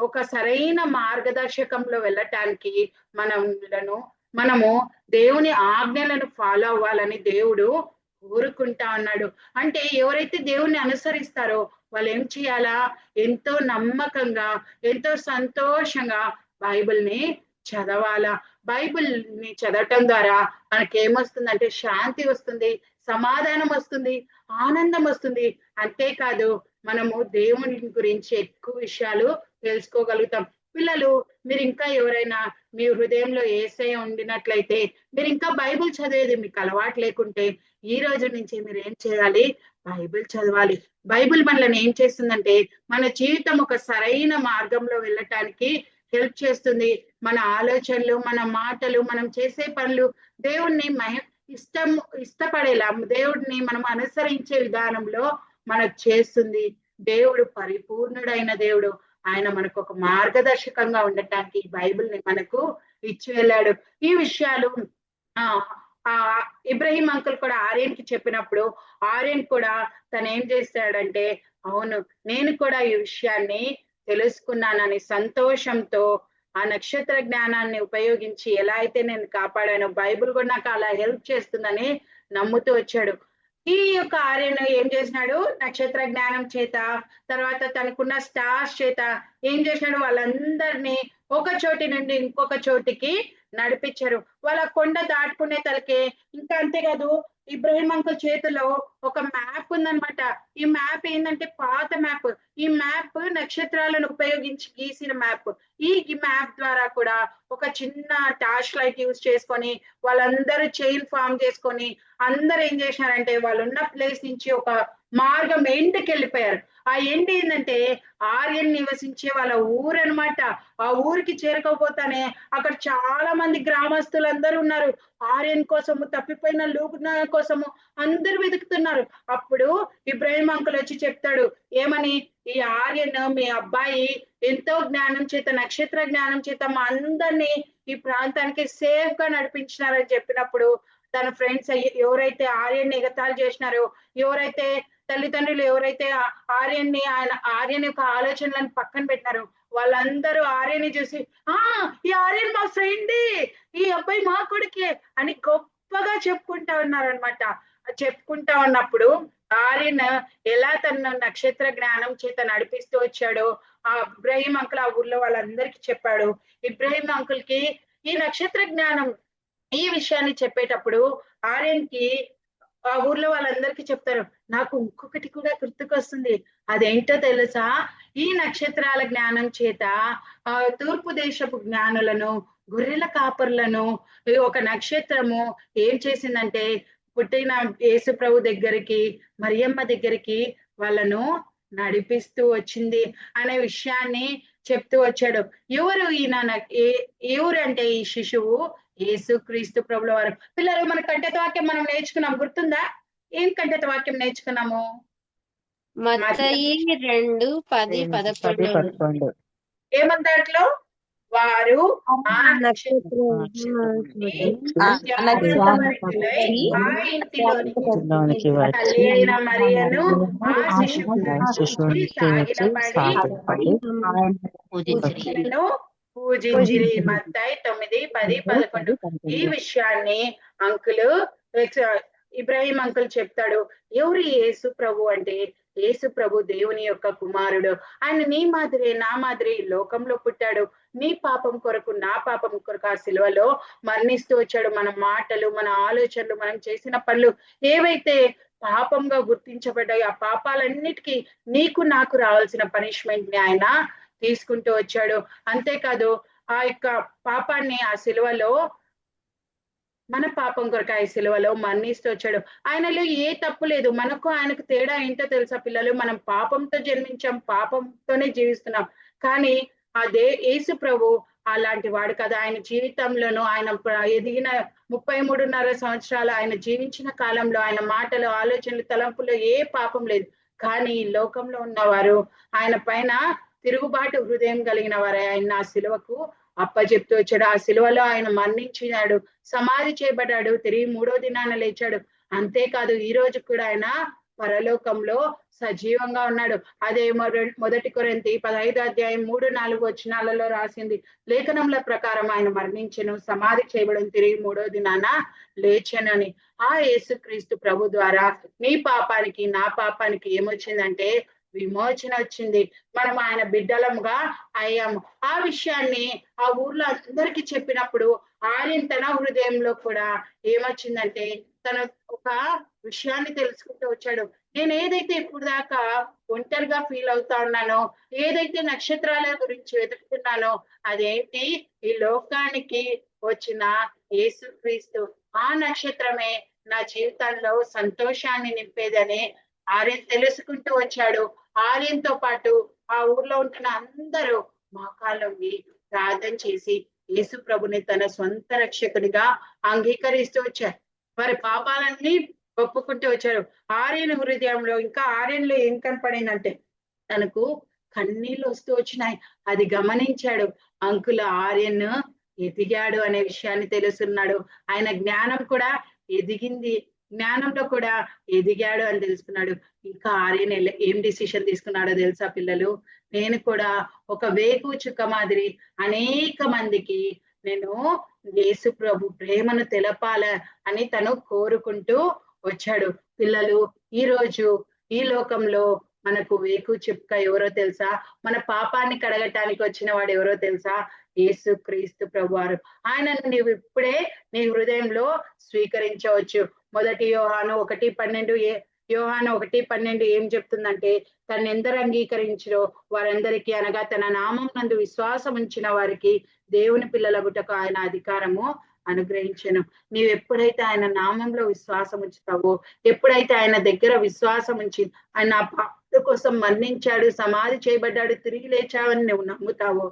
ఒక సరైన మార్గదర్శకంలో వెళ్ళటానికి మనము దేవుని ఆజ్ఞలను ఫాలో అవ్వాలని దేవుడు కోరుకుంటా ఉన్నాడు. అంటే ఎవరైతే దేవుణ్ణి అనుసరిస్తారో వాళ్ళు ఏం చేయాలా? ఎంతో నమ్మకంగా, ఎంతో సంతోషంగా బైబిల్ని చదవాలా. బైబిల్ని చదవటం ద్వారా మనకి ఏమొస్తుందంటే శాంతి వస్తుంది, సమాధానం వస్తుంది, ఆనందం వస్తుంది. అంతేకాదు మనము దేవుని గురించి ఎక్కువ విషయాలు తెలుసుకోగలుగుతాం. పిల్లలు, మీరు ఇంకా ఎవరైనా మీ హృదయంలో యేసయ్య ఉండినట్లయితే, మీరు ఇంకా బైబిల్ చదివేది మీకు అలవాటు లేకుంటే ఈ రోజు నుంచి మీరు ఏం చేయాలి? బైబిల్ చదవాలి. బైబిల్ మనల్ని ఏం చేస్తుందంటే మన జీవితం ఒక సరైన మార్గంలో వెళ్ళటానికి హెల్ప్ చేస్తుంది. మన ఆలోచనలు, మన మాటలు, మనం చేసే పనులు దేవుణ్ణి ఇష్టపడేలా, దేవుడిని మనం అనుసరించే విధానంలో మనకు చేస్తుంది. దేవుడు పరిపూర్ణుడైన దేవుడు. ఆయన మనకు ఒక మార్గదర్శకంగా ఉండటానికి ఈ బైబిల్ని మనకు ఇచ్చి వెళ్ళాడు. ఈ విషయాలు ఇబ్రహీం అంకుల్ కూడా ఆర్యన్కి చెప్పినప్పుడు ఆర్యన్ కూడా తను ఏం చేశాడంటే, అవును నేను కూడా ఈ విషయాన్ని తెలుసుకున్నానని సంతోషంతో ఆ నక్షత్ర జ్ఞానాన్ని ఉపయోగించి ఎలా అయితే నేను కాపాడానో బైబిల్ కూడా నాకు అలా హెల్ప్ చేస్తుందని నమ్ముతూ వచ్చాడు. ఈ యొక్క ఆర్యన్ ఏం చేసినాడు? నక్షత్ర జ్ఞానం చేత, తర్వాత తనకున్న స్టార్స్ చేత ఏం చేసినాడు? వాళ్ళందరినీ ఒక చోటి నుండి ఇంకొక చోటికి నడిపించారు. వాళ్ళ కొండ దాటుకునే తలకే ఇంకా అంతేకాదు, ఇబ్రహీం అంకుల్ చేతిలో ఒక మ్యాప్ ఉందన్నమాట. ఈ మ్యాప్ ఏంటంటే పాత మ్యాప్. ఈ మ్యాప్ నక్షత్రాలను ఉపయోగించి గీసిన మ్యాప్. ఈ మ్యాప్ ద్వారా కూడా ఒక చిన్న టార్చ్ లైట్ యూజ్ చేసుకొని వాళ్ళందరూ చైన్ ఫామ్ చేసుకొని అందరూ ఏం చేసినారంటే వాళ్ళున్న ప్లేస్ నుంచి ఒక మార్గం ఎండ్కి వెళ్ళిపోయారు. ఆ ఎండ్ ఏంటంటే ఆర్యన్ నివసించే వాళ్ళ ఊరు అనమాట. ఆ ఊరికి చేరుకోపోతానే అక్కడ చాలా మంది గ్రామస్తులందరూ ఉన్నారు. ఆర్యన్ కోసము, తప్పిపోయిన లూనా కోసము అందరూ వెతుకుతున్నారు. అప్పుడు ఇబ్రహీం అంకుల్ వచ్చి చెప్తాడు, ఏమని? ఈ ఆర్యన్ మీ అబ్బాయి ఎంతో జ్ఞానం చేత, నక్షత్ర జ్ఞానం చేత మా అందరినీ ఈ ప్రాంతానికి సేఫ్ గా నడిపించినారని చెప్పినప్పుడు తన ఫ్రెండ్స్ ఎవరైతే ఆర్యన్ ఎగతాళి చేసినారో, ఎవరైతే తల్లిదండ్రులు ఎవరైతే ఆర్యన్ యొక్క ఆలోచనలను పక్కన పెట్టినారో వాళ్ళందరూ ఆర్యని చూసి, ఈ ఆర్యన్ మా ఫ్రెండే, ఈ అబ్బాయి మా కొడుకే అని గొప్పగా చెప్పుకుంటా ఉన్నారనమాట. చెప్పుకుంటా ఉన్నప్పుడు ఆర్యన్ ఎలా తన నక్షత్ర జ్ఞానం చేత నడిపిస్తూ వచ్చాడో ఆ ఇబ్రహీం అంకుల్ ఆ ఊర్లో వాళ్ళందరికీ చెప్పాడు. ఇబ్రహీం అంకుల్ కి ఈ నక్షత్ర జ్ఞానం ఈ విషయాన్ని చెప్పేటప్పుడు ఆర్యన్ కి ఆ ఊర్లో వాళ్ళందరికీ చెప్తారు. నాకు ఇంకొకటి కూడా గుర్తుకొస్తుంది. అదేంటో తెలుసా? ఈ నక్షత్రాల జ్ఞానం చేత తూర్పు దేశపు జ్ఞానులను, గొర్రెల కాపర్లను ఒక నక్షత్రము ఏం చేసిందంటే పుట్టిన యేసు ప్రభు దగ్గరికి, మరియమ్మ దగ్గరికి వాళ్ళను నడిపిస్తూ వచ్చింది అనే విషయాన్ని చెప్తూ వచ్చాడు. ఎవరు ఈయన? ఎవరు అంటే ఈ శిశువు యేసు క్రీస్తు ప్రభుల వారు. పిల్లలు, మన కంటెత వాక్యం మనం నేర్చుకున్నాం, గుర్తుందా? ఏం కంటెత వాక్యం నేర్చుకున్నాము? మత్తయి 2:10-11. ఏమందాట్లో? వారు ఆ ఇంటిలోనికి తల్లి అయిన మరియను ఆ శిశువుని సాగిలపడి పూజించిరి. మత్తయి 9:10-11. ఈ విషయాన్ని అంకులు ఇబ్రహీం అంకుల్ చెప్తాడు. ఎవరు యేసు ప్రభు అంటే? యేసు ప్రభు దేవుని యొక్క కుమారుడు. ఆయన నీ మాదిరి నా మాదిరి లోకంలో పుట్టాడు. నీ పాపం కొరకు నా పాపం కొరకు ఆ సిలువలో మరణిస్తూ వచ్చాడు. మన మాటలు, మన ఆలోచనలు, మనం చేసిన పనులు ఏవైతే పాపంగా గుర్తించబడ్డాయి ఆ పాపాలన్నిటికీ నీకు నాకు రావాల్సిన పనిష్మెంట్ ని ఆయన తీసుకుంటూ వచ్చాడు. అంతేకాదు ఆ యొక్క పాపాన్ని ఆ సిలువలో, మన పాపం కొరకు ఆ సిలువలో మరణిస్తూ వచ్చాడు. ఆయనలో ఏ తప్పు లేదు. మనకు ఆయనకు తేడా ఏంటో తెలుసా పిల్లలు? మనం పాపంతో జన్మించాం, పాపంతోనే జీవిస్తున్నాం. కానీ అదే యేసు ప్రభు అలాంటి వాడు కదా. ఆయన జీవితంలోనూ ఆయన ఎదిగిన 33.5 సంవత్సరాలు ఆయన జీవించిన కాలంలో ఆయన మాటలు, ఆలోచనలు, తలంపులో ఏ పాపం లేదు. కానీ ఈ లోకంలో ఉన్నవారు ఆయన పైన తిరుగుబాటు హృదయం కలిగిన వారు ఆయన ఆ సిలువకు అప్పచెప్తూ వచ్చాడు. ఆ సిలువలో ఆయన మరణించినాడు, సమాధి చేయబడ్డాడు, తిరిగి 3వ దినాన లేచాడు. అంతేకాదు ఈ రోజు కూడా ఆయన పరలోకంలో సజీవంగా ఉన్నాడు. అదే మొదటి కొరింథీ 15:3-4 రాసింది. లేఖనముల ప్రకారం ఆయన మరణించెను, సమాధి చేయబడిన, తిరిగి 3వ దినాన లేచెనని. ఆ యేసుక్రీస్తు ప్రభు ద్వారా నీ పాపానికి నా పాపానికి ఏమొచ్చిందంటే విమోచన వచ్చింది. మనం ఆయన బిడ్డలముగా అయ్యాము. ఆ విషయాన్ని ఆ ఊర్లో అందరికీ చెప్పినప్పుడు ఆర్యన్ తన హృదయంలో కూడా ఏమొచ్చిందంటే తన ఒక విషయాన్ని తెలుసుకుంటూ వచ్చాడు. నేను ఏదైతే ఇప్పుడు దాకా ఒంటరిగా ఫీల్ అవుతా ఉన్నానో, ఏదైతే నక్షత్రాల గురించి వెతుకుతున్నానో అదేంటి, ఈ లోకానికి వచ్చిన యేసుక్రీస్తు. ఆ నక్షత్రమే నా జీవితంలో సంతోషాన్ని నింపేదని ఆర్యన్ తెలుసుకుంటూ వచ్చాడు. ఆర్యన్తో పాటు ఆ ఊర్లో ఉంటున్న అందరూ మోకాళ్ళొంగి ప్రార్థన చేసి యేసు ప్రభుని తన సొంత రక్షకుడిగా అంగీకరిస్తూ వచ్చారు. వారి పాపాలన్నీ ఒప్పుకుంటూ వచ్చారు. ఆర్యన్ హృదయంలో, ఇంకా ఆర్యన్లో ఏం కనపడిందంటే తనకు కన్నీళ్ళు వస్తూ వచ్చినాయి. అది గమనించాడు. అంకుల ఆర్యన్ ఎదిగాడు అనే విషయాన్ని తెలుసుకున్నాడు. ఆయన జ్ఞానం కూడా ఎదిగింది, జ్ఞానంలో కూడా ఎదిగాడు అని తెలుసుకున్నాడు. ఇంకా ఆర్యన్ ఏం డిసిషన్ తీసుకున్నాడో తెలుసా పిల్లలు? నేను కూడా ఒక వేకు చుక్క మాదిరి అనేక మందికి నేను యేసు ప్రభు ప్రేమను తెలపాల అని తను కోరుకుంటూ వచ్చాడు. పిల్లలు, ఈ రోజు ఈ లోకంలో మనకు వేకు చుక్క ఎవరో తెలుసా? మన పాపాన్ని కడగటానికి వచ్చిన వాడు ఎవరో తెలుసా? యేసు క్రీస్తు ప్రభువారు. ఆయనను నీవు ఇప్పుడే నీ హృదయంలో స్వీకరించవచ్చు. మొదటి యోహాను 1:12 యోహాను 1:12 ఏం చెప్తుందంటే, తను ఎందరు అంగీకరించిరో వారందరికీ, అనగా తన నామం నందు విశ్వాసం ఉంచిన వారికి దేవుని పిల్లలగుటకు ఆయన అధికారము అనుగ్రహించను. నీవు ఎప్పుడైతే ఆయన నామంలో విశ్వాసం ఉంచుతావో, ఎప్పుడైతే ఆయన దగ్గర విశ్వాసం ఉంచి ఆయన నా పాప కోసం మరణించాడు, సమాధి చేయబడ్డాడు, తిరిగి లేచావని నువ్వు నమ్ముతావో,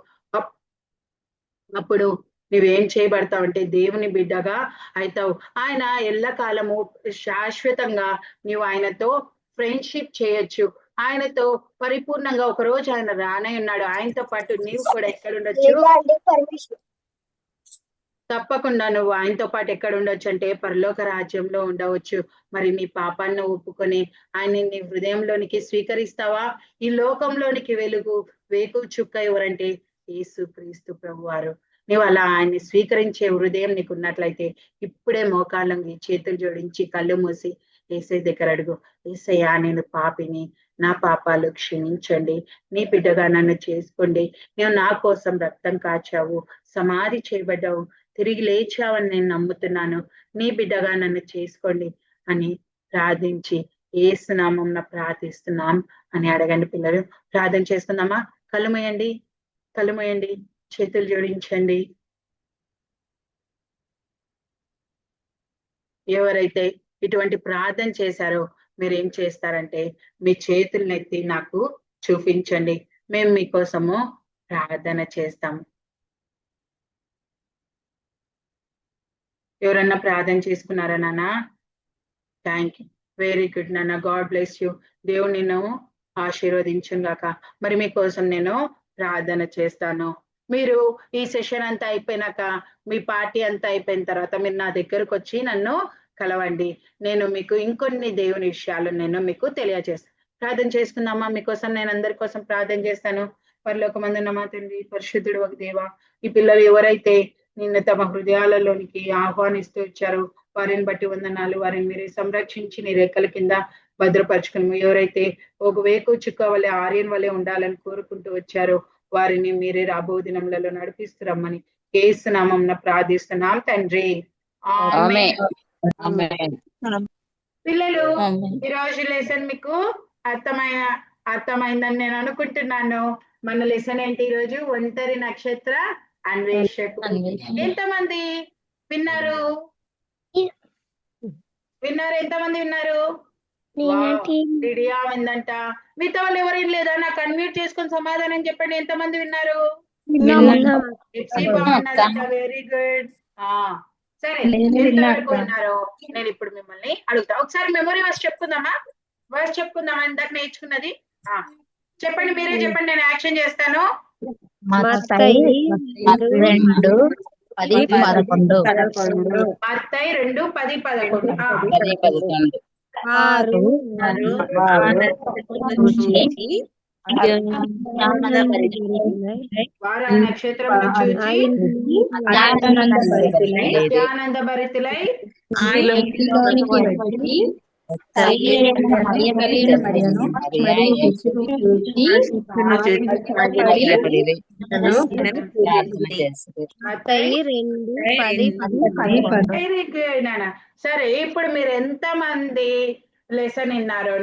అప్పుడు నువ్వేం చేయబడతావు అంటే దేవుని బిడ్డగా అవుతావు. ఆయన ఎల్లకాలము శాశ్వతంగా నీవు ఆయనతో ఫ్రెండ్షిప్ చేయొచ్చు. ఆయనతో పరిపూర్ణంగా ఒక రోజు ఆయన రానే ఉన్నాడు. ఆయనతో పాటు నీవు కూడా ఎక్కడ ఉండొచ్చు? తప్పకుండా నువ్వు ఆయనతో పాటు ఎక్కడ ఉండొచ్చు అంటే పరలోక రాజ్యంలో ఉండవచ్చు. మరి నీ పాపాన్ని ఒప్పుకొని ఆయన నీ హృదయంలోనికి స్వీకరిస్తావా? ఈ లోకంలోనికి వెలుగు, వేకు చుక్క ఎవరంటే యేసు క్రీస్తు ప్రభువారు. నువ్వు అలా ఆయన్ని స్వీకరించే హృదయం నీకు ఉన్నట్లయితే ఇప్పుడే మోకాళ్ళంగి చేతులు జోడించి కళ్ళు మూసి యేసయ్య దగ్గర అడుగు. యేసయ్యా, నేను పాపిని, నా పాపాలు క్షమించండి, నీ బిడ్డగా నన్ను చేసుకోండి. నువ్వు నా కోసం రక్తం కాచావు, సమాధి చేయబడ్డావు, తిరిగి లేచావని నేను నమ్ముతున్నాను, నీ బిడ్డగా నన్ను చేసుకోండి అని ప్రార్థించి యేసు నామమున ప్రార్థిస్తున్నాం అని అడగండి. పిల్లలు, ప్రార్థన చేసుకుందామా? కళ్ళు మూయండి, కళ్ళు మూయండి, చేతులు జోడించండి. ఎవరైతే ఇటువంటి ప్రార్థన చేశారో మీరు ఏం చేస్తారంటే మీ చేతులను ఎత్తి నాకు చూపించండి, మేము మీకోసము ప్రార్థన చేస్తాము. ఎవరన్నా ప్రార్థన చేసుకున్నారా నాన్న? థ్యాంక్ యూ, వెరీ గుడ్ నాన్న, గాడ్ బ్లెస్ యూ. దేవుడు నిన్ను ఆశీర్వదించును గాక. మరి మీకోసం నేను ప్రార్థన చేస్తాను. మీరు ఈ సెషన్ అంతా అయిపోయినాక, మీ పార్టీ అంతా అయిపోయిన తర్వాత మీరు నా దగ్గరకు వచ్చి నన్ను కలవండి. నేను మీకు ఇంకొన్ని దేవుని విషయాలు నేను మీకు తెలియజేస్తాను. ప్రార్థన చేసుకుందామా? మీకోసం నేను అందరి కోసం ప్రార్థన చేస్తాను. పరలోకమందున్న మా తండ్రి, పరిశుద్ధుడు ఒక దేవ, ఈ పిల్లలు ఎవరైతే నిన్ను తమ హృదయాలలోనికి ఆహ్వానిస్తూ వచ్చారో వారిని బట్టి వందనాలు. వారిని మీరే సంరక్షించి నీ రెక్కల కింద భద్రపరచుకుని, ఎవరైతే ఒక వేకు చుక్క వలె ఆర్యన్ వలె ఉండాలని కోరుకుంటూ వచ్చారో వారిని మీరే రాబో దినములలో నడిపిస్తురమ్మని యేసు నామమున ప్రార్థిస్తున్నాం తండ్రి. ఆమేన్. పిల్లలు, ఈ రోజు లెసన్ మీకు అర్థమైందని నేను అనుకుంటున్నాను. మన లెసన్ ఏంటి ఈరోజు? ఒంటరి నక్షత్ర అన్వేషకుడు. ఎంతమంది విన్నారు? ఎంతమంది విన్నారు? విందంట. మిగతా వాళ్ళు ఎవరేం లేదా? నాకు అన్మ్యూట్ చేసుకొని సమాధానం చెప్పండి. ఎంతమంది విన్నారు? Very good. సరే, ఎంతవరకు విన్నారో నేను ఇప్పుడు మిమ్మల్ని అడుగుతా. ఒకసారి మెమొరీ వర్స్ చెప్పుకుందామా? ఇందాక నేర్చుకున్నది చెప్పండి, మీరే చెప్పండి, నేను యాక్షన్ చేస్తాను. మత్తయి 2:10-11 మత్తయి 2:10-11 వారు చూచి వారు ఆ నక్షత్రమును చూచి అత్యానందభరితులై వెరీ గుడ్ నాన్న. సరే, ఇప్పుడు మీరు ఎంత మంది లెసన్ విన్నారో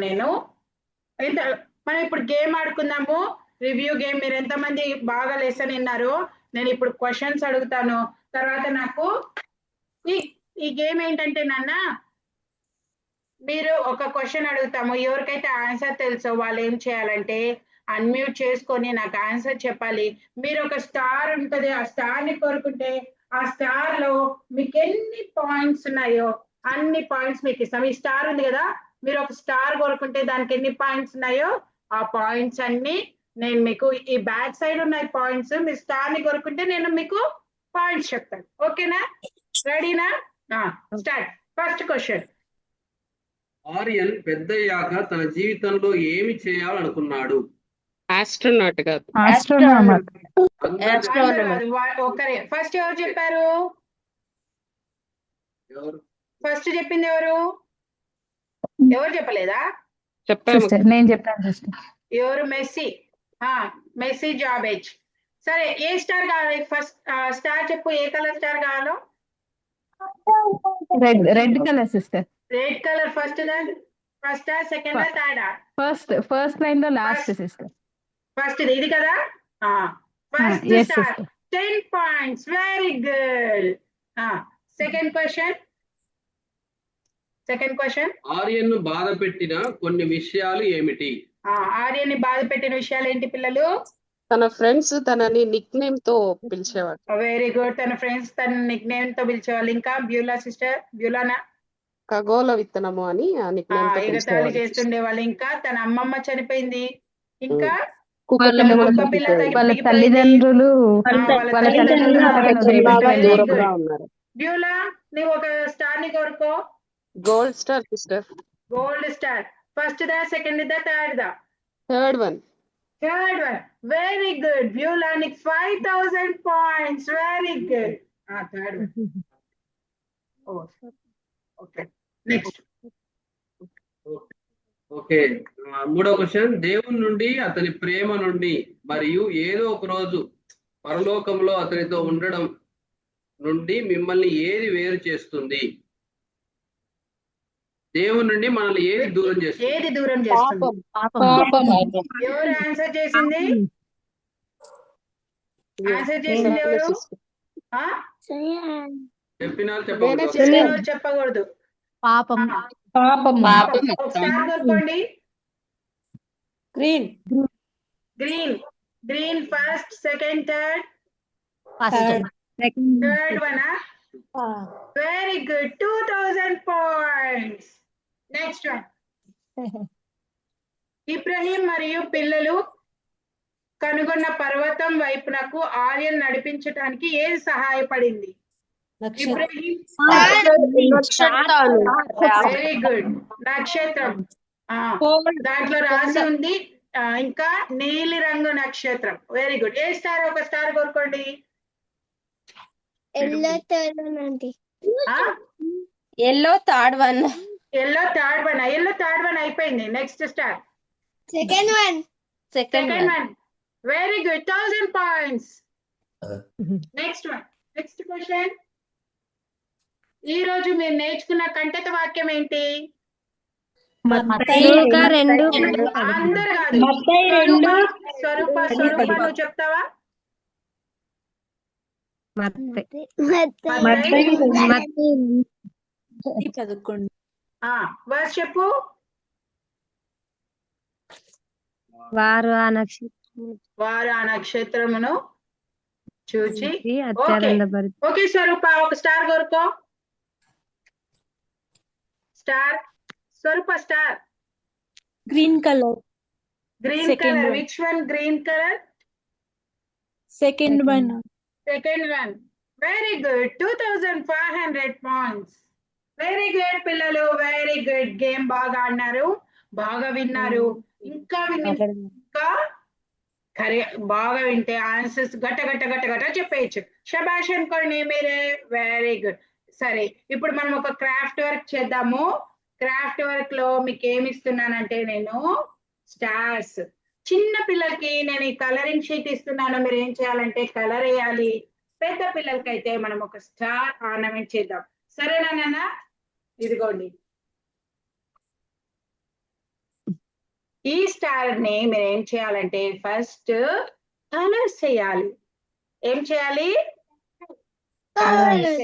మనం ఇప్పుడు గేమ్ ఆడుకుందాము, రివ్యూ గేమ్. మీరు ఎంత మంది బాగా లెసన్ విన్నారో నేను ఇప్పుడు క్వశ్చన్స్ అడుగుతాను. తర్వాత నాకు ఈ గేమ్ ఏంటంటే నాన్న, మీరు ఒక క్వశ్చన్ అడుగుతాము, ఎవరికైతే ఆన్సర్ తెలుసో వాళ్ళు ఏం చేయాలంటే అన్మ్యూట్ చేసుకొని నాకు ఆన్సర్ చెప్పాలి. మీరు ఒక స్టార్ ఉంటుంది, ఆ స్టార్ ని కోరుకుంటే ఆ స్టార్ లో మీకు ఎన్ని పాయింట్స్ ఉన్నాయో అన్ని పాయింట్స్ మీకు ఇస్తాం. ఈ స్టార్ ఉంది కదా, మీరు ఒక స్టార్ కోరుకుంటే దానికి ఎన్ని పాయింట్స్ ఉన్నాయో ఆ పాయింట్స్ అన్ని నేను మీకు, ఈ బ్యాక్ సైడ్ ఉన్నాయి పాయింట్స్, మీ స్టార్ ని కోరుకుంటే నేను మీకు పాయింట్స్ చెప్తాను. ఓకేనా? రెడీనా? స్టార్ట్. First question. ఆర్యన్ పెద్దయ్యాక తన జీవితంలో ఏమి చేయాలనుకున్నాడు? ఆస్ట్రోనాట్ కాదు. ఒకరే ఫస్ట్ ఎవరు చెప్పారు? ఫస్ట్ చెప్పింది ఎవరు? ఎవరు చెప్పలేదా? నేను చెప్పాను. ఎవరు? మెస్సీ. మెస్సీ జాబేజ్. సరే, ఏ స్టార్ కావాలి? ఫస్ట్ స్టార్ చెప్పు, ఏ కలర్ స్టార్ కావాలో? Red colour sister. Red colour. First second థర్డా? ఫస్ట్ లైన్ లో లాస్ట్ సిస్టర్. ఫస్ట్ ఇది కదా. First star 10 points. Very good. Second question. ఆర్యన్ను బాధ పెట్టిన కొన్ని విషయాలు ఏమిటి? ఆర్యన్ని బాధ పెట్టిన విషయాలు ఏంటి పిల్లలు? తన ఫ్రెండ్స్ తనని నిక్ నేమ్ తో పిలిచేవాడు. Very good. తన ఫ్రెండ్స్ తన నిక్ నేమ్ తో పిలిచేవాళ్ళు. ఇంకా బ్యూలా సిస్టర్, బ్యూలానా? ఖగోళ విత్తనము అని ఆ నిక్ నేమ్ తో ఎగతాళి పిలిచేవాడు. చేస్తుండేవాళ్ళు. ఇంకా తన అమ్మమ్మ చనిపోయింది. ఇంకా వాళ్ళ తల్లిదండ్రులు దూరంగా ఉన్నారు. బ్యూలా, నువ్వు ఒక స్టార్ ని కోరుకో. Gold star sister. Gold star. First దా, సెకండ్ దా, థర్డ్ దా? Third one. Very good. Beulah, నీకు 5000 points. Very good. Third one. Okay, next. Okay, మూడో క్వశ్చన్. దేవుని నుండి, అతని ప్రేమ నుండి మరియు ఏదో ఒక రోజు పరలోకంలో అతనితో ఉండడం నుండి మిమ్మల్ని ఏది వేరు చేస్తుంది? దేవుని నుండి మనల్ని ఏది దూరం చేస్తుంది? ఏది దూరం చేస్తుంది? ఎవరు ఆన్సర్ చేసింది? ఎవరు? చెప్పినా చెప్పకూడదు. పాపం. కోరుకోండి. Green. First, second, third? Third one. Very good. 2000 points. Next one. Ibrahim మరియు పిల్లలు కనుగొన్న పర్వతం వైపునకు ఆర్యన్ నడిపించడానికి ఏది సహాయపడింది? ఇబ్రహీం. Very good. నక్షత్రం. దాంట్లో రాసి ఉంది. ఇంకా నీలి రంగు నక్షత్రం. Very good. ఏ స్టార్? ఒక స్టార్ కోరుకోండి. ఎల్లో థర్డ్ వన్ అయిపోయింది. Next star. Second one. Very good. 1000 points. Next one. Next question. ఈ రోజు మీరు నేర్చుకున్న కంటత వాక్యం ఏంటి? లూకా 2. అందరు కాదు. స్వరూప నువ్వు చెప్తావా? చదువుకోండి. వర్స్ చెప్పు. వారు ఆ నక్షత్రమును చూచి. ఓకే స్వరూప, ఒక స్టార్ కోరుకో. Star. Swaroopa star. Green colour. Which one? Green colour. Second one second one very good 2500 points. Very good పిల్లలు, వెరీ గుడ్. గేమ్ బాగా ఆడినారు, బాగా విన్నారు. ఇంకా ఇంకా బాగా వింటే ఆన్సర్స్ గట్ట గట్ట గట్ట గట్ట చెప్పేయచ్చు. శబాష్ అనుకోండి మీరే. Very good. సరే, ఇప్పుడు మనం ఒక క్రాఫ్ట్ వర్క్ చేద్దాము. క్రాఫ్ట్ వర్క్ లో మీకు ఏమి ఇస్తున్నానంటే నేను స్టార్స్. చిన్న పిల్లలకి నేను ఈ కలరింగ్ షీట్ ఇస్తున్నాను. మీరు ఏం చేయాలంటే కలర్ వేయాలి. పెద్ద పిల్లలకైతే మనం ఒక స్టార్ ఆర్నమెంట్ చేద్దాం. సరేనా నాన్న? ఇదిగోండి, ఈ స్టార్ ని మీరు ఏం చేయాలంటే ఫస్ట్ కలర్స్ చేయాలి. ఏం చేయాలి? కలర్స్.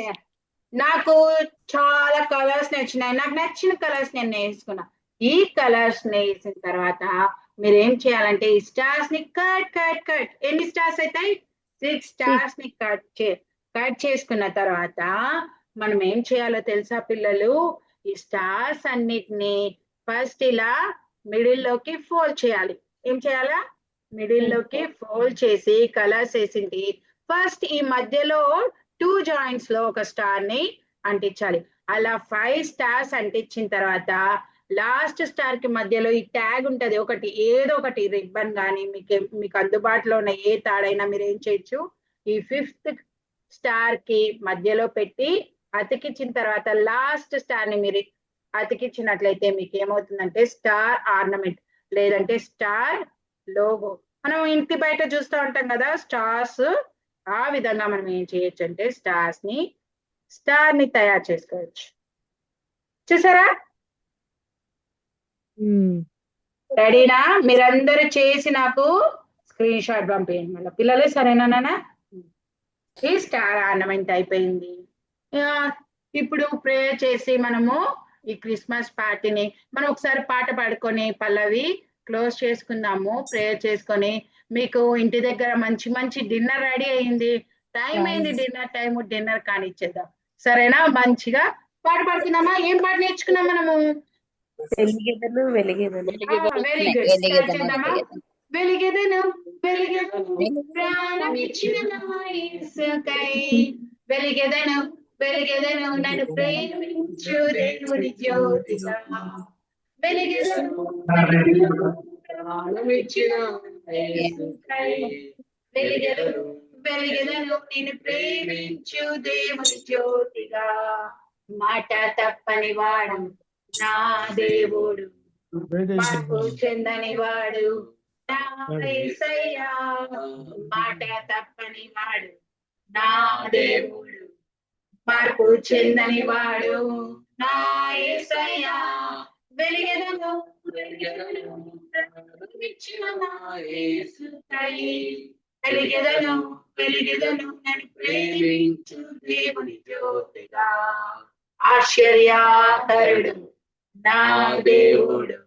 నాకు చాలా కలర్స్ నచ్చినాయి. నాకు నచ్చిన కలర్స్ నేను వేసుకున్నా. ఈ కలర్స్ వేసిన తర్వాత మీరు ఏం చేయాలంటే ఈ స్టార్స్ ని కట్ కట్ కట్. ఎన్ని స్టార్స్ అవుతాయి? 6 స్టార్స్ ని కట్ చేసుకున్న తర్వాత మనం ఏం చేయాలో తెలుసా పిల్లలు? ఈ స్టార్స్ అన్నిటిని ఫస్ట్ ఇలా మిడిల్ లోకి ఫోల్డ్ చేయాలి. ఏం చేయాలా? మిడిల్ లోకి ఫోల్డ్ చేసి కలర్స్ వేసింది. ఫస్ట్ ఈ మధ్యలో 2 జాయింట్స్ లో ఒక స్టార్ ని అంటించాలి. అలా 5 స్టార్స్ అంటించిన తర్వాత లాస్ట్ స్టార్ కి మధ్యలో ఈ ట్యాగ్ ఉంటది ఒకటి, ఏదో ఒకటి రిబ్బన్ గానీ మీకు అందుబాటులో ఉన్న ఏ తాడైనా మీరు ఏం చేయొచ్చు. ఈ 5th స్టార్ కి మధ్యలో పెట్టి అతికించిన తర్వాత లాస్ట్ స్టార్ ని మీరు అతికించినట్లయితే మీకు ఏమవుతుందంటే స్టార్ ఆర్నమెంట్, లేదంటే స్టార్ లోగో. మనం ఇంటి బయట చూస్తూ ఉంటాం కదా స్టార్స్. ఆ విధంగా మనం ఏం చేయొచ్చు అంటే స్టార్ ని తయారు చేసుకోవచ్చు. చూసారా? రెడీనా? మీరందరూ చేసి నాకు స్క్రీన్ షాట్ పంపేయండి మళ్ళీ పిల్లలు. సరేనా నాన్న? ఈ స్టార్ ఆర్నమెంట్ అయిపోయింది. ఇప్పుడు ప్రేయర్ చేసి మనము ఈ క్రిస్మస్ పార్టీని మనం ఒకసారి పాట పాడుకొని పల్లవి క్లోజ్ చేసుకుందాము. ప్రేయర్ చేసుకొని మీకు ఇంటి దగ్గర మంచి మంచి డిన్నర్ రెడీ అయింది. టైం అయింది, డిన్నర్ టైం. డిన్నర్ కానిచ్చేద్దాం. సరేనా? మంచిగా పాట పాడుకుందామా? ఏం పాట నేర్చుకున్నాం మనము? వెలిగెదను వెలిగెదను. Very good. స్టార్ట్ చేద్దామా? వెలిగెదను వెలిగెదను ప్రాణమిచ్చిన నా యేసుకై, వెలిగెదను వెలిగెదను నన్ను ప్రేమించు దేవుని జ్యోతిగా, వెలిగెదను ప్రాణమిచ్చిన యేసుకై, వెలిగెదను వెలిగెదను నేను ప్రేమించు దేవుని జ్యోతిగా. మాట తప్పని వాడు నా దేవుడు, మార్పు చెందని వాడు నా యేసయ్యా. మాట తప్పని వాడు నా దేవుడు, మార్పు చెందని వాడు నా యేసయ్యా. వెలిగెదను వెలిగెదను ప్రాణమిచ్చిన నా యేసుకై, వెలిగెదను వెలిగెదను నన్ను ప్రేమించు దేవుని జ్యోతిగా. ఆశ్చర్యకరుడు నా దేవుడు,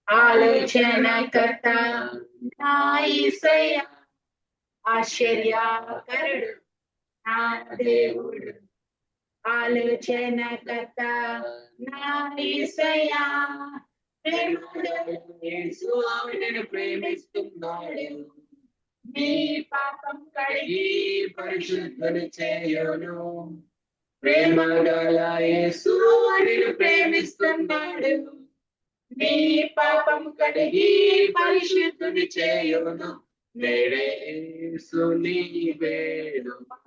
ఆలోచనకర్త నా యేసయ్యా. ఆశ్చర్యకరుడు నా దేవుడు, ఆలోచనకర్త నా యేసయ్యా. యేసు ఆమెను ప్రేమిస్తున్నాడు, నీ పాపం కడిగి పరిశుద్ధుని చేయును. ప్రేమ గల యేసు నిన్ను ప్రేమిస్తున్నాడు, నీ పాపం కడిగి పరిశుద్ధుని చేయును. నేడే యేసు నీ వేడుమా,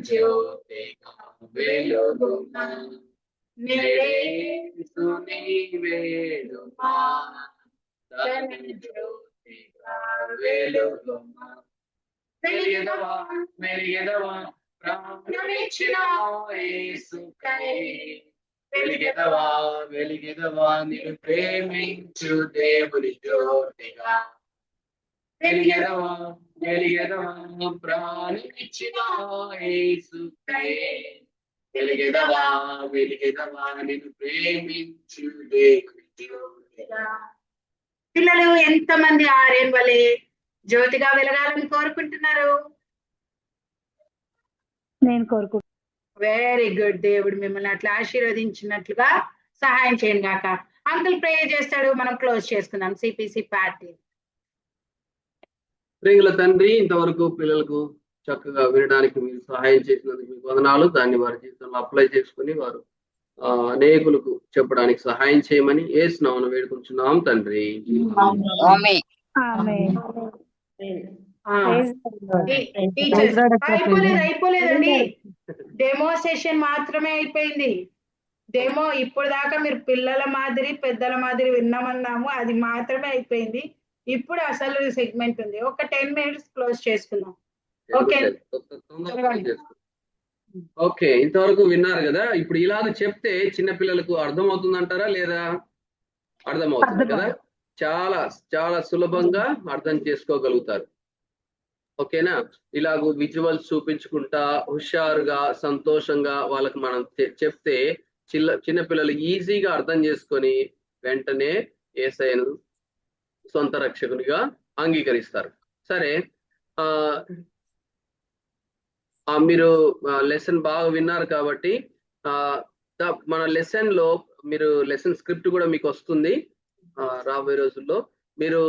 జ్యోతిగా వెలుగుమా. నేడే యేసు నీ వేడుమా, జ్యోతిగా వెలుగుమా. వెలిగెదవా వెలిగెదవా ప్రాణమిచ్చిన యేసుకై, వెలిగెదవా వెలిగెదవా నిన్ను ప్రేమించు దేవుని జ్యోతిగా. వెలిగెదవా వెలిగెదవా ప్రాణమిచ్చిన యేసుకై, వెలిగెదవా వెలిగెదవా నిన్ను ప్రేమించు దేవుని జ్యోతిగా. పిల్లలు ఎంతమంది ఆర్యన్ వలె జ్యోతిగా వెలగాలని కోరుకుంటున్నారు? నేను కోరుకుంటున్నాను. Very good. దేవుడు మిమ్మల్ని అట్లా ఆశీర్వదించినట్లుగా సహాయం చేయండి గాక. అంకుల్ ప్రే చేస్తాడు, మనం క్లోజ్ చేసుకుందాం సిపిసి పార్టీ. ప్రియుల తండ్రి, ఇంతవరకు పిల్లలకు చక్కగా వినడానికి మీరు సహాయం చేసినందుకు మీకు వందనాలు. దాన్ని వారి జీవితంలో అప్లై చేసుకుని వారు అనేకులకు చెప్పడానికి సహాయం చేయమని యేసు నామమున వేడుకుంటున్నాం తండ్రి. టీచర్స్ అయిపోలేదండి. డెమో సెషన్ మాత్రమే అయిపోయింది. డెమో ఇప్పుడు దాకా మీరు పిల్లల మాదిరి పెద్దల మాదిరి విన్నామన్నాము, అది మాత్రమే అయిపోయింది. ఇప్పుడు అసలు సెగ్మెంట్ ఉంది. ఒక 10 minutes క్లోజ్ చేసుకుందాం. Okay, okay. ఇంతవరకు విన్నారు కదా. ఇప్పుడు ఇలాగ చెప్తే చిన్న పిల్లలకు అర్థమవుతుందంటారా లేదా? అర్థమవుతుంది కదా. చాలా చాలా సులభంగా అర్థం చేసుకోగలుగుతారు. ఓకేనా? ఇలాగ విజువల్స్ చూపించుకుంటా హుషారుగా సంతోషంగా వాళ్ళకి మనం చెప్తే చిన్న పిల్లలు ఈజీగా అర్థం చేసుకొని వెంటనే యేసయ్యను సొంత రక్షకునిగా అంగీకరిస్తారు. సరే, మీరు లెసన్ బాగా విన్నారు కాబట్టి మన లెసన్ లో మీరు లెసన్ స్క్రిప్ట్ కూడా మీకు వస్తుంది రాబోయే రోజుల్లో. మీరు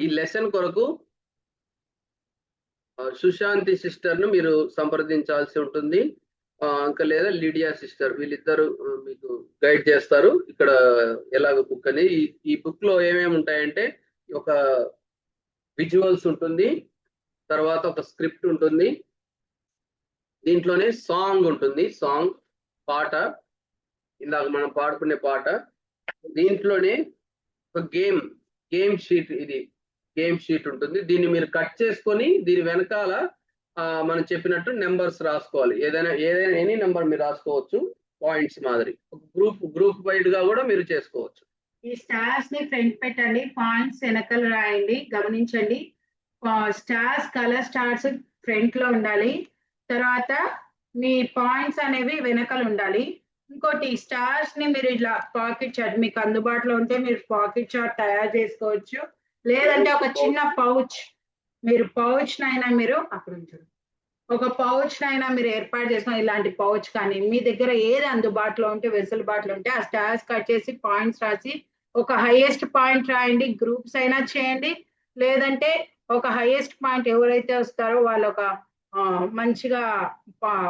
ఈ లెసన్ కొరకు సుశాంతి సిస్టర్ ను మీరు సంప్రదించాల్సి ఉంటుంది. ఇంకా లేదా లీడియా సిస్టర్, వీళ్ళిద్దరు మీకు గైడ్ చేస్తారు ఇక్కడ ఎలాగ బుక్ అని. ఈ బుక్ లో ఏమేమి ఉంటాయంటే ఒక విజువల్స్ ఉంటుంది, తర్వాత ఒక స్క్రిప్ట్ ఉంటుంది, దీంట్లోనే సాంగ్ ఉంటుంది, సాంగ్ పాట, ఇందాక మనం పాడుకునే పాట, దీంట్లోనే ఒక గేమ్ షీట్, ఇది గేమ్ షీట్ ఉంటుంది. దీన్ని మీరు కట్ చేసుకొని దీని వెనకాల మనం చెప్పినట్టు నెంబర్స్ రాసుకోవాలి. ఏదైనా ఎనీ నెంబర్ మీరు రాసుకోవచ్చు, పాయింట్స్ మాదిరి. గ్రూప్ వైడ్ గా కూడా మీరు చేసుకోవచ్చు. ఈ స్టార్స్ ని ఫ్రంట్ పెట్టండి, పాయింట్స్ వెనకాల రాయండి. గమనించండి, స్టార్స్ కలర్ స్టార్స్ ఫ్రంట్ లో ఉండాలి, తర్వాత మీ పాయింట్స్ అనేవి వెనకాల ఉండాలి. ఇంకోటి, స్టార్స్ ని మీరు ఇట్లా పాకెట్ చార్ట్ మీకు అందుబాటులో ఉంటే మీరు పాకెట్ చార్ట్ తయారు చేసుకోవచ్చు. లేదంటే ఒక చిన్న పౌచ్, మీరు పౌచ్ నైనా మీరు అక్కడ ఉంచారు, ఒక పౌచ్ నైనా మీరు ఏర్పాటు చేసుకుని, ఇలాంటి పౌచ్ కానీ మీ దగ్గర ఏది అందుబాటులో ఉంటే వెసులుబాటులో ఉంటే ఆ స్టార్స్ కట్ చేసి పాయింట్స్ రాసి ఒక హైయెస్ట్ పాయింట్ రాయండి. గ్రూప్స్ అయినా చేయండి, లేదంటే ఒక హైయెస్ట్ పాయింట్ ఎవరైతే వస్తారో వాళ్ళు ఒక మంచిగా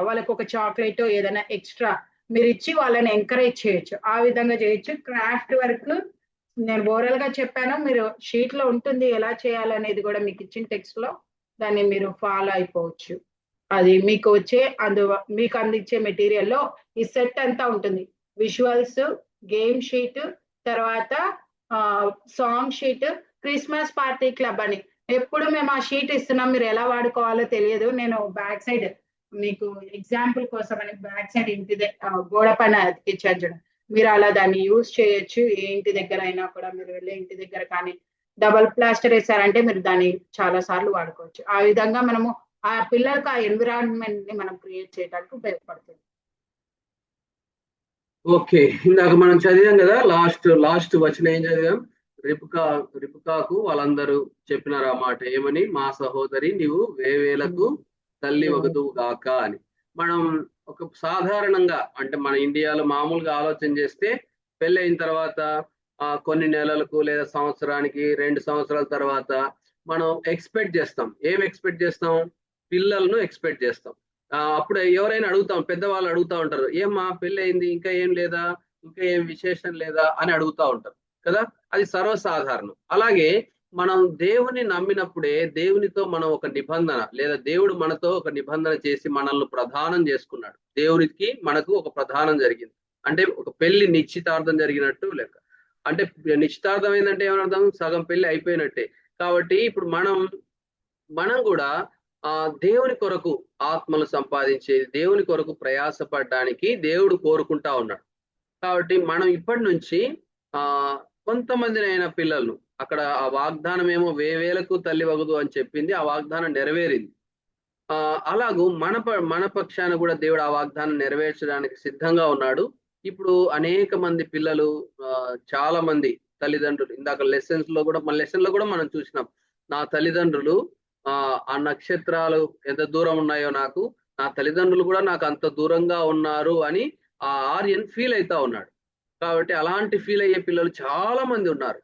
వాళ్ళకు ఒక చాక్లెట్ ఏదైనా ఎక్స్ట్రా మీరు ఇచ్చి వాళ్ళని ఎంకరేజ్ చేయొచ్చు. ఆ విధంగా చేయొచ్చు. క్రాఫ్ట్ వర్క్ నేను ఓరల్ గా చెప్పాను, మీరు షీట్ లో ఉంటుంది ఎలా చేయాలనేది కూడా మీకు ఇచ్చిన టెక్స్ట్ లో, దాన్ని మీరు ఫాలో అయిపోవచ్చు. అది మీకు వచ్చే మీకు అందించే మెటీరియల్ లో ఈ సెట్ అంతా ఉంటుంది. విజువల్స్, గేమ్ షీట్, తర్వాత song sheet, Christmas party club అని. ఎప్పుడు మేము ఆ షీట్ ఇస్తున్నాం, మీరు ఎలా వాడుకోవాలో తెలియదు. నేను బ్యాక్ సైడ్ మీకు ఎగ్జాంపుల్ కోసం అని బ్యాక్ సైడ్ ఇంటి గోడ పైన అతికించాను, మీరు అలా దాన్ని యూజ్ చేయొచ్చు. ఏ ఇంటి దగ్గర అయినా కూడా మీరు వెళ్ళే ఇంటి దగ్గర కానీ డబల్ ప్లాస్టర్ వేసారంటే మీరు దాన్ని చాలా సార్లు వాడుకోవచ్చు. ఆ విధంగా మనము ఆ పిల్లలకు ఆ ఎన్విరాన్మెంట్ ని మనం క్రియేట్ చేయడానికి ఉపయోగపడుతుంది. ఓకే, ఇందాక మనం చదివాం కదా, లాస్ట్ వచనం ఏం చదివాం? రిపుకాకు వాళ్ళందరూ చెప్పినారు ఆ మాట ఏమని? మా సహోదరి నీవు వేవేలకు తల్లి వగదువు గాక అని. మనం ఒక సాధారణంగా అంటే మన ఇండియాలో మామూలుగా ఆలోచన చేస్తే పెళ్ళి అయిన తర్వాత కొన్ని నెలలకు లేదా సంవత్సరానికి 2 సంవత్సరాల తర్వాత మనం ఎక్స్పెక్ట్ చేస్తాం. ఏం ఎక్స్పెక్ట్ చేస్తాం? పిల్లలను ఎక్స్పెక్ట్ చేస్తాం. అప్పుడు ఎవరైనా అడుగుతాం, పెద్దవాళ్ళు అడుగుతా ఉంటారు, ఏమ్మా పెళ్ళి అయింది, ఇంకా ఏం లేదా, ఇంకా ఏం విశేషం లేదా అని అడుగుతా ఉంటారు కదా. అది సర్వసాధారణం. అలాగే మనం దేవుని నమ్మినప్పుడే దేవునితో మనం ఒక నిబంధన, లేదా దేవుడు మనతో ఒక నిబంధన చేసి మనల్ని ప్రధానం చేసుకున్నాడు. దేవునికి మనకు ఒక ప్రధానం జరిగింది అంటే ఒక పెళ్లి నిశ్చితార్థం జరిగినట్టు లెక్క. అంటే నిశ్చితార్థం ఏంటంటే ఏమర్థం? సగం పెళ్లి అయిపోయినట్టే. కాబట్టి ఇప్పుడు మనం కూడా దేవుని కొరకు ఆత్మలు సంపాదించేది, దేవుని కొరకు ప్రయాసపడడానికి దేవుడు కోరుకుంటా ఉన్నాడు. కాబట్టి మనం ఇప్పటి నుంచి కొంతమందినైనా పిల్లలను, అక్కడ ఆ వాగ్దానం ఏమో వేవేలకు తల్లి వగదు అని చెప్పింది, ఆ వాగ్దానం నెరవేరింది. అలాగూ మన పక్షాన కూడా దేవుడు ఆ వాగ్దానం నెరవేర్చడానికి సిద్ధంగా ఉన్నాడు. ఇప్పుడు అనేక మంది పిల్లలు, చాలా మంది తల్లిదండ్రులు, ఇందాక లెసన్ లో కూడా మనం చూసినాం, నా తల్లిదండ్రులు ఆ నక్షత్రాలు ఎంత దూరం ఉన్నాయో నాకు, నా తల్లిదండ్రులు కూడా నాకు అంత దూరంగా ఉన్నారు అని ఆ ఆర్యన్ ఫీల్ అవుతా ఉన్నాడు. కాబట్టి అలాంటి ఫీల్ అయ్యే పిల్లలు చాలా మంది ఉన్నారు.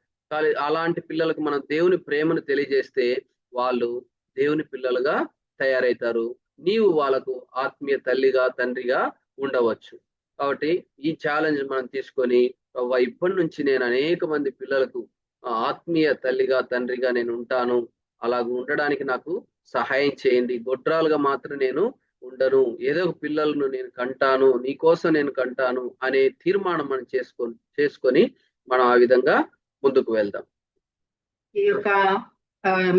అలాంటి పిల్లలకు మనం దేవుని ప్రేమను తెలియజేస్తే వాళ్ళు దేవుని పిల్లలుగా తయారవుతారు. నీవు వాళ్ళకు ఆత్మీయ తల్లిగా తండ్రిగా ఉండవచ్చు. కాబట్టి ఈ ఛాలెంజ్ మనం తీసుకొని ఇప్పటి నుంచి నేను అనేక మంది పిల్లలకు ఆత్మీయ తల్లిగా తండ్రిగా నేను ఉంటాను, అలాగ ఉండడానికి నాకు సహాయం చేయండి. గొడ్రాలుగా మాత్రం నేను ఉండను, ఏదో ఒక పిల్లలను నేను కంటాను, నీకోసం నేను కంటాను అనే తీర్మానం మనం చేసుకొని మనం ఆ విధంగా ముందుకు వెళ్దాం. ఈ యొక్క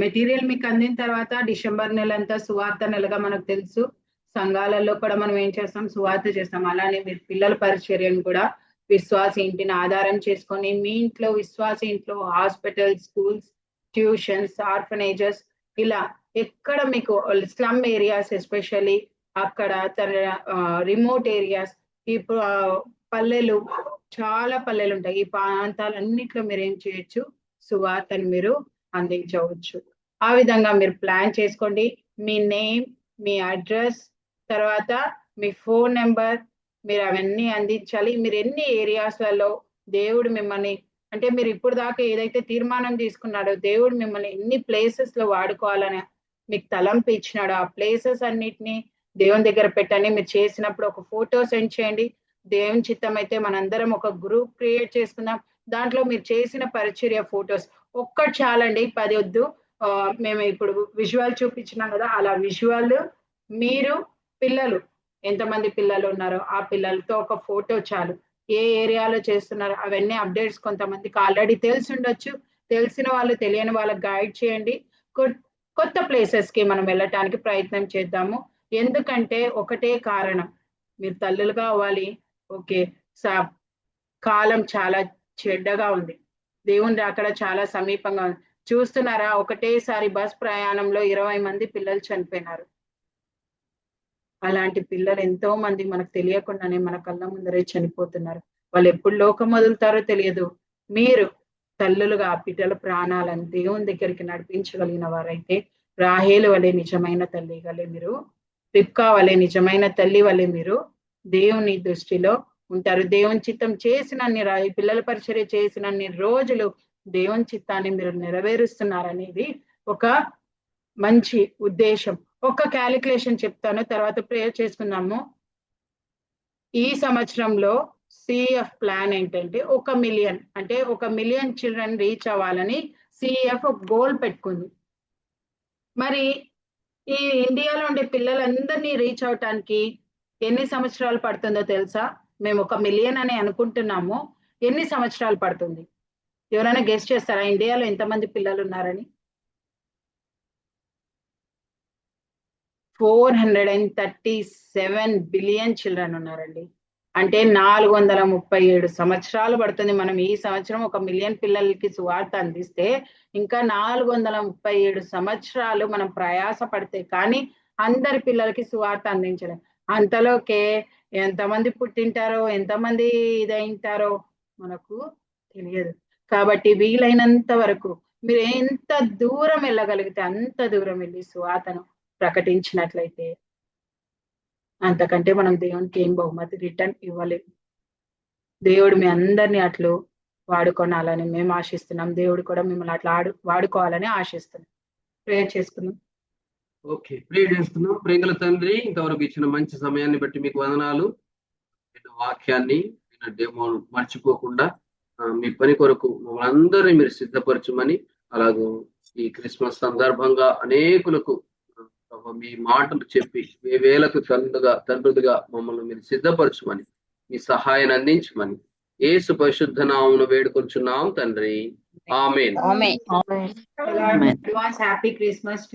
మెటీరియల్ మీకు అందిన తర్వాత డిసెంబర్ నెల అంతా సువార్త నెలగా మనకు తెలుసు. సంఘాలలో కూడా మనం ఏం చేస్తాం, సువార్త చేస్తాం. అలానే మీరు పిల్లల పరిచర్యను కూడా విశ్వాస ఇంటిని ఆధారం చేసుకొని మీ ఇంట్లో విశ్వాస ఇంట్లో హాస్పిటల్స్, స్కూల్స్, ట్యూషన్స్, ఆర్ఫనేజెస్ ఇలా ఎక్కడ మీకు స్లమ్ ఏరియాస్ ఎస్పెషల్లీ అక్కడ రిమోట్ ఏరియాస్, ఈ పల్లెలు చాలా పల్లెలు ఉంటాయి. ఈ ప్రాంతాలన్నిట్లో మీరు ఏం చేయొచ్చు, సువార్తను మీరు అందించవచ్చు. ఆ విధంగా మీరు ప్లాన్ చేసుకోండి. మీ నేమ్, మీ అడ్రస్, తర్వాత మీ ఫోన్ నెంబర్, మీరు అవన్నీ అందించాలి. మీరు ఎన్ని ఏరియాస్లలో దేవుడు మిమ్మల్ని, అంటే మీరు ఇప్పుడు దాకా ఏదైతే తీర్మానం తీసుకున్నాడో దేవుడు మిమ్మల్ని ఎన్ని ప్లేసెస్ లో వాడుకోవాలని మీకు తలంపు ఇచ్చినాడో ఆ ప్లేసెస్ అన్నిటినీ దేవుని దగ్గర పెట్టండి. మీరు చేసినప్పుడు ఒక ఫోటో సెండ్ చేయండి. దేవుని చిత్తం అయితే మనందరం ఒక గ్రూప్ క్రియేట్ చేసుకుందాం. దాంట్లో మీరు చేసిన పరిచర్య ఫొటోస్ ఒక్కటి చాలండి, 10 వద్దు. మేము ఇప్పుడు విజువల్ చూపించినాం కదా, అలా విజువల్ మీరు పిల్లలు ఎంతమంది పిల్లలు ఉన్నారో ఆ పిల్లలతో ఒక ఫోటో చాలు. ఏ ఏరియాలో చేస్తున్నారో అవన్నీ అప్డేట్స్ కొంతమందికి ఆల్రెడీ తెలిసి ఉండొచ్చు. తెలిసిన వాళ్ళు తెలియని వాళ్ళకి గైడ్ చేయండి. కొత్త ప్లేసెస్ కి మనం వెళ్ళటానికి ప్రయత్నం చేద్దాము. ఎందుకంటే ఒకటే కారణం, మీరు తల్లులుగా అవ్వాలి. ఓకే, కాలం చాలా చెడ్డగా ఉంది, దేవుని అక్కడ చాలా సమీపంగా ఉంది. చూస్తున్నారా, ఒకటేసారి బస్ ప్రయాణంలో 20 మంది పిల్లలు చనిపోయినారు. అలాంటి పిల్లలు ఎంతో మంది మనకు తెలియకుండానే మన కళ్ళ ముందరే చనిపోతున్నారు. వాళ్ళు ఎప్పుడు లోకం వదులుతారో తెలియదు. మీరు తల్లులుగా ఆ పిల్లల ప్రాణాలను దేవుని దగ్గరికి నడిపించగలిగిన వారైతే రాహేలు వలె నిజమైన తల్లి వలె మీరు, రిబ్కా వలె నిజమైన తల్లి వలె మీరు దేవుని దృష్టిలో ఉంటారు. దేవుని చిత్తం చేసినన్ని పిల్లల పరిచర్య చేసినన్ని రోజులు దేవుని చిత్తాన్ని మీరు నెరవేరుస్తున్నారనేది ఒక మంచి ఉద్దేశం. ఒక క్యాలిక్యులేషన్ చెప్తాను, తర్వాత ప్రేయర్ చేసుకుందాము. ఈ సంవత్సరంలో సిఎఫ్ ప్లాన్ ఏంటంటే 1 మిలియన్, అంటే 1 మిలియన్ చిల్డ్రన్ రీచ్ అవ్వాలని సిఎఫ్ గోల్ పెట్టుకుంది. మరి ఈ ఇండియాలో ఉండే పిల్లలందరినీ రీచ్ అవటానికి ఎన్ని సంవత్సరాలు పడుతుందో తెలుసా? మేము 1 మిలియన్ అని అనుకుంటున్నాము, ఎన్ని సంవత్సరాలు పడుతుంది? ఎవరైనా గెస్ చేస్తారా ఇండియాలో ఎంతమంది పిల్లలు ఉన్నారని? 437 బిలియన్ చిల్డ్రన్ ఉన్నారండి. అంటే 437 సంవత్సరాలు పడుతుంది. మనం ఈ సంవత్సరం 1 మిలియన్ పిల్లలకి సువార్త అందిస్తే ఇంకా 437 సంవత్సరాలు మనం ప్రయాస పడితే కానీ అందరి పిల్లలకి సువార్త అందించలేం. అంతలోకే ఎంతమంది పుట్టింటారో, ఎంతమంది ఇదైంటారో మనకు తెలియదు. కాబట్టి వీలైనంత వరకు మీరు ఎంత దూరం వెళ్ళగలిగితే అంత దూరం వెళ్ళి సువార్తను ప్రకటించినట్లయితే అంతకంటే మనం దేవునికి ఏం బహుమతి రిటర్న్ ఇవ్వలేము. దేవుడు మీ అందరినీ అట్లు వాడుకోనాలని మేము ఆశిస్తున్నాం. దేవుడు కూడా మిమ్మల్ని అట్లా వాడుకోవాలని ఆశిస్తున్నాం. ప్రేయర్ చేసుకున్నాం. ఓకే, ప్రేయర్ చేస్తున్నాం. ప్రేంగల తండ్రి, ఇంతవరకు ఇచ్చిన మంచి సమయాన్ని బట్టి మీకు వందనాలు. వాక్యాన్ని డెమోను మర్చిపోకుండా మీ పని కొరకు మమ్మల్ని అందరినీ మీరు సిద్ధపరచమని, అలాగే ఈ క్రిస్మస్ సందర్భంగా అనేకులకు మీ మాటలు చెప్పి వేలకు తండ్రులుగా మమ్మల్ని మీరు సిద్ధపరచమని, మీ సహాయాన్ని అందించమని యేసు పరిశుద్ధ నామమున వేడుకొంచున్నాం తండ్రి. ఆమేన్. Happy Christmas.